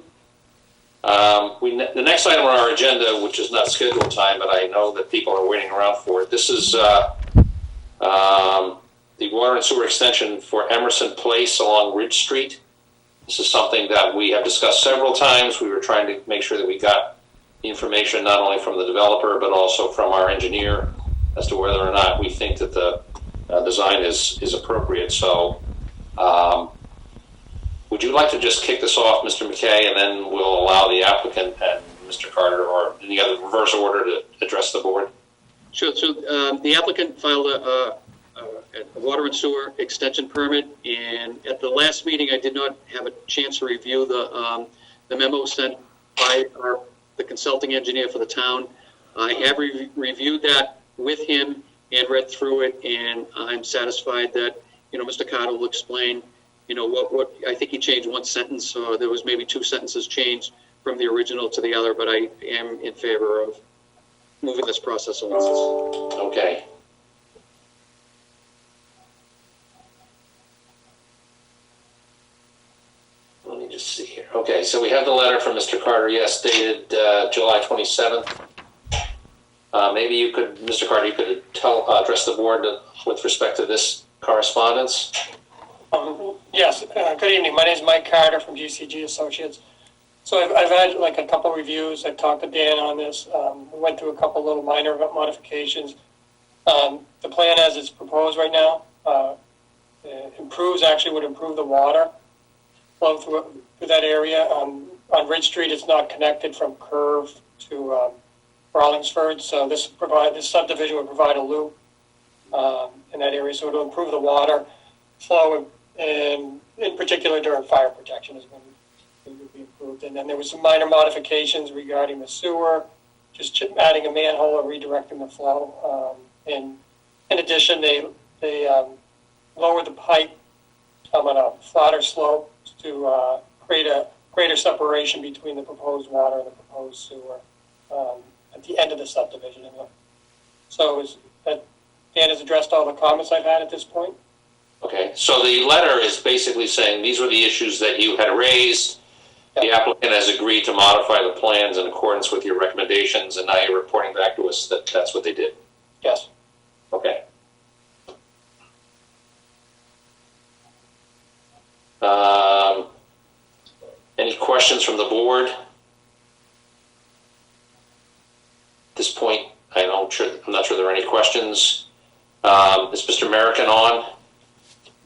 The next item on our agenda, which is not scheduled time, but I know that people are waiting around for it. This is the water and sewer extension for Emerson Place along Ridge Street. This is something that we have discussed several times. We were trying to make sure that we got the information not only from the developer, but also from our engineer as to whether or not we think that the design is appropriate. So would you like to just kick this off, Mr. McKay, and then we'll allow the applicant and Mr. Carter or any other reverse order to address the board? Sure. So the applicant filed a water and sewer extension permit, and at the last meeting I did not have a chance to review the memo sent by the consulting engineer for the town. I have reviewed that with him and read through it, and I'm satisfied that, Mr. Carter will explain, what I think he changed one sentence, or there was maybe two sentences changed from the original to the other, but I am in favor of moving this process along. Okay. Let me just see here. Okay, so we have the letter from Mr. Carter, yes, dated July 27th. Maybe you could, Mr. Carter, you could address the board with respect to this correspondence. Yes, good evening. My name is Mike Carter from GCG Associates. So I've had like a couple reviews. I've talked to Dan on this. We went through a couple little minor modifications. The plan as it's proposed right now would improve the water flow through that area. On Ridge Street, it's not connected from Curve to Rollingsford, so this subdivision would provide a loop in that area. So it'll improve the water flow, and in particular during fire protection is when it would be improved. And then there was some minor modifications regarding the sewer, just adding a manhole or redirecting the flow. And in addition, they lowered the pipe on a flatter slope to create a greater separation between the proposed water and the proposed sewer at the end of the subdivision. So Dan has addressed all the comments I've had at this point. Okay, so the letter is basically saying these were the issues that you had raised. The applicant has agreed to modify the plans in accordance with your recommendations, and now you're reporting back to us that that's what they did. Yes. Okay. Any questions from the board? At this point, I'm not sure there are any questions. Is Mr. American on?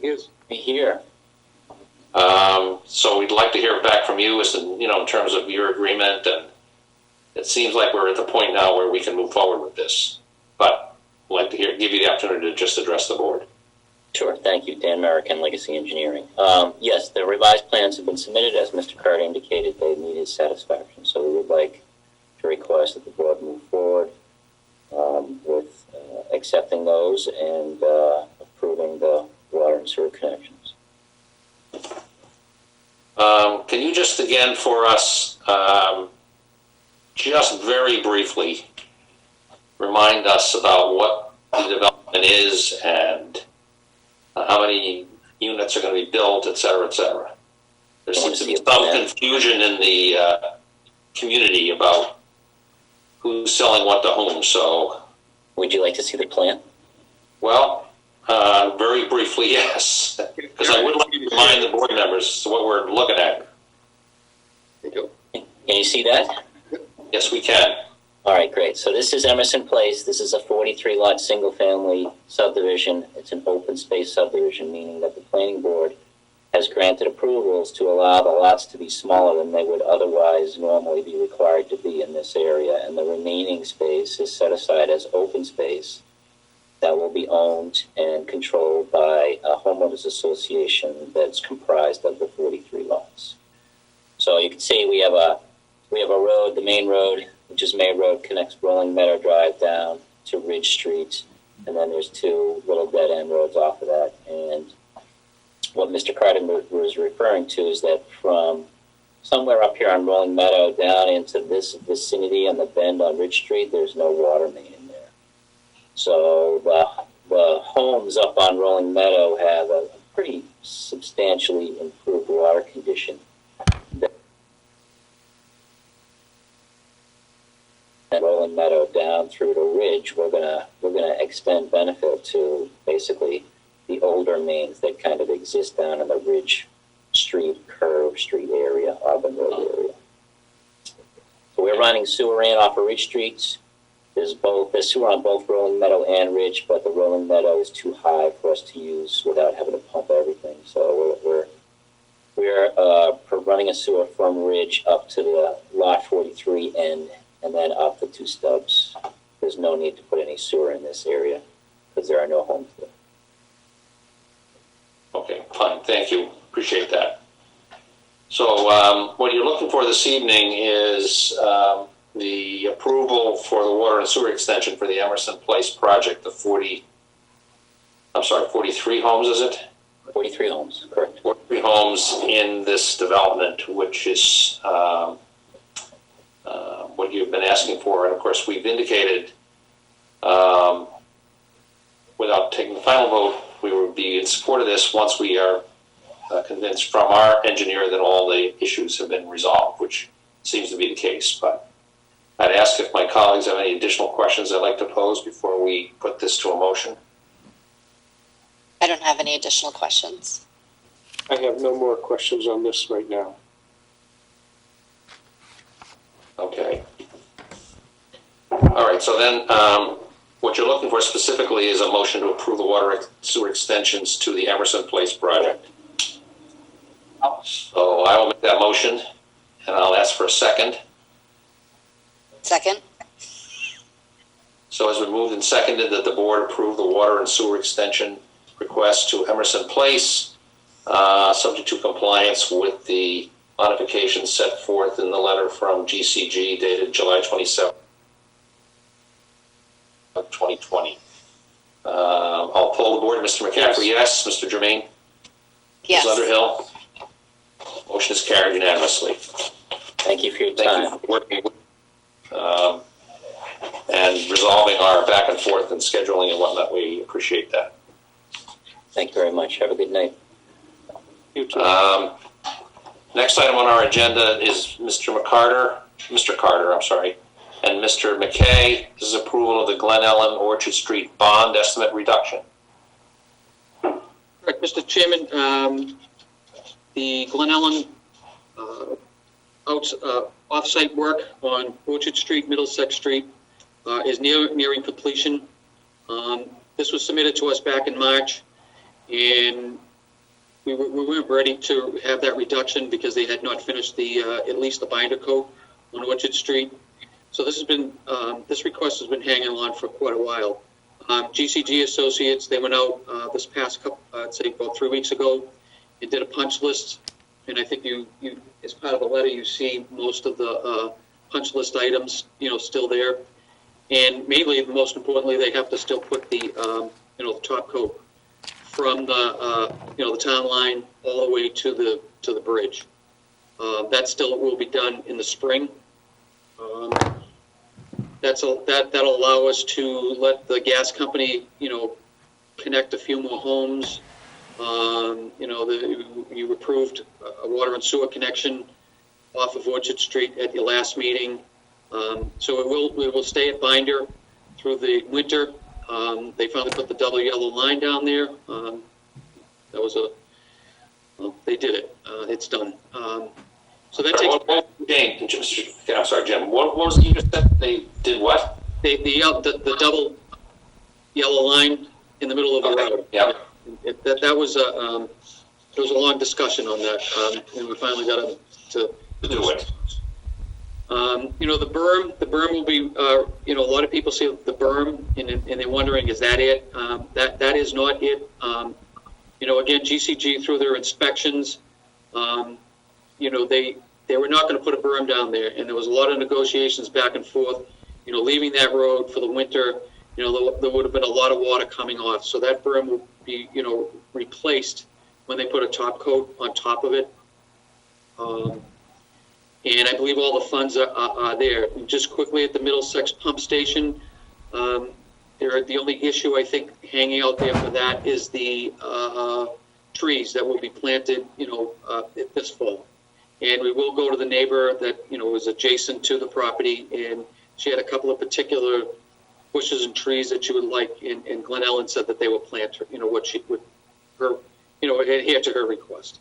Yes. Here. So we'd like to hear back from you as to, in terms of your agreement, and it seems like we're at the point now where we can move forward with this. But I'd like to give you the opportunity to just address the board. Sure. Thank you. Dan Merrick, Legacy Engineering. Yes, the revised plans have been submitted. As Mr. Carter indicated, they need his satisfaction. So we would like to request that the board move forward with accepting those and approving the water and sewer connections. Can you just again for us, just very briefly, remind us about what the development is and how many units are going to be built, et cetera, et cetera? There seems to be some confusion in the community about who's selling what to whom. So, would you like to see the plan? Well, very briefly, yes, because I would like to remind the board members what we're looking at. Can you see that? Yes, we can. All right, great. So this is Emerson Place. This is a 43-lot single-family subdivision. It's an open space subdivision, meaning that the planning board has granted approvals to allow the lots to be smaller than they would otherwise normally be required to be in this area. And the remaining space is set aside as open space that will be owned and controlled by a homeowners association that's comprised of the 43 lots. So you can see we have a road, the main road, which is May Road, connects Rolling Meadow Drive down to Ridge Street, and then there's two little dead-end roads off of that. And what Mr. Carter was referring to is that from somewhere up here on Rolling Meadow down into this vicinity and the bend on Ridge Street, there's no water main in there. So the homes up on Rolling Meadow have a pretty substantially improved water condition. And Rolling Meadow down through to Ridge, we're gonna extend benefit to basically the older mains that kind of exist down in the Ridge Street, Curve Street area, Auburn Road area. So we're running sewer in off of Ridge Streets. There's sewer on both Rolling Meadow and Ridge, but the Rolling Meadow is too high for us to use without having to pump everything. So we're running a sewer from Ridge up to the Lot 43 end, and then up the two stubs. There's no need to put any sewer in this area because there are no homes there. Okay, fine. Thank you. Appreciate that. So what you're looking for this evening is the approval for the water and sewer extension for the Emerson Place project, the 43 homes, is it? 43 homes, correct. 43 homes in this development, which is what you've been asking for. And of course, we've indicated, without taking the final vote, we would be in support of this once we are convinced from our engineer that all the issues have been resolved, which seems to be the case. But I'd ask if my colleagues have any additional questions they'd like to pose before we put this to a motion. I don't have any additional questions. I have no more questions on this right now. Okay. All right, so then what you're looking for specifically is a motion to approve the water sewer extensions to the Emerson Place project. So I will make that motion, and I'll ask for a second. Second. So it's been moved and seconded that the board approve the water and sewer extension request to Emerson Place, subject to compliance with the modifications set forth in the letter from GCG dated July 27, 2020. I'll poll the board. Mr. McCaffrey, yes. Mr. Jermaine? Yes. Ms. Underhill? Motion is carried unanimously. Thank you for your Thank time. you for working with, and resolving our back and forth and scheduling and whatnot. We appreciate that. Thank you very much. Have a good night. You too. Next item on our agenda is Mr. Carter, and Mr. McKay. This is approval of the Glen Ellen Orchard Street bond estimate reduction. Correct, Mr. Chairman, the Glen Ellen off-site work on Orchard Street, Middlesex Street is nearing completion. This was submitted to us back in March, and we weren't ready to have that reduction because they had not finished at least the binder coat on Orchard Street. So this request has been hanging on for quite a while. GCG Associates, they went out this past couple, I'd say about 3 weeks ago, and did a punch list. And I think you as part of the letter, you see most of the punch list items, still there. And mainly, most importantly, they have to still put the, the top coat from the, the town line all the way to the bridge. That still will be done in the spring. That'll allow us to let the gas company, connect a few more homes. You approved a water and sewer connection off of Orchard Street at your last meeting. So it will stay at binder through the winter. They finally put the double yellow line down there. They did it. It's done. So that takes. I'm sorry, Jim. What was it you just said? They did what? The double yellow line in the middle of the road. Yeah. There was a long discussion on that, and we finally got them to do it. The berm will be, a lot of people see the berm and they're wondering, is that it? That is not it. Again, GCG through their inspections, they were not going to put a berm down there, and there was a lot of negotiations back and forth. Leaving that road for the winter, there would have been a lot of water coming off. So that berm will be, replaced when they put a top coat on top of it. And I believe all the funds are there. And just quickly at the Middlesex pump station, the only issue I think hanging out there for that is the trees that will be planted, this fall. And we will go to the neighbor that, is adjacent to the property, and she had a couple of particular bushes and trees that she would like, and Glen Ellen said that they will plant her, what she would, adhere to her request.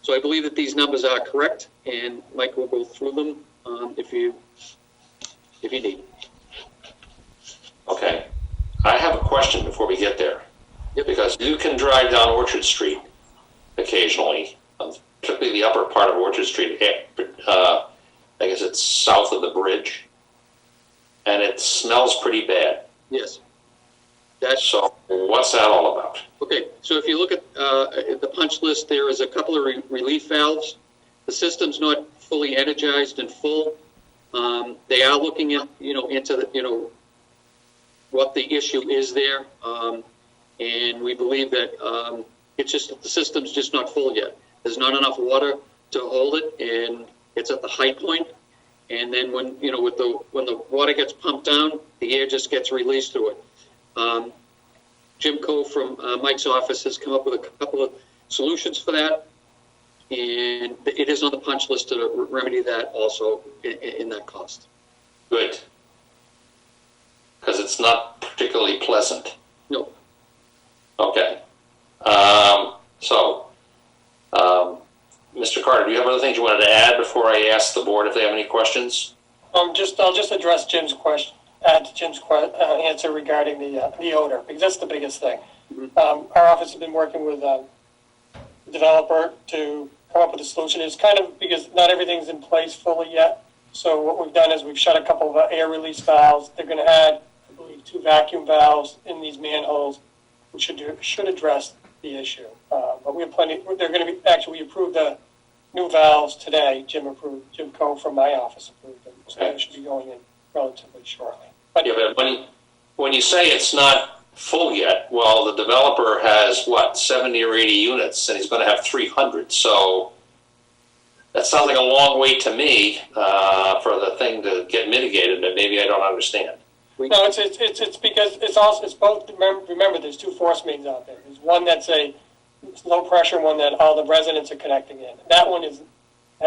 So I believe that these numbers are correct, and Mike will go through them if you need. Okay. I have a question before we get there. Yep. Because you can drive down Orchard Street occasionally, particularly the upper part of Orchard Street. I guess it's south of the bridge, and it smells pretty bad. Yes. So what's that all about? Okay, so if you look at the punch list, there is a couple of relief valves. The system's not fully energized and full. They are looking at, into the, what the issue is there. And we believe that it's just that the system's just not full yet. There's not enough water to hold it, and it's at the high point. And then when, when the water gets pumped down, the air just gets released through it. Jim Cole from Mike's office has come up with a couple of solutions for that, and it is on the punch list to remedy that also in that cost. Good. Because it's not particularly pleasant. No. Okay. Mr. Carter, do you have other things you wanted to add before I ask the board if they have any questions? I'll just address Jim's question. Add to Jim's answer regarding the odor, because that's the biggest thing. Our office has been working with the developer to come up with a solution. It's kind of because not everything's in place fully yet. So what we've done is we've shut a couple of air release valves. They're going to add, I believe, two vacuum valves in these manholes, which should address the issue. But we have plenty. They're going to be actually. We approved the new valves today. Jim Coe from my office approved them, so they should be going in relatively shortly. But Yeah, but when you say it's not full yet, well, the developer has, 70 or 80 units, and he's going to have 300. So that sounds like a long wait to me for the thing to get mitigated that maybe I don't understand. No, it's because it's both. Remember, there's two force mains out there. There's one that's a low pressure one that all the residents are connecting in. That one has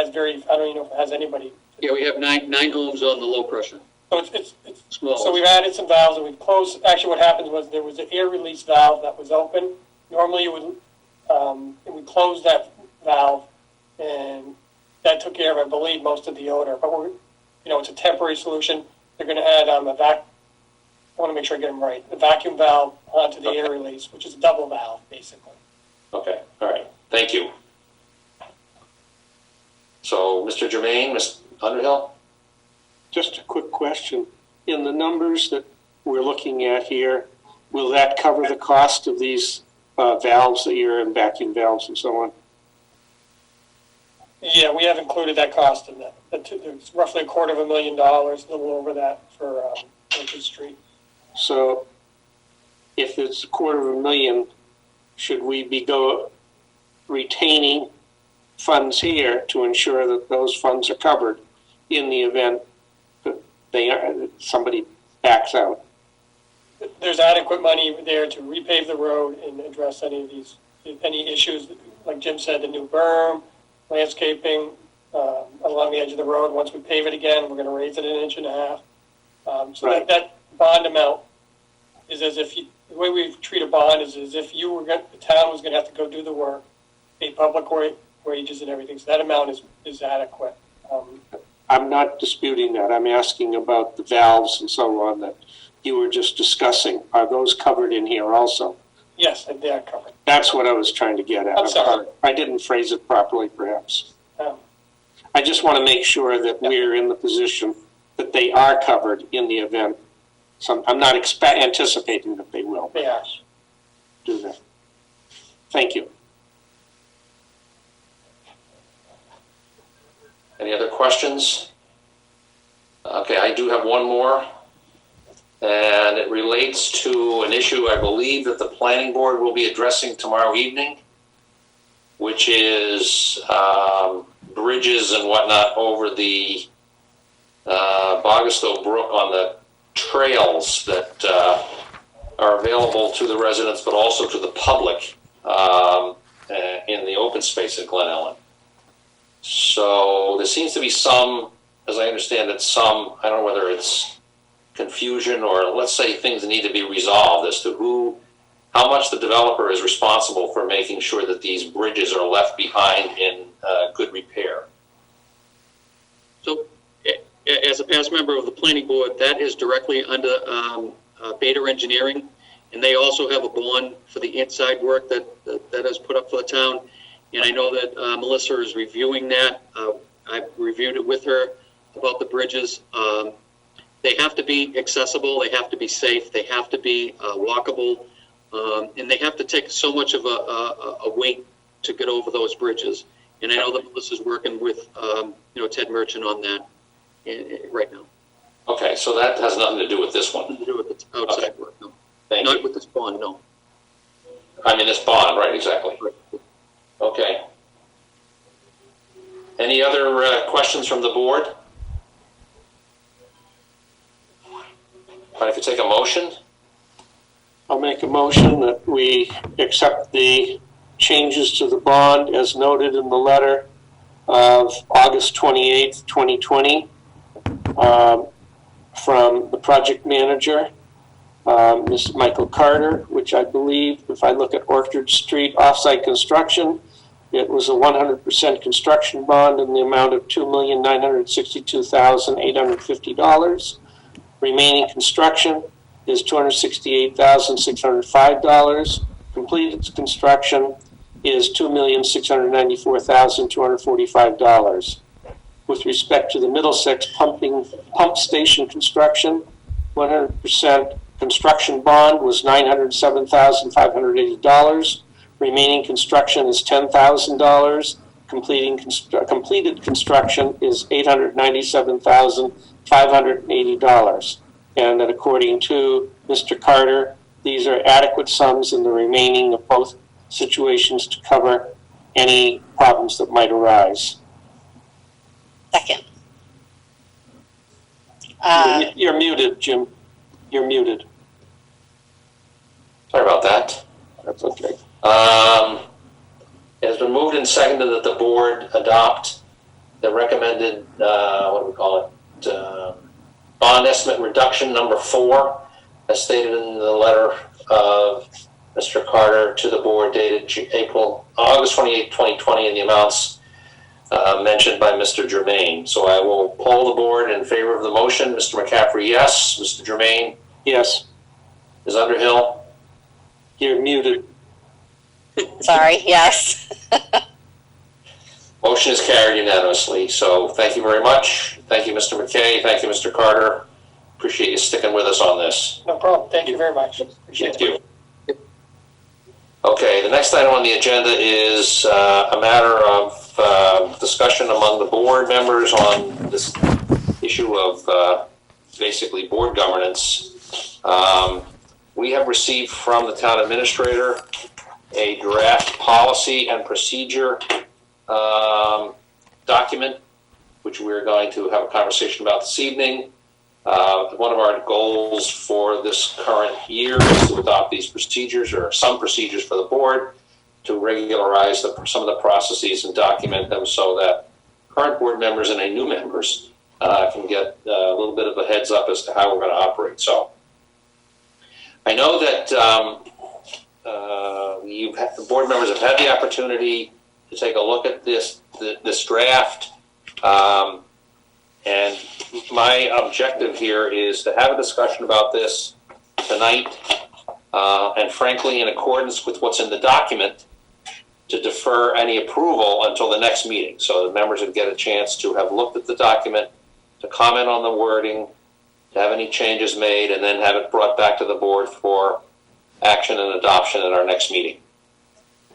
very. I don't even know if it has anybody. Yeah, we have nine homes on the low pressure. So it's small. So we've added some valves and we've closed. Actually, what happened was there was an air release valve that was open. Normally, you would we closed that valve, and that took care of, I believe, most of the odor. But it's a temporary solution. They're going to add a vac. I want to make sure I get them right. The vacuum valve onto the air release, which is a double valve, basically. Okay, all right. Thank you. So, Mr. Germain, Ms. Underhill? Just a quick question. In the numbers that we're looking at here, will that cover the cost of these valves that you're in, vacuum valves and so on? Yeah, we have included that cost in that. It's roughly $250,000, a little over that for Lincoln Street. So if it's $250,000, should we be retaining funds here to ensure that those funds are covered in the event that somebody backs out? There's adequate money there to repave the road and address any issues, like Jim said, the new berm, landscaping along the edge of the road. Once we pave it again, we're going to raise it 1.5 inches. So right. that bond amount is as if the way we treat a bond is as if the town was going to have to go do the work, pay public wages and everything. So that amount is adequate. I'm not disputing that. I'm asking about the valves and so on that you were just discussing. Are those covered in here also? Yes, they are covered. That's what I was trying to get at. I'm sorry. I didn't phrase it properly, perhaps. I just want to make sure that we're in the position that they are covered in the event. So I'm not anticipating that they will. They are. Do that. Thank you. Any other questions? Okay, I do have one more, and it relates to an issue I believe that the planning board will be addressing tomorrow evening, which is bridges and whatnot over the Bogastow Brook on the trails that are available to the residents, but also to the public in the open space at Glen Ellen. So there seems to be some, as I understand it, I don't know whether it's confusion or let's say things need to be resolved as to how much the developer is responsible for making sure that these bridges are left behind in good repair. So as a past member of the planning board, that is directly under Beta Engineering, and they also have a bond for the inside work that is put up for the town. And I know that Melissa is reviewing that. I've reviewed it with her about the bridges. They have to be accessible. They have to be safe. They have to be walkable. And they have to take so much of a weight to get over those bridges. And I know that Melissa's working with Ted Merchant on that right now. Okay, so that has nothing to do with this one. Nothing to do with the outside work, no. Not with this bond, no. I mean, this bond, right, exactly. Right. Okay. Any other questions from the board? If I could take a motion? I'll make a motion that we accept the changes to the bond as noted in the letter of August 28th, 2020 from the project manager, Mr. Michael Carter, which I believe, if I look at Orchard Street offsite construction, it was a 100% construction bond in the amount of $2,962,850. Remaining construction is $268,605. Completed construction is $2,694,245. With respect to the Middlesex pump station construction, 100% Construction bond was $907,580. Remaining construction is $10,000. Completed construction is $897,580. And that according to Mr. Carter, these are adequate sums in the remaining of both situations to cover any problems that might arise. Second. You're muted, Jim. You're muted. Sorry about that. That's okay. It has been moved and seconded that the board adopt the recommended, what do we call it, bond estimate reduction number 4, as stated in the letter of Mr. Carter to the board dated August 28, 2020, in the amounts mentioned by Mr. Germain. So I will poll the board in favor of the motion. Mr. McCaffrey, yes. Mr. Germain? Yes. Ms. Underhill? You're muted. Sorry, yes. Motion is carried unanimously. So thank you very much. Thank you, Mr. McKay. Thank you, Mr. Carter. Appreciate you sticking with us on this. No problem. Thank you very much. Appreciate Thank you. Okay, the next item on the agenda is a matter of discussion among the board members on this issue of basically board governance. We have received from the town administrator a draft policy and procedure document, which we're going to have a conversation about this evening. One of our goals for this current year is to adopt these procedures, or some procedures for the board, to regularize some of the processes and document them so that current board members and any new members can get a little bit of a heads up as to how we're going to operate. So I know that the board members have had the opportunity to take a look at this draft. And my objective here is to have a discussion about this tonight, and frankly, in accordance with what's in the document, to defer any approval until the next meeting, so the members would get a chance to have looked at the document, to comment on the wording, to have any changes made, and then have it brought back to the board for action and adoption at our next meeting.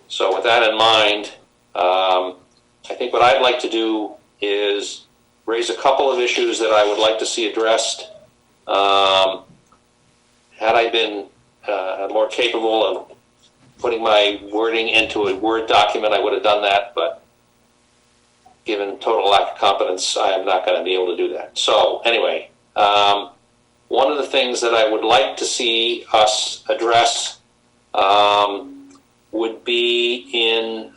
So with that in mind, I think what I'd like to do is raise a couple of issues that I would like to see addressed. Had I been more capable of putting my wording into a Word document, I would have done that, but given total lack of competence, I am not going to be able to do that. So anyway, one of the things that I would like to see us address would be in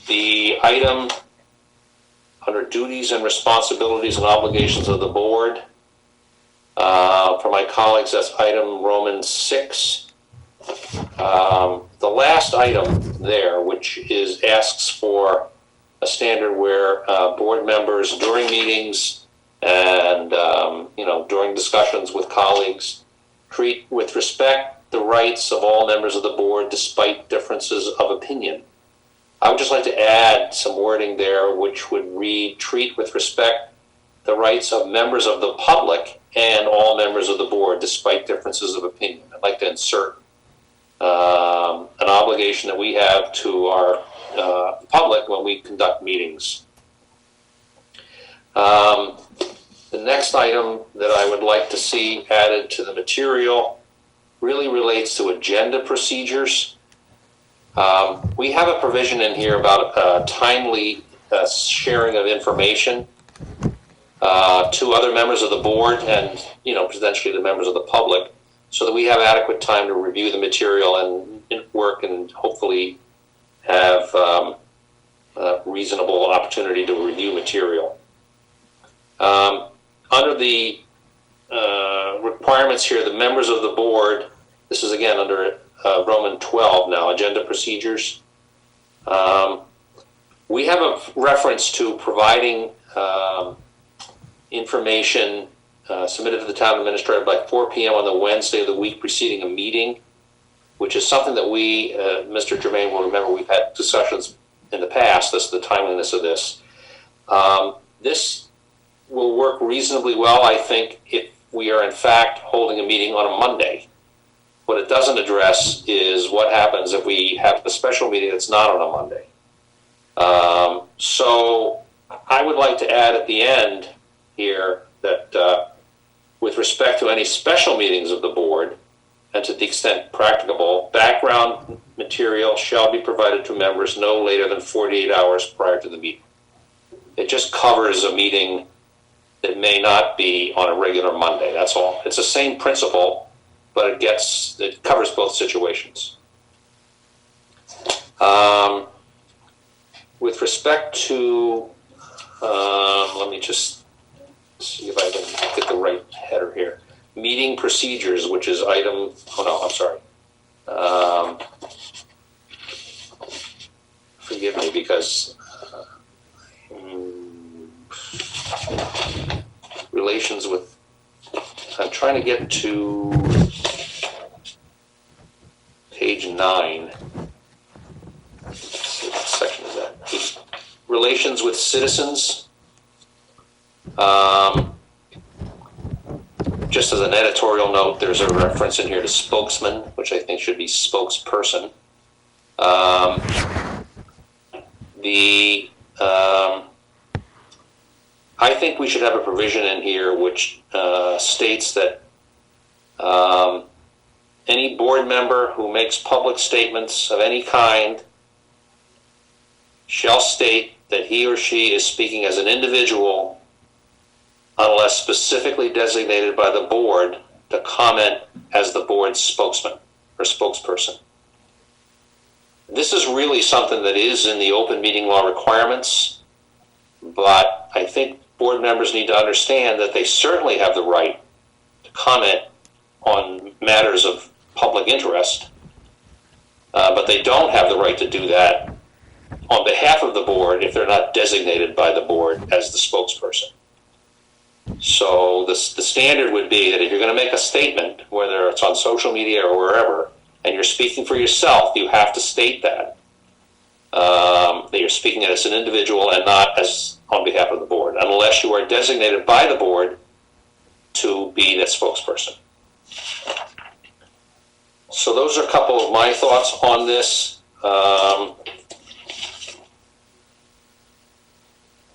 the item under duties and responsibilities and obligations of the board. For my colleagues, that's item Roman 6. The last item there, which asks for a standard where board members during meetings and during discussions with colleagues treat with respect the rights of all members of the board despite differences of opinion. I would just like to add some wording there which would read, treat with respect the rights of members of the public and all members of the board despite differences of opinion. I'd like to insert an obligation that we have to our public when we conduct meetings. The next item that I would like to see added to the material really relates to agenda procedures. We have a provision in here about timely sharing of information to other members of the board and, potentially the members of the public, so that we have adequate time to review the material and work and hopefully have reasonable opportunity to review material. Under the requirements here, the members of the board, this is again under Roman 12 now, agenda procedures. We have a reference to providing information submitted to the town administrator by 4 p.m. on the Wednesday of the week preceding a meeting, which is something that we, Mr. Germain will remember, we've had discussions in the past, as to the timeliness of this. This will work reasonably well, I think, if we are in fact holding a meeting on a Monday. What it doesn't address is what happens if we have a special meeting that's not on a Monday. So I would like to add at the end here that with respect to any special meetings of the board, and to the extent practicable, background material shall be provided to members no later than 48 hours prior to the meeting. It just covers a meeting that may not be on a regular Monday, that's all. It's the same principle, but it covers both situations. With respect to, let me just see if I can get the right header here. Meeting procedures, which is item, forgive me because relations with, I'm trying to get to page 9. Let's see, what section is that? Relations with citizens. Just as an editorial note, there's a reference in here to spokesman, which I think should be spokesperson. I think we should have a provision in here which states that any board member who makes public statements of any kind shall state that he or she is speaking as an individual unless specifically designated by the board to comment as the board's spokesman or spokesperson. This is really something that is in the open meeting law requirements, but I think board members need to understand that they certainly have the right to comment on matters of public interest, but they don't have the right to do that on behalf of the board if they're not designated by the board as the spokesperson. So the standard would be that if you're going to make a statement, whether it's on social media or wherever, and you're speaking for yourself, you have to state that you're speaking as an individual and not as on behalf of the board, unless you are designated by the board to be that spokesperson. So those are a couple of my thoughts on this. I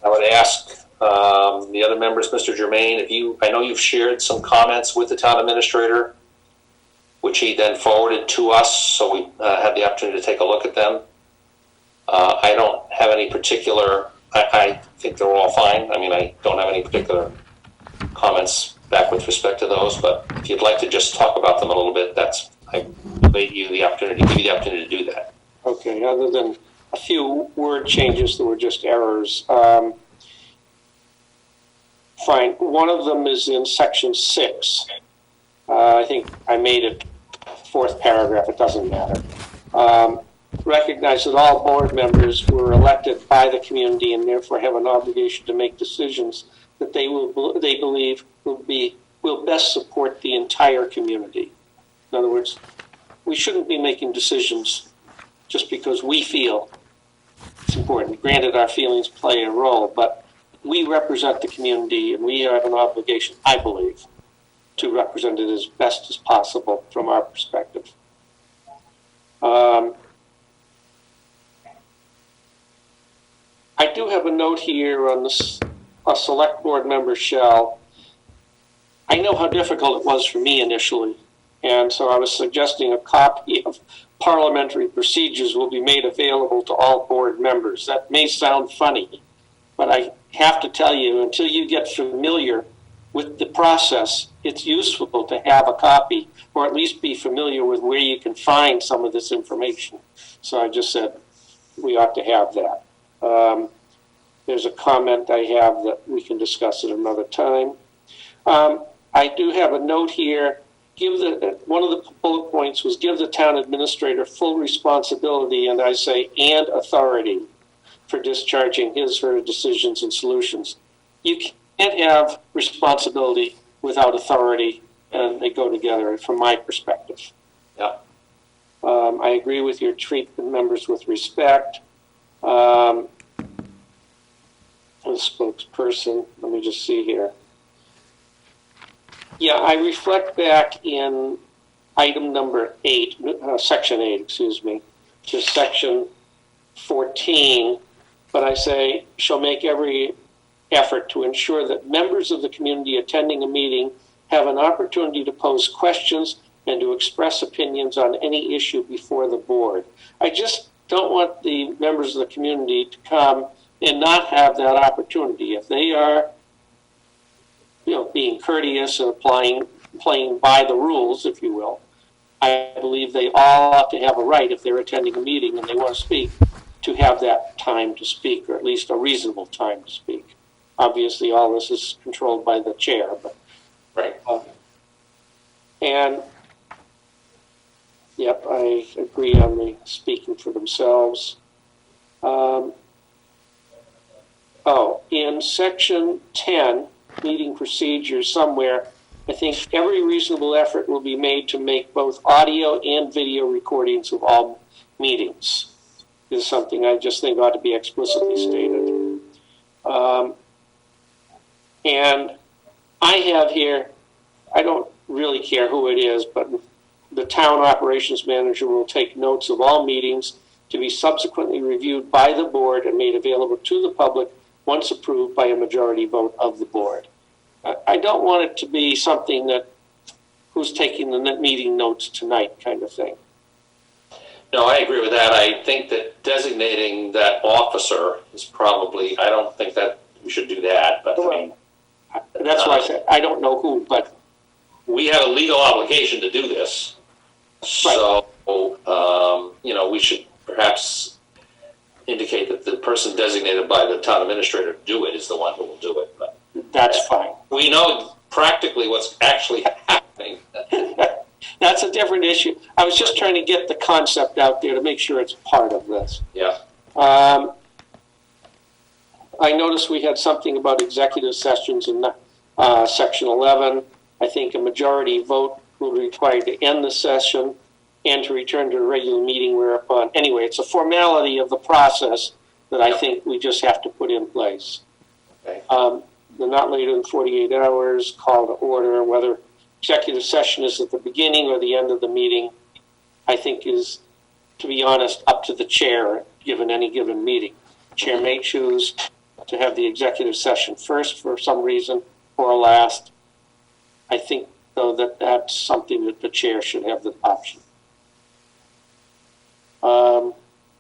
would ask the other members, Mr. Germain, I know you've shared some comments with the town administrator, which he then forwarded to us, so we had the opportunity to take a look at them. I don't have any particular, I think they're all fine. I mean, I don't have any particular comments back with respect to those, but if you'd like to just talk about them a little bit, I give you the opportunity to do that. Okay, other than a few word changes that were just errors. Fine. One of them is in section 6. I think I made it fourth paragraph. It doesn't matter. Recognize that all board members were elected by the community and therefore have an obligation to make decisions that they believe will best support the entire community. In other words, we shouldn't be making decisions just because we feel it's important. Granted, our feelings play a role, but we represent the community and we have an obligation, I believe, to represent it as best as possible from our perspective. I do have a note here on this, a select board member shall. I know how difficult it was for me initially, and so I was suggesting a copy of parliamentary procedures will be made available to all board members. That may sound funny, but I have to tell you, until you get familiar with the process, it's useful to have a copy, or at least be familiar with where you can find some of this information. So I just said we ought to have that. There's a comment I have that we can discuss at another time. I do have a note here. One of the bullet points was give the town administrator full responsibility, and I say, and authority for discharging his or her decisions and solutions. You can't have responsibility without authority, and they go together from my perspective. Yeah. I agree with your treat the members with respect. The spokesperson, let me just see here. Yeah, I reflect back in item number 8, section 8, excuse me, to section 14, but I say, shall make every effort to ensure that members of the community attending a meeting have an opportunity to pose questions and to express opinions on any issue before the board. I just don't want the members of the community to come and not have that opportunity. If they are, being courteous and playing by the rules, if you will, I believe they all ought to have a right, if they're attending a meeting and they want to speak, to have that time to speak, or at least a reasonable time to speak. Obviously, all this is controlled by the chair, but right. And yep, I agree on the speaking for themselves. In section 10, meeting procedures somewhere, I think every reasonable effort will be made to make both audio and video recordings of all meetings. This is something I just think ought to be explicitly stated. And I have here, I don't really care who it is, but the town operations manager will take notes of all meetings to be subsequently reviewed by the board and made available to the public once approved by a majority vote of the board. I don't want it to be something that who's taking the meeting notes tonight kind of thing. No, I agree with that. I think that designating that officer is probably, I don't think that we should do that, but I mean. That's why I said, I don't know who, but. We have a legal obligation to do this. So, we should perhaps indicate that the person designated by the town administrator to do it is the one who will do it. But that's fine. We know practically what's actually happening. That's a different issue. I was just trying to get the concept out there to make sure it's part of this. Yeah. I noticed we had something about executive sessions in section 11. I think a majority vote will be required to end the session and to return to a regular meeting whereupon. Anyway, it's a formality of the process that I think we just have to put in place. Okay. The not later than 48 hours, call to order, whether executive session is at the beginning or the end of the meeting, I think is, to be honest, up to the chair given any given meeting. Chair may choose to have the executive session first for some reason or last. I think, though, that that's something that the chair should have the option.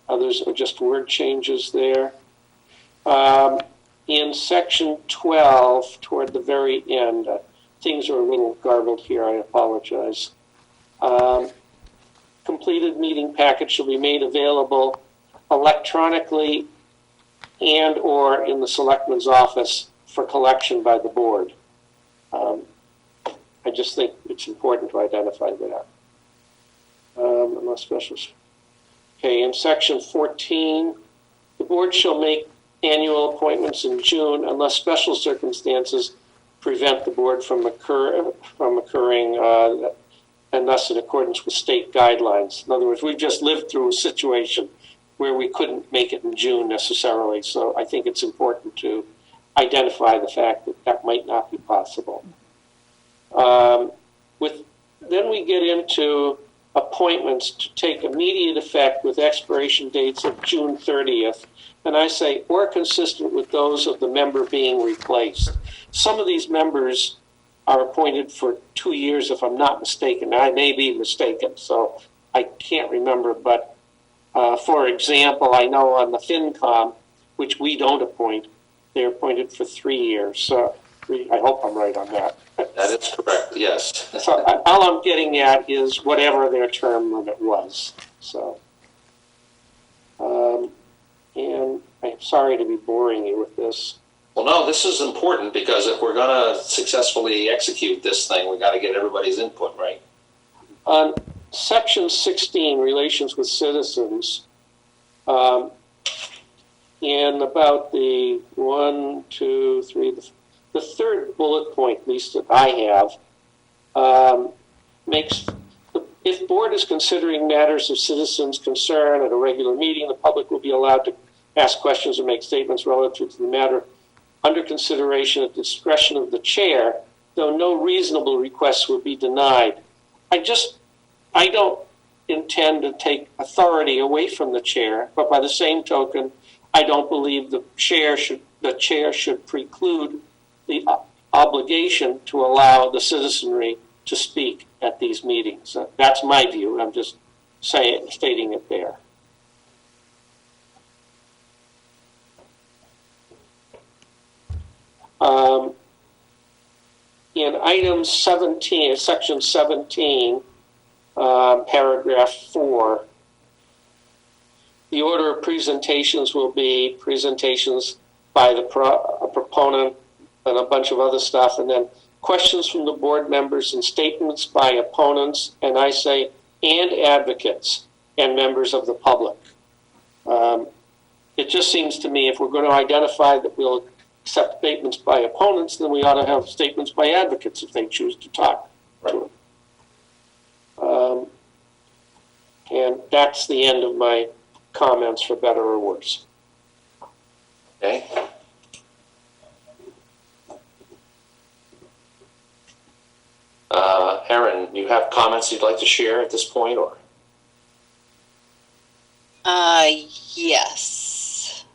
Others are just word changes there. In section 12, toward the very end, things are a little garbled here, I apologize. Completed meeting package shall be made available electronically and or in the selectman's office for collection by the board. I just think it's important to identify that. Unless special. Okay, in section 14, the board shall make annual appointments in June unless special circumstances prevent the board from occurring, and thus in accordance with state guidelines. In other words, we've just lived through a situation where we couldn't make it in June necessarily, so I think it's important to identify the fact that that might not be possible. Then we get into appointments to take immediate effect with expiration dates of June 30th, and I say, or consistent with those of the member being replaced. Some of these members are appointed for 2 years, if I'm not mistaken. I may be mistaken, so I can't remember, but for example, I know on the FinCom, which we don't appoint, they're appointed for 3 years. So I hope I'm right on that. That is correct, yes. So all I'm getting at is whatever their term limit was. So, and I'm sorry to be boring you with this. Well, no, this is important because if we're going to successfully execute this thing, we got to get everybody's input, right? On section 16, relations with citizens, in about the 1, 2, 3, the third bullet point, at least that I have, makes, if board is considering matters of citizens' concern at a regular meeting, the public will be allowed to ask questions or make statements relative to the matter under consideration at the discretion of the chair though no reasonable requests will be denied. I don't intend to take authority away from the chair, but by the same token, I don't believe the chair should preclude the obligation to allow the citizenry to speak at these meetings. That's my view. I'm just stating it there. In item 17, section 17, paragraph 4, the order of presentations will be presentations by the proponent and a bunch of other stuff, and then questions from the board members and statements by opponents, and I say, and advocates and members of the public. It just seems to me if we're going to identify that we'll accept statements by opponents, then we ought to have statements by advocates if they choose to talk to it. And that's the end of my comments, for better or worse. Okay. Erin, you have comments you'd like to share at this point, or? Yes.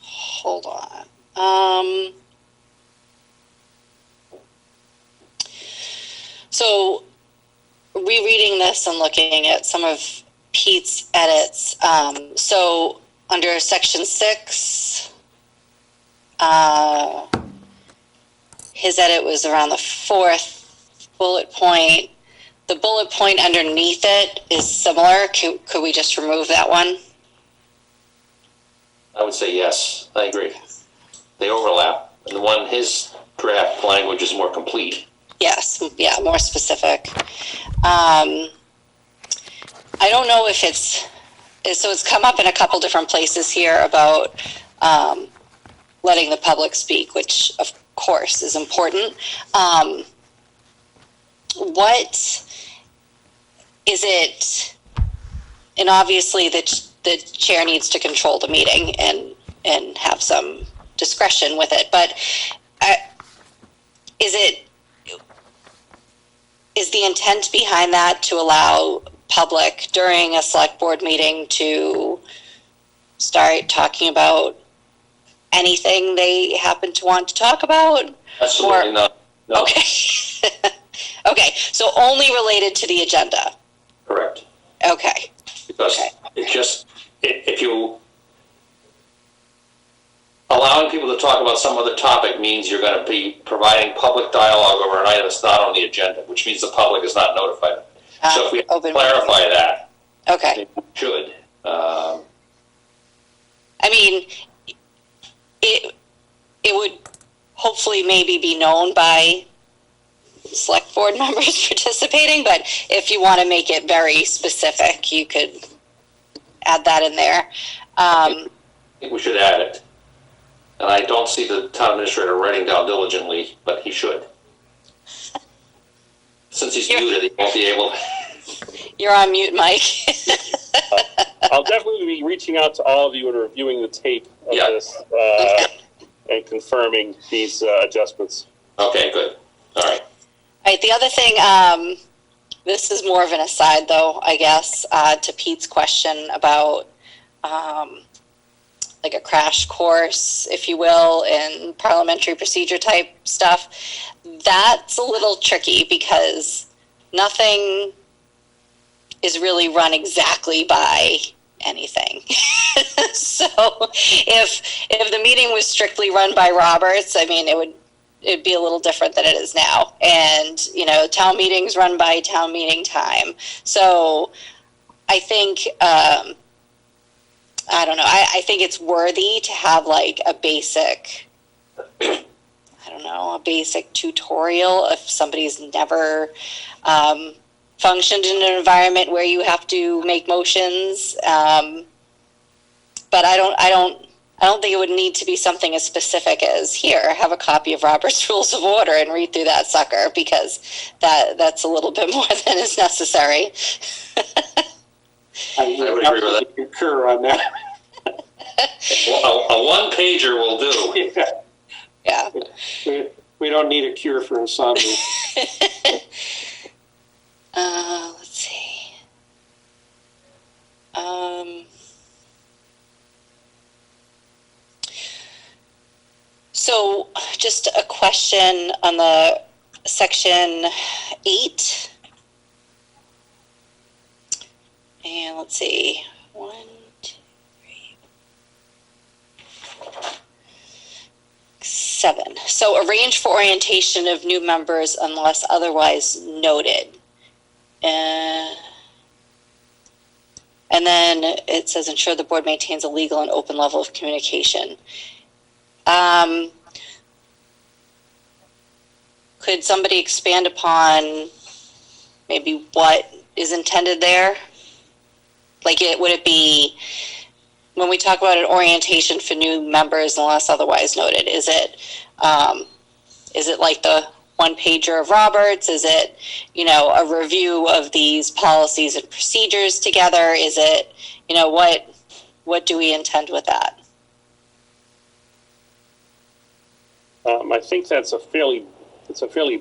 Hold on. So rereading this and looking at some of Pete's edits. So under section 6, his edit was around the 4th bullet point. The bullet point underneath it is similar. Could we just remove that one? I would say yes. I agree. They overlap. And the one, his draft language is more complete. Yes, yeah, more specific. I don't know if so it's come up in a couple different places here about letting the public speak, which of course is important. What is it, and obviously the chair needs to control the meeting and have some discretion with it, but is the intent behind that to allow public during a select board meeting to start talking about anything they happen to want to talk about? Absolutely not. No. Okay. Okay, so only related to the agenda. Correct. Okay. Because it just, if you allowing people to talk about some other topic means you're going to be providing public dialogue over an item that's not on the agenda, which means the public is not notified. So if we clarify that, okay, we should. I mean, it would hopefully maybe be known by select board members participating, but if you want to make it very specific, you could add that in there. I think we should add it. And I don't see the town administrator writing down diligently, but he should. Since he's muted, he won't be able to. You're on mute, Mike. I'll definitely be reaching out to all of you and reviewing the tape of this and confirming these adjustments. Okay, good. All right. All right, the other thing, this is more of an aside, though, I guess, to Pete's question about like a crash course, if you will, in parliamentary procedure type stuff. That's a little tricky because nothing is really run exactly by anything. So if the meeting was strictly run by Roberts, I mean, it'd be a little different than it is now. And, you know, town meetings run by town meeting time. So I think, I don't know, I think it's worthy to have like a basic, I don't know, a basic tutorial if somebody's never functioned in an environment where you have to make motions. But I don't think it would need to be something as specific as, here, have a copy of Robert's Rules of Order and read through that sucker, because that's a little bit more than is necessary. I would agree with that. Concur on that. Well, a one-pager will do. Yeah. We don't need a cure for insomnia. Let's see. So just a question on the section 8. And let's see. 1, 2, 3, 7. So arrange for orientation of new members unless otherwise noted. And then it says ensure the board maintains a legal and open level of communication. Could somebody expand upon maybe what is intended there? Like, would it be, when we talk about an orientation for new members unless otherwise noted, is it like the one-pager of Roberts? Is it, a review of these policies and procedures together? Is it, what do we intend with that? I think that's a fairly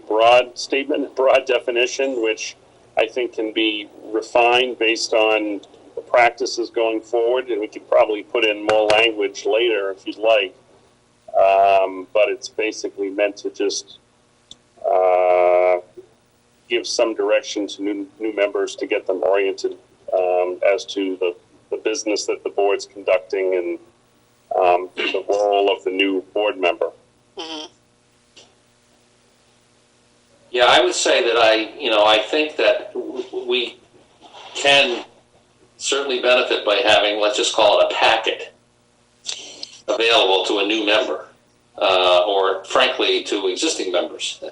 broad statement, broad definition, which I think can be refined based on the practices going forward, and we could probably put in more language later if you'd like. But it's basically meant to just give some direction to new members to get them oriented as to the business that the board's conducting and the role of the new board member. Mm-hmm. Yeah, I would say that I think that we can certainly benefit by having, let's just call it a packet, available to a new member, or frankly to existing members.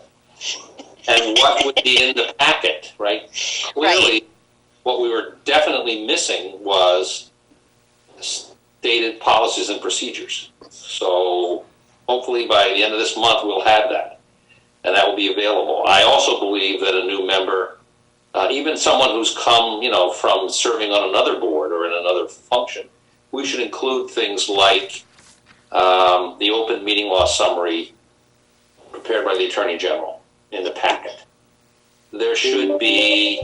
And what would be in the packet, right? Clearly, what we were definitely missing was stated policies and procedures. So hopefully by the end of this month, we'll have that, and that will be available. I also believe that a new member, even someone who's come, from serving on another board or in another function, we should include things like the open meeting law summary prepared by the Attorney General in the packet. There should be,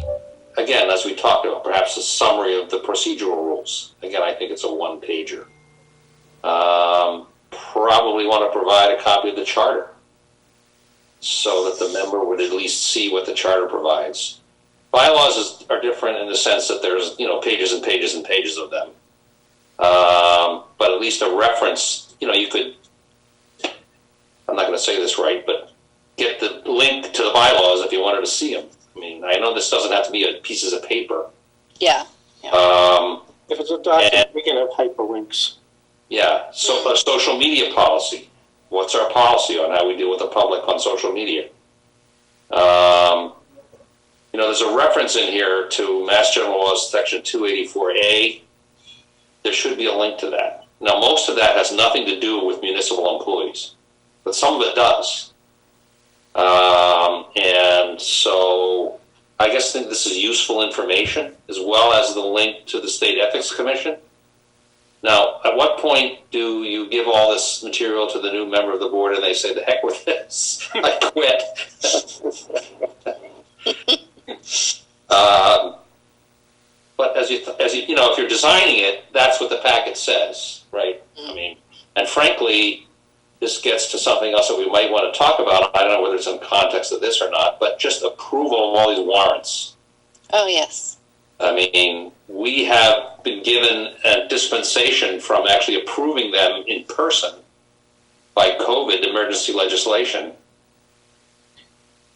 again, as we talked about, perhaps a summary of the procedural rules. Again, I think it's a one-pager. Probably want to provide a copy of the charter so that the member would at least see what the charter provides. Bylaws are different in the sense that there's, pages and pages and pages of them. But at least a reference, you could, I'm not going to say this right, but get the link to the bylaws if you wanted to see them. I mean, I know this doesn't have to be pieces of paper. Yeah. If it's a document, we can have hyperlinks. Yeah, so a social media policy. What's our policy on how we deal with the public on social media? There's a reference in here to Mass General Laws Section 284A. There should be a link to that. Now, most of that has nothing to do with municipal employees, but some of it does. And so I guess think this is useful information, as well as the link to the State Ethics Commission. Now, at what point do you give all this material to the new member of the board and they say, the heck with this, I quit? But as you, if you're designing it, that's what the packet says, right? I mean, and frankly, this gets to something else that we might want to talk about. I don't know whether it's in context of this or not, but just approval of all these warrants. Oh, yes. I mean, we have been given a dispensation from actually approving them in person by COVID emergency legislation.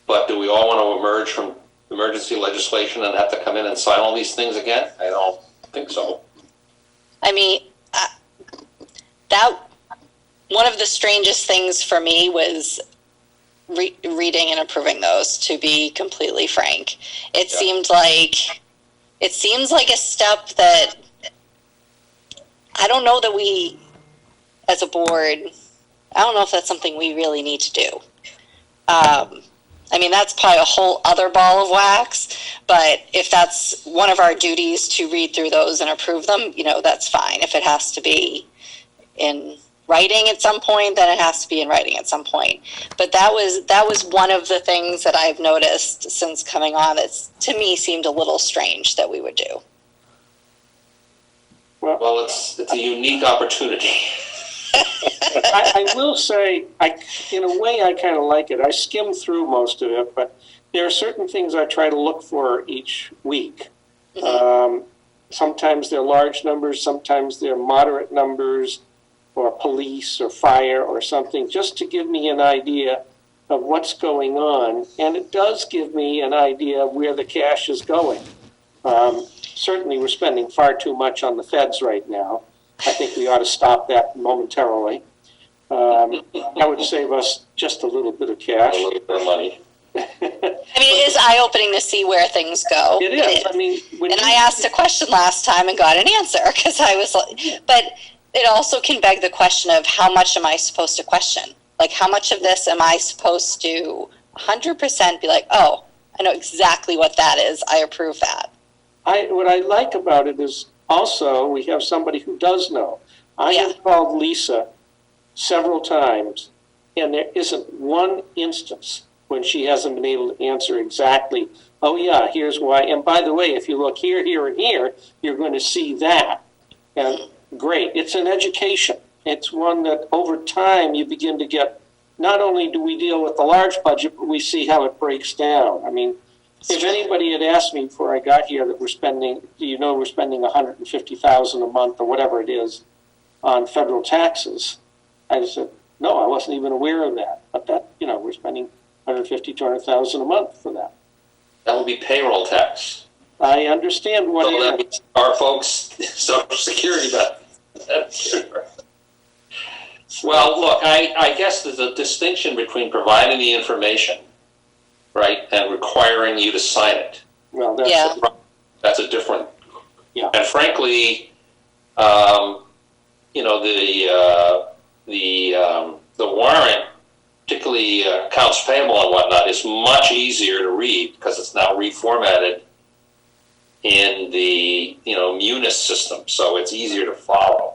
But do we all want to emerge from emergency legislation and have to come in and sign all these things again? I don't think so. I mean, that one of the strangest things for me was reading and approving those, to be completely frank. It seemed like a step that I don't know that we, as a board, I don't know if that's something we really need to do. I mean, that's probably a whole other ball of wax, but if that's one of our duties to read through those and approve them, that's fine. If it has to be in writing at some point, then it has to be in writing at some point. But that was one of the things that I've noticed since coming on that to me seemed a little strange that we would do. Well, it's a unique opportunity. I will say, in a way, I kind of like it. I skim through most of it, but there are certain things I try to look for each week. Sometimes they're large numbers, sometimes they're moderate numbers, or police or fire or something, just to give me an idea of what's going on. And it does give me an idea of where the cash is going. Certainly we're spending far too much on the feds right now. I think we ought to stop that momentarily. That would save us just a little bit of cash. A little bit of money. I mean, it is eye-opening to see where things go. It is. I mean, and I asked a question last time and got an answer because I was like, but it also can beg the question of how much am I supposed to question? Like, how much of this am I supposed to 100% be like, oh, I know exactly what that is. I approve that. What I like about it is also we have somebody who does know. I have called Lisa several times, and there isn't one instance when she hasn't been able to answer exactly, oh yeah, here's why. And by the way, if you look here, here, and here, you're going to see that. And great. It's an education. It's one that over time you begin to get, not only do we deal with the large budget, but we see how it breaks down. I mean, if anybody had asked me before I got here that we're spending, we're spending $150,000 a month or whatever it is on federal taxes, I'd have said, no, I wasn't even aware of that. But that, we're spending $150,000, $200,000 a month for that. That would be payroll tax. I understand what it is. Our folks' Social Security benefits. Well, look, I guess there's a distinction between providing the information, right, and requiring you to sign it. Well, that's a different. Yeah. And frankly, the warrant, particularly accounts payable and whatnot, is much easier to read because it's now reformatted in the Munis system, so it's easier to follow.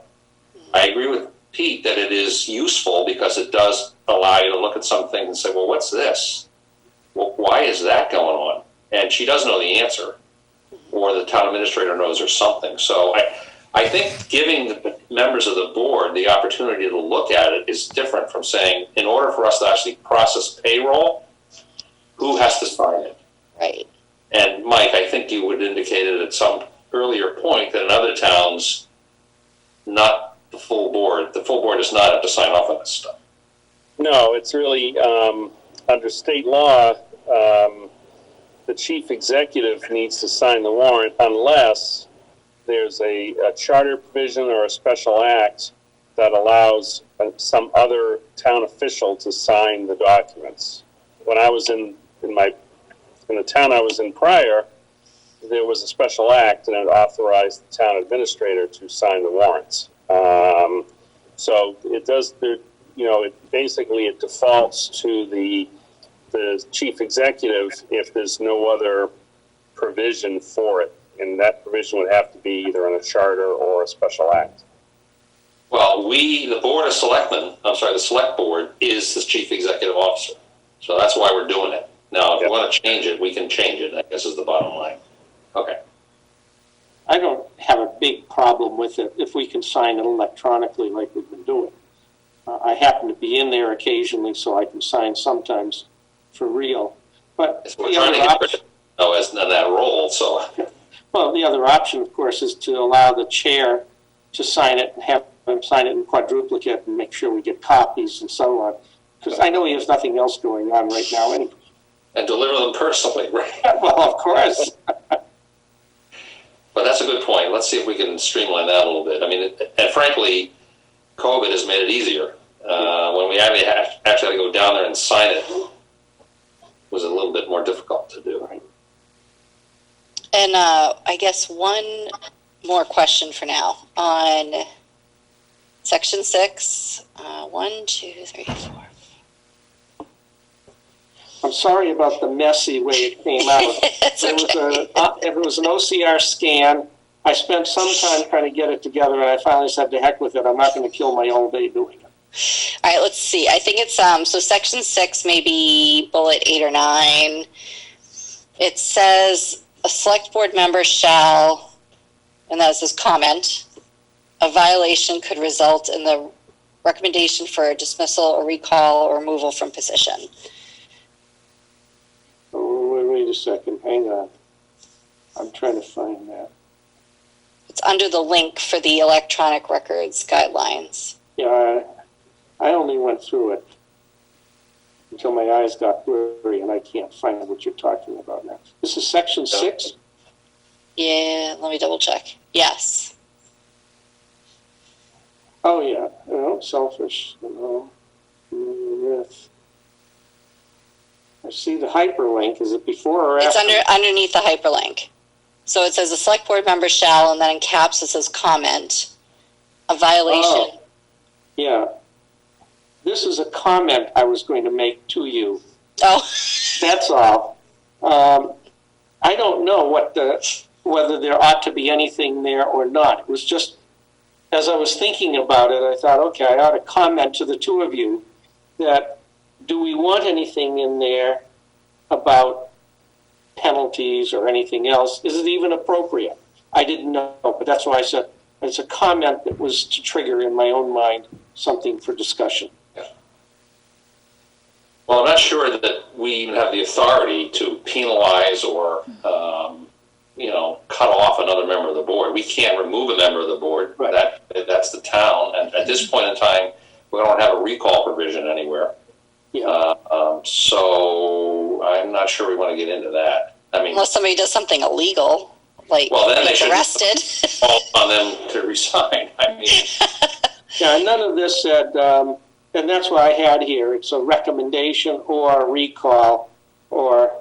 I agree with Pete that it is useful because it does allow you to look at some things and say, well, what's this? Well, why is that going on? And she does know the answer, or the town administrator knows or something. So I think giving the members of the board the opportunity to look at it is different from saying, in order for us to actually process payroll, who has to sign it? Right. And Mike, I think you would indicate it at some earlier point that in other towns, not the full board does not have to sign off on this stuff. No, it's really, under state law, the chief executive needs to sign the warrant unless there's a charter provision or a special act that allows some other town official to sign the documents. When I was in the town I was in prior, there was a special act and it authorized the town administrator to sign the warrants. So it does, it defaults to the chief executive if there's no other provision for it. And that provision would have to be either in a charter or a special act. Well, the select board is the chief executive officer. So that's why we're doing it. Now, if we want to change it, we can change it, I guess is the bottom line. Okay. I don't have a big problem with it if we can sign it electronically like we've been doing. I happen to be in there occasionally, so I can sign sometimes for real. But we're trying to get rid of that role, so. Well, the other option, of course, is to allow the chair to sign it and have him sign it in quadruplicate and make sure we get copies and so on. Because I know he has nothing else going on right now anyway. And deliver them personally, right? Well, of course. But that's a good point. Let's see if we can streamline that a little bit. I mean, and frankly, COVID has made it easier. When we actually had to go down there and sign it, was a little bit more difficult to do. Right? And I guess one more question for now on Section 6. 1, 2, 3, 4. I'm sorry about the messy way it came out. There was an OCR scan I spent some time trying to get it together, and I finally said, to heck with it. I'm not going to kill my whole day doing it. All right, let's see. I think it's, so section 6, maybe bullet 8 or 9. It says a select board member shall, and that says comment, a violation could result in the recommendation for a dismissal or recall or removal from position. Oh, wait a second. Hang on. I'm trying to find that. It's under the link for the electronic records guidelines. Yeah, I only went through it until my eyes got blurry, and I can't find what you're talking about now. This is section 6? Yeah, let me double check. Yes. Oh, yeah. Selfish. Yes. I see the hyperlink. Is it before or after? It's underneath the hyperlink. So it says a select board member shall, and then in caps it says comment, a violation. Oh, yeah. This is a comment I was going to make to you. Oh. That's all. I don't know whether there ought to be anything there or not. It was just, as I was thinking about it, I thought, okay, I ought to comment to the two of you that, do we want anything in there about penalties or anything else? Is it even appropriate? I didn't know, but that's why I said it's a comment that was to trigger in my own mind something for discussion. Yeah. Well, I'm not sure that we even have the authority to penalize or, cut off another member of the board. We can't remove a member of the board. Right. That's the town. And at this point in time, we don't have a recall provision anywhere. Yeah. So I'm not sure we want to get into that. I mean, unless somebody does something illegal, like then they gets should arrested. call on them to resign. I mean, yeah, none of this said, and that's what I had here. It's a recommendation or a recall or.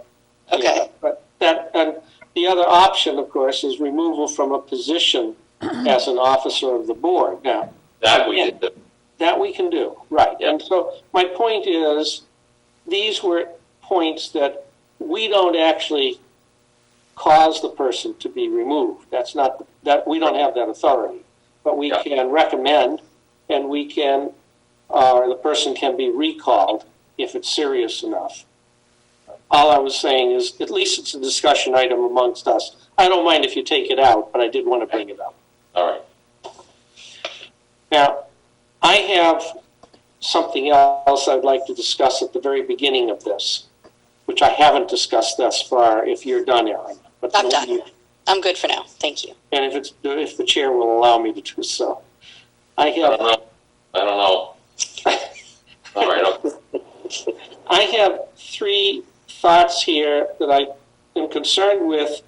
Okay. Yeah, but that, and the other option, of course, is removal from a position as an officer of the board. Now, that we did. That we can do, right. Yep. And so my point is, these were points that we don't actually cause the person to be removed. That's not, that we don't have that authority. But we can recommend, and we can, the person can be recalled if it's serious enough. All I was saying is, at least it's a discussion item amongst us. I don't mind if you take it out, but I did want to bring it up. All right. Now, I have something else I'd like to discuss at the very beginning of this, which I haven't discussed thus far, if you're done, Erin. But I'm done. I'm good for now. Thank you. And if the chair will allow me to do so. I don't know. All right. Okay. I have 3 thoughts here that I am concerned with,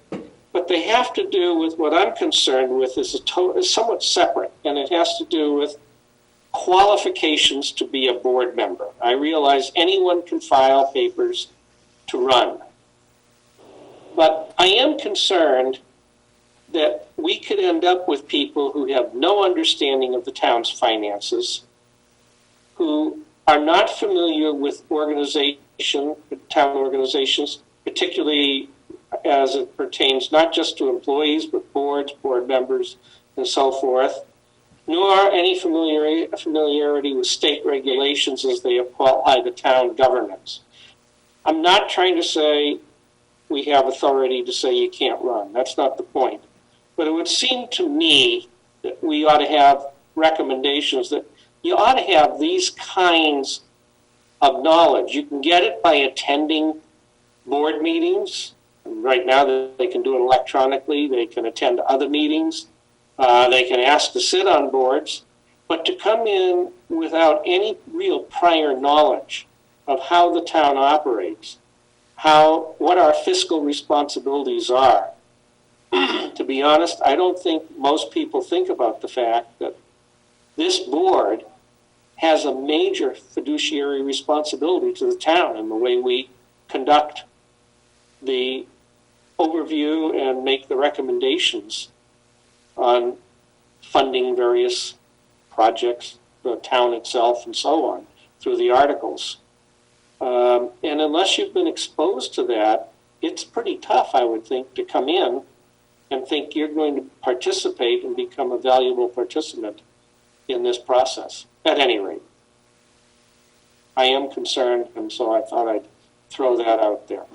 but they have to do with what I'm concerned with is somewhat separate, and it has to do with qualifications to be a board member. I realize anyone can file papers to run, but I am concerned that we could end up with people who have no understanding of the town's finances, who are not familiar with town organizations, particularly as it pertains not just to employees, but boards, board members, and so forth, nor any familiarity with state regulations as they apply to town governance. I'm not trying to say we have authority to say you can't run. That's not the point. But it would seem to me that we ought to have recommendations that you ought to have these kinds of knowledge. You can get it by attending board meetings. Right now, they can do it electronically. They can attend other meetings. They can ask to sit on boards. But to come in without any real prior knowledge of how the town operates, what our fiscal responsibilities are, to be honest, I don't think most people think about the fact that this board has a major fiduciary responsibility to the town in the way we conduct the overview and make the recommendations on funding various projects, the town itself, and so on, through the articles. And unless you've been exposed to that, it's pretty tough, I would think, to come in and think you're going to participate and become a valuable participant in this process, at any rate. I am concerned, and so I thought I'd throw that out there.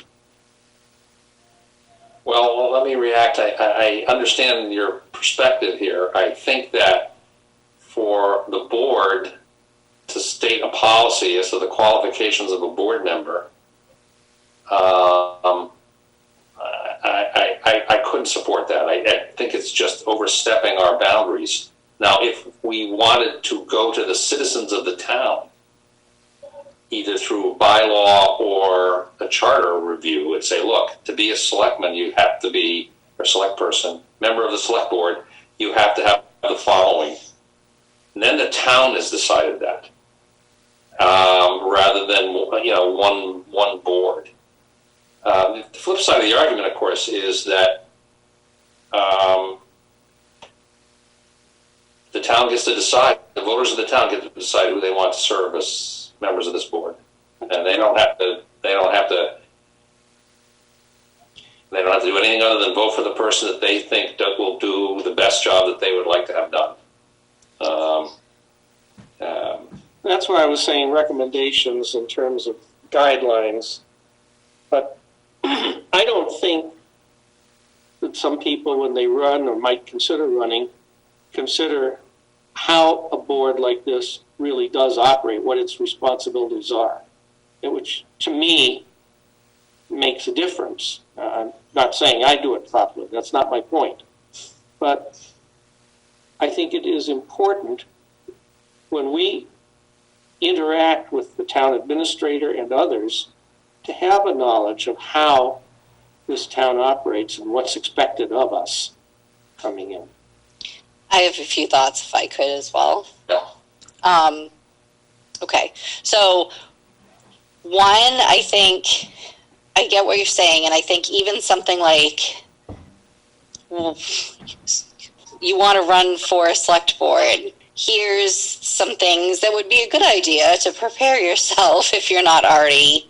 Well, let me react. I understand your perspective here. I think that for the board to state a policy as to the qualifications of a board member, I couldn't support that. I think it's just overstepping our boundaries. Now, if we wanted to go to the citizens of the town, either through a bylaw or a charter review, and say, look, to be a selectman, you have to be, or select person, member of the select board, you have to have the following. And then the town has decided that, rather than, one board. The flip side of the argument, of course, is that the town gets to decide, the voters of the town get to decide who they want to serve as members of this board. And they don't have to do anything other than vote for the person that they think will do the best job that they would like to have done. That's why I was saying recommendations in terms of guidelines. But I don't think that some people, when they run or might consider running, consider how a board like this really does operate, what its responsibilities are, which to me makes a difference. I'm not saying I do it properly, that's not my point. But I think it is important when we interact with the town administrator and others to have a knowledge of how this town operates and what's expected of us coming in. I have a few thoughts, if I could, as well. Yeah. Okay, so one, I think I get what you're saying, and I think even something like, well, you want to run for a select board, here's some things that would be a good idea to prepare yourself if you're not already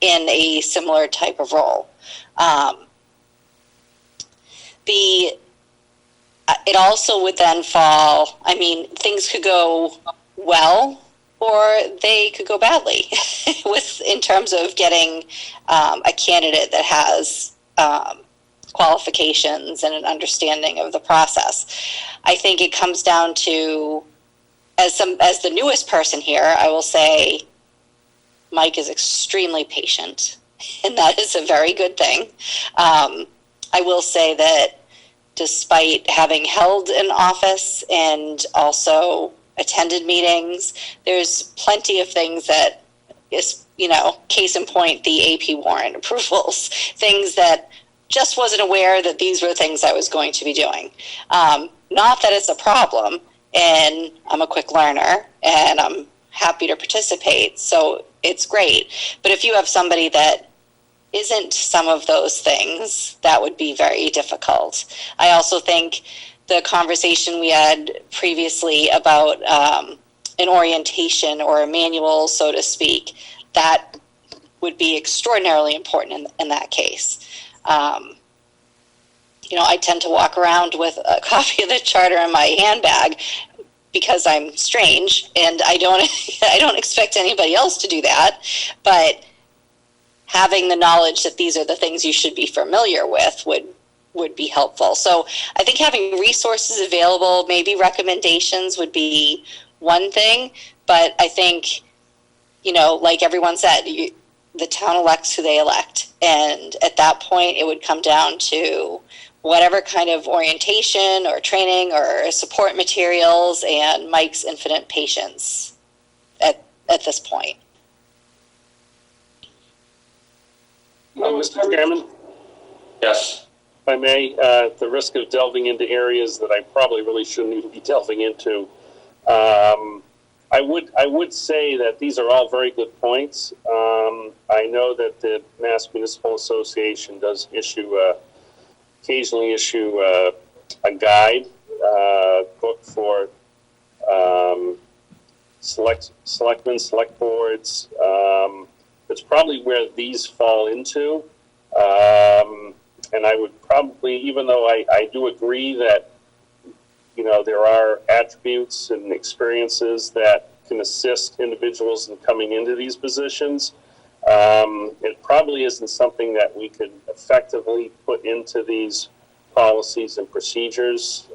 in a similar type of role. It also would then fall, I mean, things could go well or they could go badly in terms of getting a candidate that has qualifications and an understanding of the process. I think it comes down to, as the newest person here, I will say Mike is extremely patient, and that is a very good thing. I will say that despite having held an office and also attended meetings, there's plenty of things that is, case in point, the AP warrant approvals, things that just wasn't aware that these were things I was going to be doing. Not that it's a problem, and I'm a quick learner, and I'm happy to participate, so it's great. But if you have somebody that isn't some of those things, that would be very difficult. I also think the conversation we had previously about an orientation or a manual, so to speak, that would be extraordinarily important in that case. I tend to walk around with a copy of the charter in my handbag because I'm strange, and I don't expect anybody else to do that, but having the knowledge that these are the things you should be familiar with would be helpful. So I think having resources available, maybe recommendations would be one thing, but I think, like everyone said, the town elects who they elect. And at that point, it would come down to whatever kind of orientation or training or support materials and Mike's infinite patience at this point. Mr. Chairman? Yes. If I may, at the risk of delving into areas that I probably really shouldn't even be delving into, I would say that these are all very good points. I know that the Mass Municipal Association does occasionally issue a guide book for selectmen, select boards. It's probably where these fall into. And I would probably, even though I do agree that, there are attributes and experiences that can assist individuals in coming into these positions, it probably isn't something that we could effectively put into these policies and procedures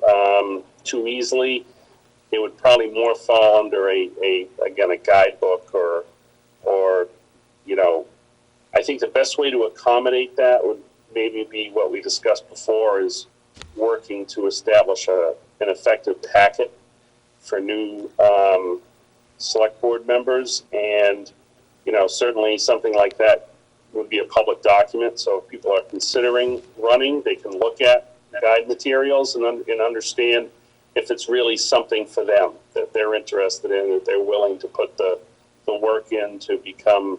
too easily. It would probably more fall under a guidebook or I think the best way to accommodate that would maybe be what we discussed before, is working to establish an effective packet for new select board members. And, certainly something like that would be a public document. So if people are considering running, they can look at guide materials and understand if it's really something for them that they're interested in, that they're willing to put the work in to become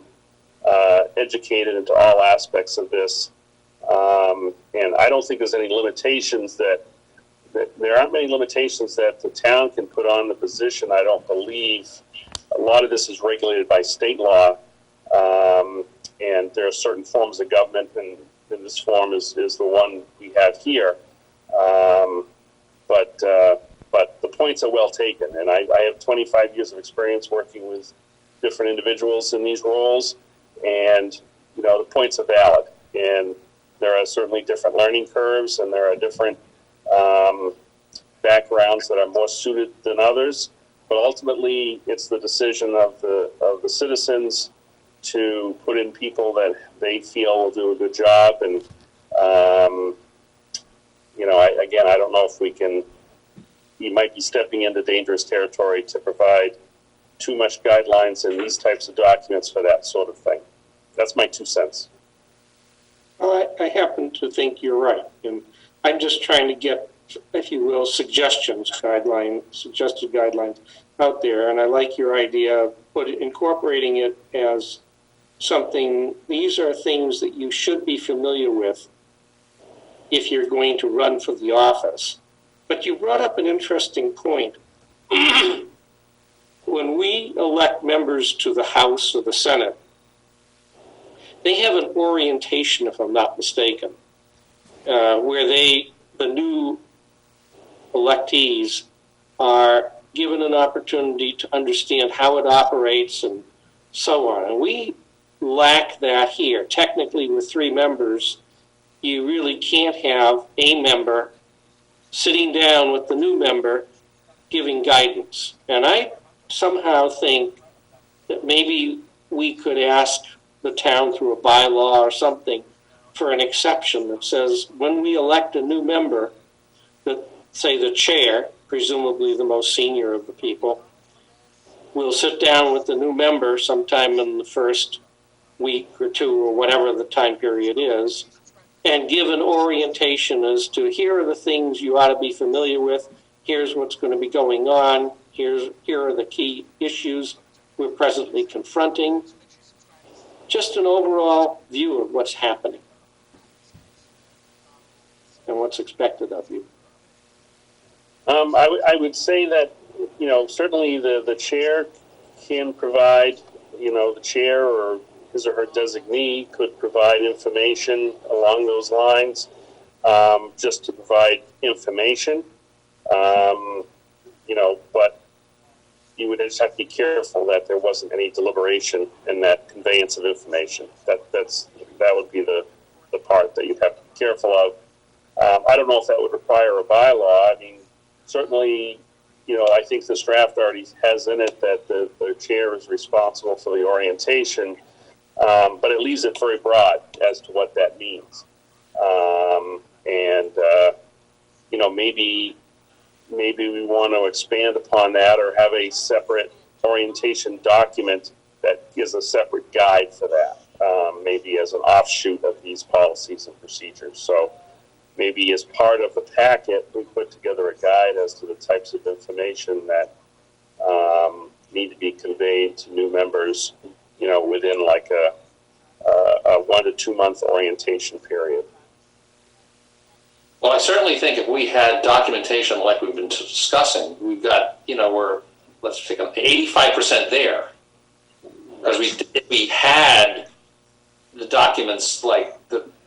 educated into all aspects of this. And I don't think there's any limitations that there aren't many limitations that the town can put on the position. I don't believe a lot of this is regulated by state law. And there are certain forms of government, and this form is the one we have here. But the points are well taken, and I have 25 years of experience working with different individuals in these roles, and the points are valid. And there are certainly different learning curves, and there are different backgrounds that are more suited than others. But ultimately, it's the decision of the citizens to put in people that they feel will do a good job. And I don't know if we can. You might be stepping into dangerous territory to provide too much guidelines in these types of documents for that sort of thing. That's my 2 cents. Well, I happen to think you're right, and I'm just trying to get, if you will, suggested guidelines out there. And I like your idea of incorporating it as something. These are things that you should be familiar with if you're going to run for the office. But you brought up an interesting point. When we elect members to the House or the Senate, they have an orientation, if I'm not mistaken, where the new electees are given an opportunity to understand how it operates and so on. And we lack that here. Technically, with 3 members, you really can't have a member sitting down with the new member giving guidance. And I somehow think that maybe we could ask the town through a bylaw or something for an exception that says when we elect a new member, that, say, the chair, presumably the most senior of the people, will sit down with the new member sometime in the first week or 2 or whatever the time period is, and give an orientation as to here are the things you ought to be familiar with, here's what's going to be going on, here are the key issues we're presently confronting. Just an overall view of what's happening and what's expected of you. I would say that, certainly the chair can provide, the chair or his or her designee could provide information along those lines, just to provide information, but you would just have to be careful that there wasn't any deliberation in that conveyance of information. That would be the part that you'd have to be careful of. I don't know if that would require a bylaw. I mean, certainly, I think this draft already has in it that the chair is responsible for the orientation, but it leaves it very broad as to what that means. Maybe we want to expand upon that or have a separate orientation document that gives a separate guide for that, maybe as an offshoot of these policies and procedures. So maybe as part of the packet, we put together a guide as to the types of information that need to be conveyed to new members, within like a 1 to 2 month orientation period. Well, I certainly think if we had documentation like we've been discussing, we've got, let's pick up 85% there. Because if we had the documents like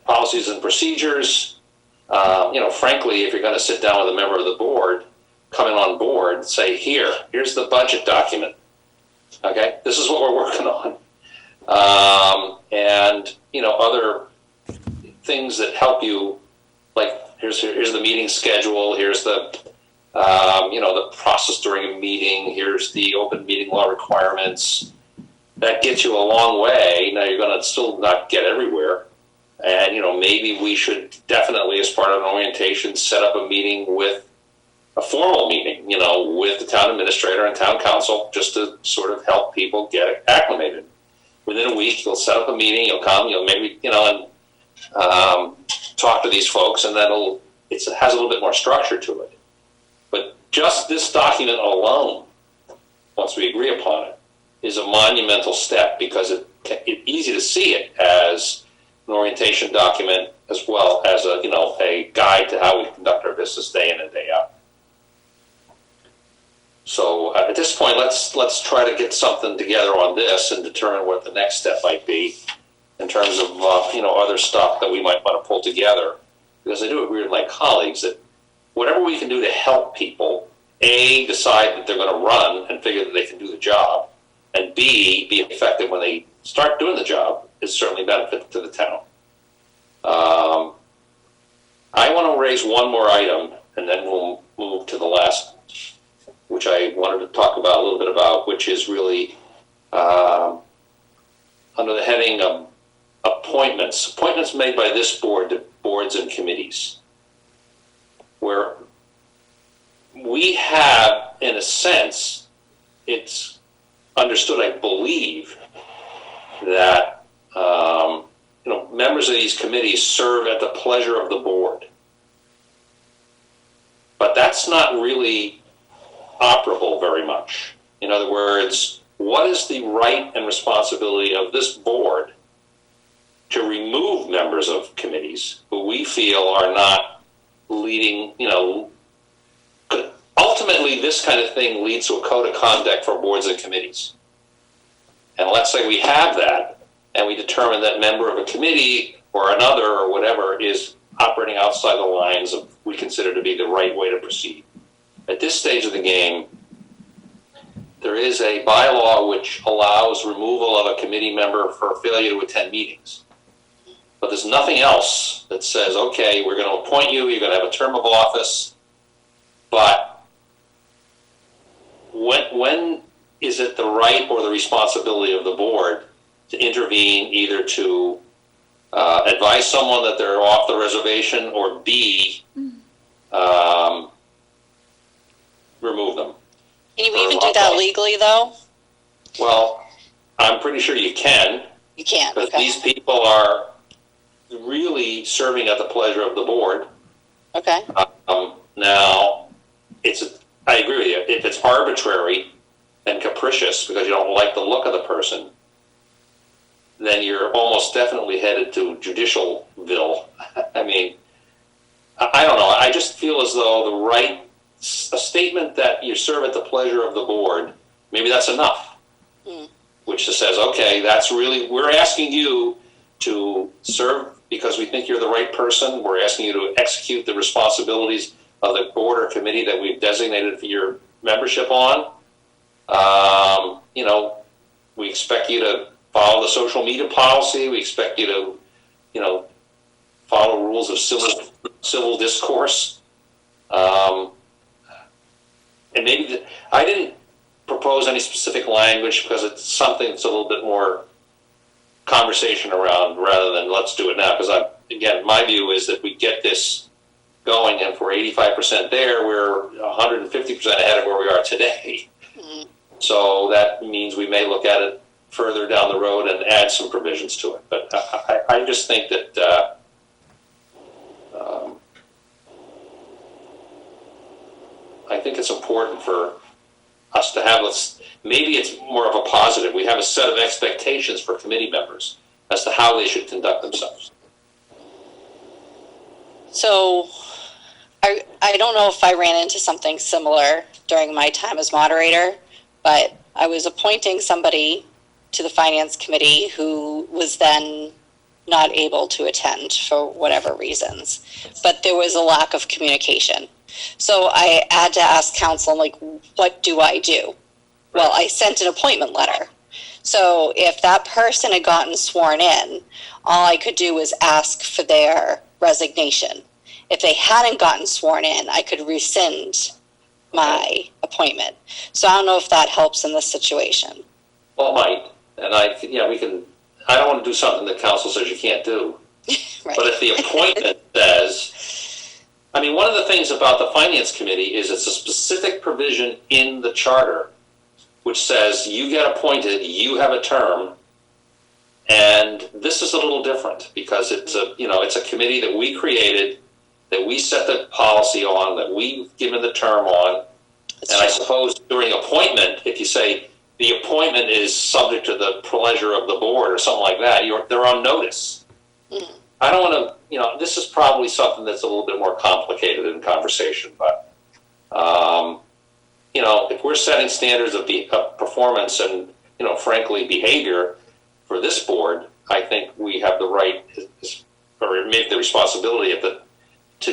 policies and procedures. Frankly, if you're going to sit down with a member of the board, coming on board, say, here's the budget document. Okay, this is what we're working on. And other things that help you, like here's the meeting schedule, here's the the process during a meeting, here's the open meeting law requirements. That gets you a long way. Now you're going to still not get everywhere. And, maybe we should definitely, as part of an orientation, set up a meeting with a formal meeting, with the town administrator and town council, just to sort of help people get acclimated. Within a week, you'll set up a meeting, you'll come, you'll maybe, and talk to these folks, and then it has a little bit more structure to it. But just this document alone, once we agree upon it, is a monumental step, because it's easy to see it as an orientation document as well as a guide to how we conduct our business day in and day out. So at this point, let's try to get something together on this and determine what the next step might be in terms of other stuff that we might want to pull together. Because I do agree with my colleagues that whatever we can do to help people, A, decide that they're going to run and figure that they can do the job, and B, be effective when they start doing the job, is certainly benefit to the town. I want to raise one more item, and then we'll move to the last, which I wanted to talk about a little bit about, which is really under the heading of appointments made by this board to boards and committees, where we have, in a sense, it's understood, I believe, that members of these committees serve at the pleasure of the board. But that's not really operable very much. In other words, what is the right and responsibility of this board to remove members of committees who we feel are not leading, ultimately this kind of thing leads to a code of conduct for boards and committees. And let's say we have that, and we determine that member of a committee or another or whatever is operating outside the lines of we consider to be the right way to proceed. At this stage of the game, there is a bylaw which allows removal of a committee member for failure to attend meetings. But there's nothing else that says, okay, we're going to appoint you, you're going to have a term of office, but when is it the right or the responsibility of the board to intervene, either to advise someone that they're off the reservation, or B, remove them? Can you even do that legally, though? Well, I'm pretty sure you can. You can, because okay. these people are really serving at the pleasure of the board. Okay. Now, I agree with you. If it's arbitrary and capricious because you don't like the look of the person, then you're almost definitely headed to judicialville. I mean, I don't know. I just feel as though a statement that you serve at the pleasure of the board, maybe that's enough. Which just says, okay, we're asking you to serve because we think you're the right person. We're asking you to execute the responsibilities of the board or committee that we've designated for your membership on. We expect you to follow the social media policy. We expect you to, follow rules of civil discourse. And maybe I didn't propose any specific language because it's something that's a little bit more conversation around rather than let's do it now. Because again, my view is that we get this going, and if we're 85% there, we're 150% ahead of where we are today. Mm-hmm. So that means we may look at it further down the road and add some provisions to it. But I just think that I think it's important for us to have, maybe it's more of a positive. We have a set of expectations for committee members as to how they should conduct themselves. So I don't know if I ran into something similar during my time as moderator, but I was appointing somebody to the finance committee who was then not able to attend for whatever reasons. But there was a lack of communication. So I had to ask council, like, what do I do? Well, I sent an appointment letter. So if that person had gotten sworn in, all I could do was ask for their resignation. If they hadn't gotten sworn in, I could rescind my appointment. So I don't know if that helps in this situation. Well, it might. And we can, I don't want to do something that council says you can't do. Right. But if the appointment says, I mean, one of the things about the finance committee is it's a specific provision in the charter which says you get appointed, you have a term, and this is a little different because it's a committee that we created, that we set the policy on, that we've given the term on. And I suppose during appointment, if you say the appointment is subject to the pleasure of the board or something like that, they're on notice. Mm-hmm. I don't want to, this is probably something that's a little bit more complicated in conversation, but, if we're setting standards of performance and, frankly, behavior for this board, I think we have the right, or maybe the responsibility to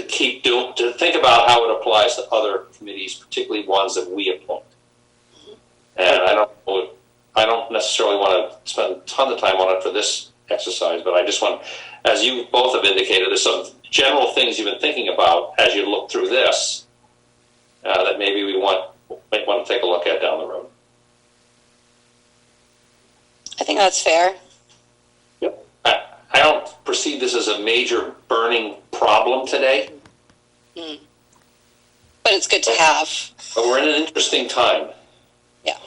think about how it applies to other committees, particularly ones that we appoint. And I don't necessarily want to spend a ton of time on it for this exercise, but I just want, as you both have indicated, there's some general things you've been thinking about as you look through this that maybe we might want to take a look at down the road. I think that's fair. Yep. I don't perceive this as a major burning problem today. Mm. But it's good to have. But we're in an interesting time. Yeah.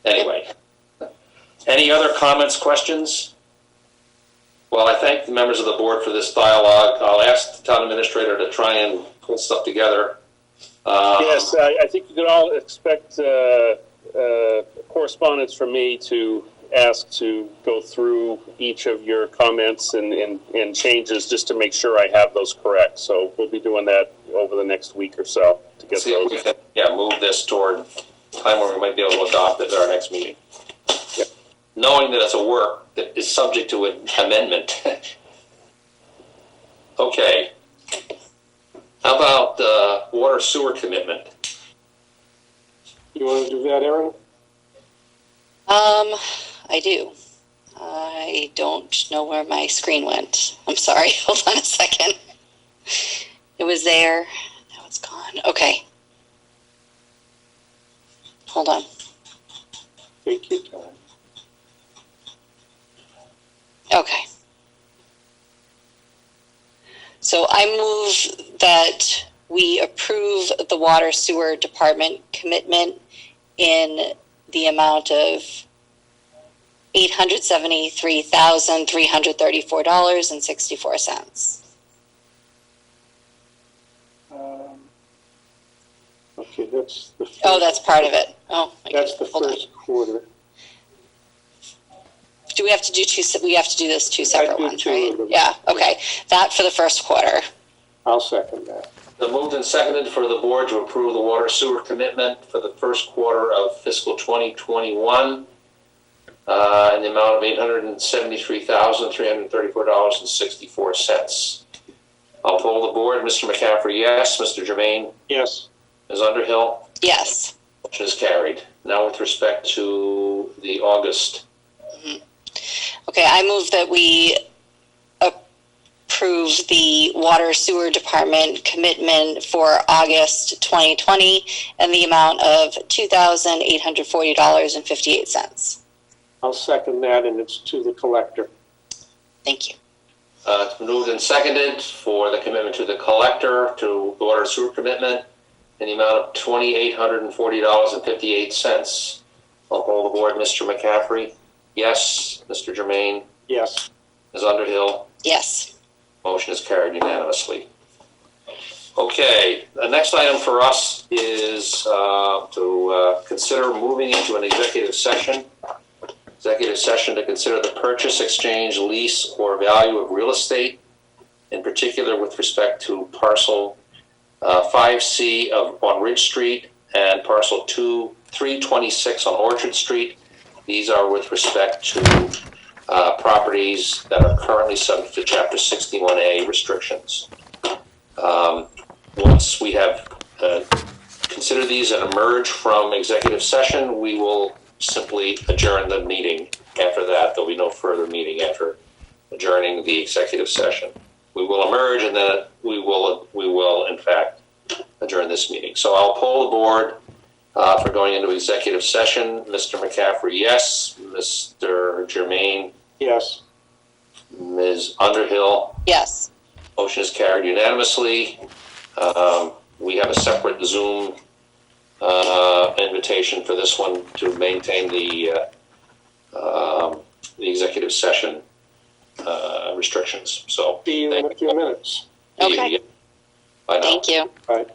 Anyway, any other comments, questions? Well, I thank the members of the board for this dialogue. I'll ask the town administrator to try and pull stuff together. Yes, I think you can all expect correspondence from me to ask to go through each of your comments and changes just to make sure I have those correct. So we'll be doing that over the next week or so to get those. We can, move this toward time where we might be able to adopt it at our next meeting. Yep. Knowing that it's a work that is subject to an amendment. Okay. How about water sewer commitment? You want to do that, Aaron? I do. I don't know where my screen went. I'm sorry. Hold on a second. It was there. Now it's gone. Okay. Hold on. Take your time. Okay. So I move that we approve the water sewer department commitment in the amount of $873,334.64. Okay, that's the first. Oh, that's part of it. Oh, that's the first quarter. Do we have to do two? We have to do this two separate ones, right? Them. Yeah. Okay. That for the first quarter. I'll second that. The moved and seconded for the board to approve the water sewer commitment for the first quarter of fiscal 2021 in the amount of $873,334.64. I'll poll the board. Mr. McCaffrey, yes. Mr. Germain? Yes. Ms. Underhill? Yes. Motion is carried. Now with respect to the August. Mm-hmm. Okay, I move that we approve the water sewer department commitment for August 2020 and the amount of $2,840.58. I'll second that, and it's to the collector. Thank you. It's moved and seconded for the commitment to the collector to the water sewer commitment in the amount of $2,840.58. I'll poll the board. Mr. McCaffrey? Yes. Mr. Germain? Yes. Ms. Underhill? Yes. Motion is carried unanimously. Okay, the next item for us is to consider moving into an executive session. Executive session to consider the purchase, exchange, lease, or value of real estate, in particular with respect to parcel 5C on Ridge Street and parcel 326 on Orchard Street. These are with respect to properties that are currently subject to Chapter 61A restrictions. Once we have considered these and emerge from executive session, we will simply adjourn the meeting. After that, there'll be no further meeting after adjourning the executive session. We will emerge, and then we will in fact adjourn this meeting. So I'll poll the board for going into executive session. Mr. McCaffrey, yes. Mr. Germain? Yes. Ms. Underhill? Yes. Motion is carried unanimously. We have a separate Zoom invitation for this one to maintain the executive session restrictions. So see you in a few minutes. Okay. Bye now. Thank you. All right.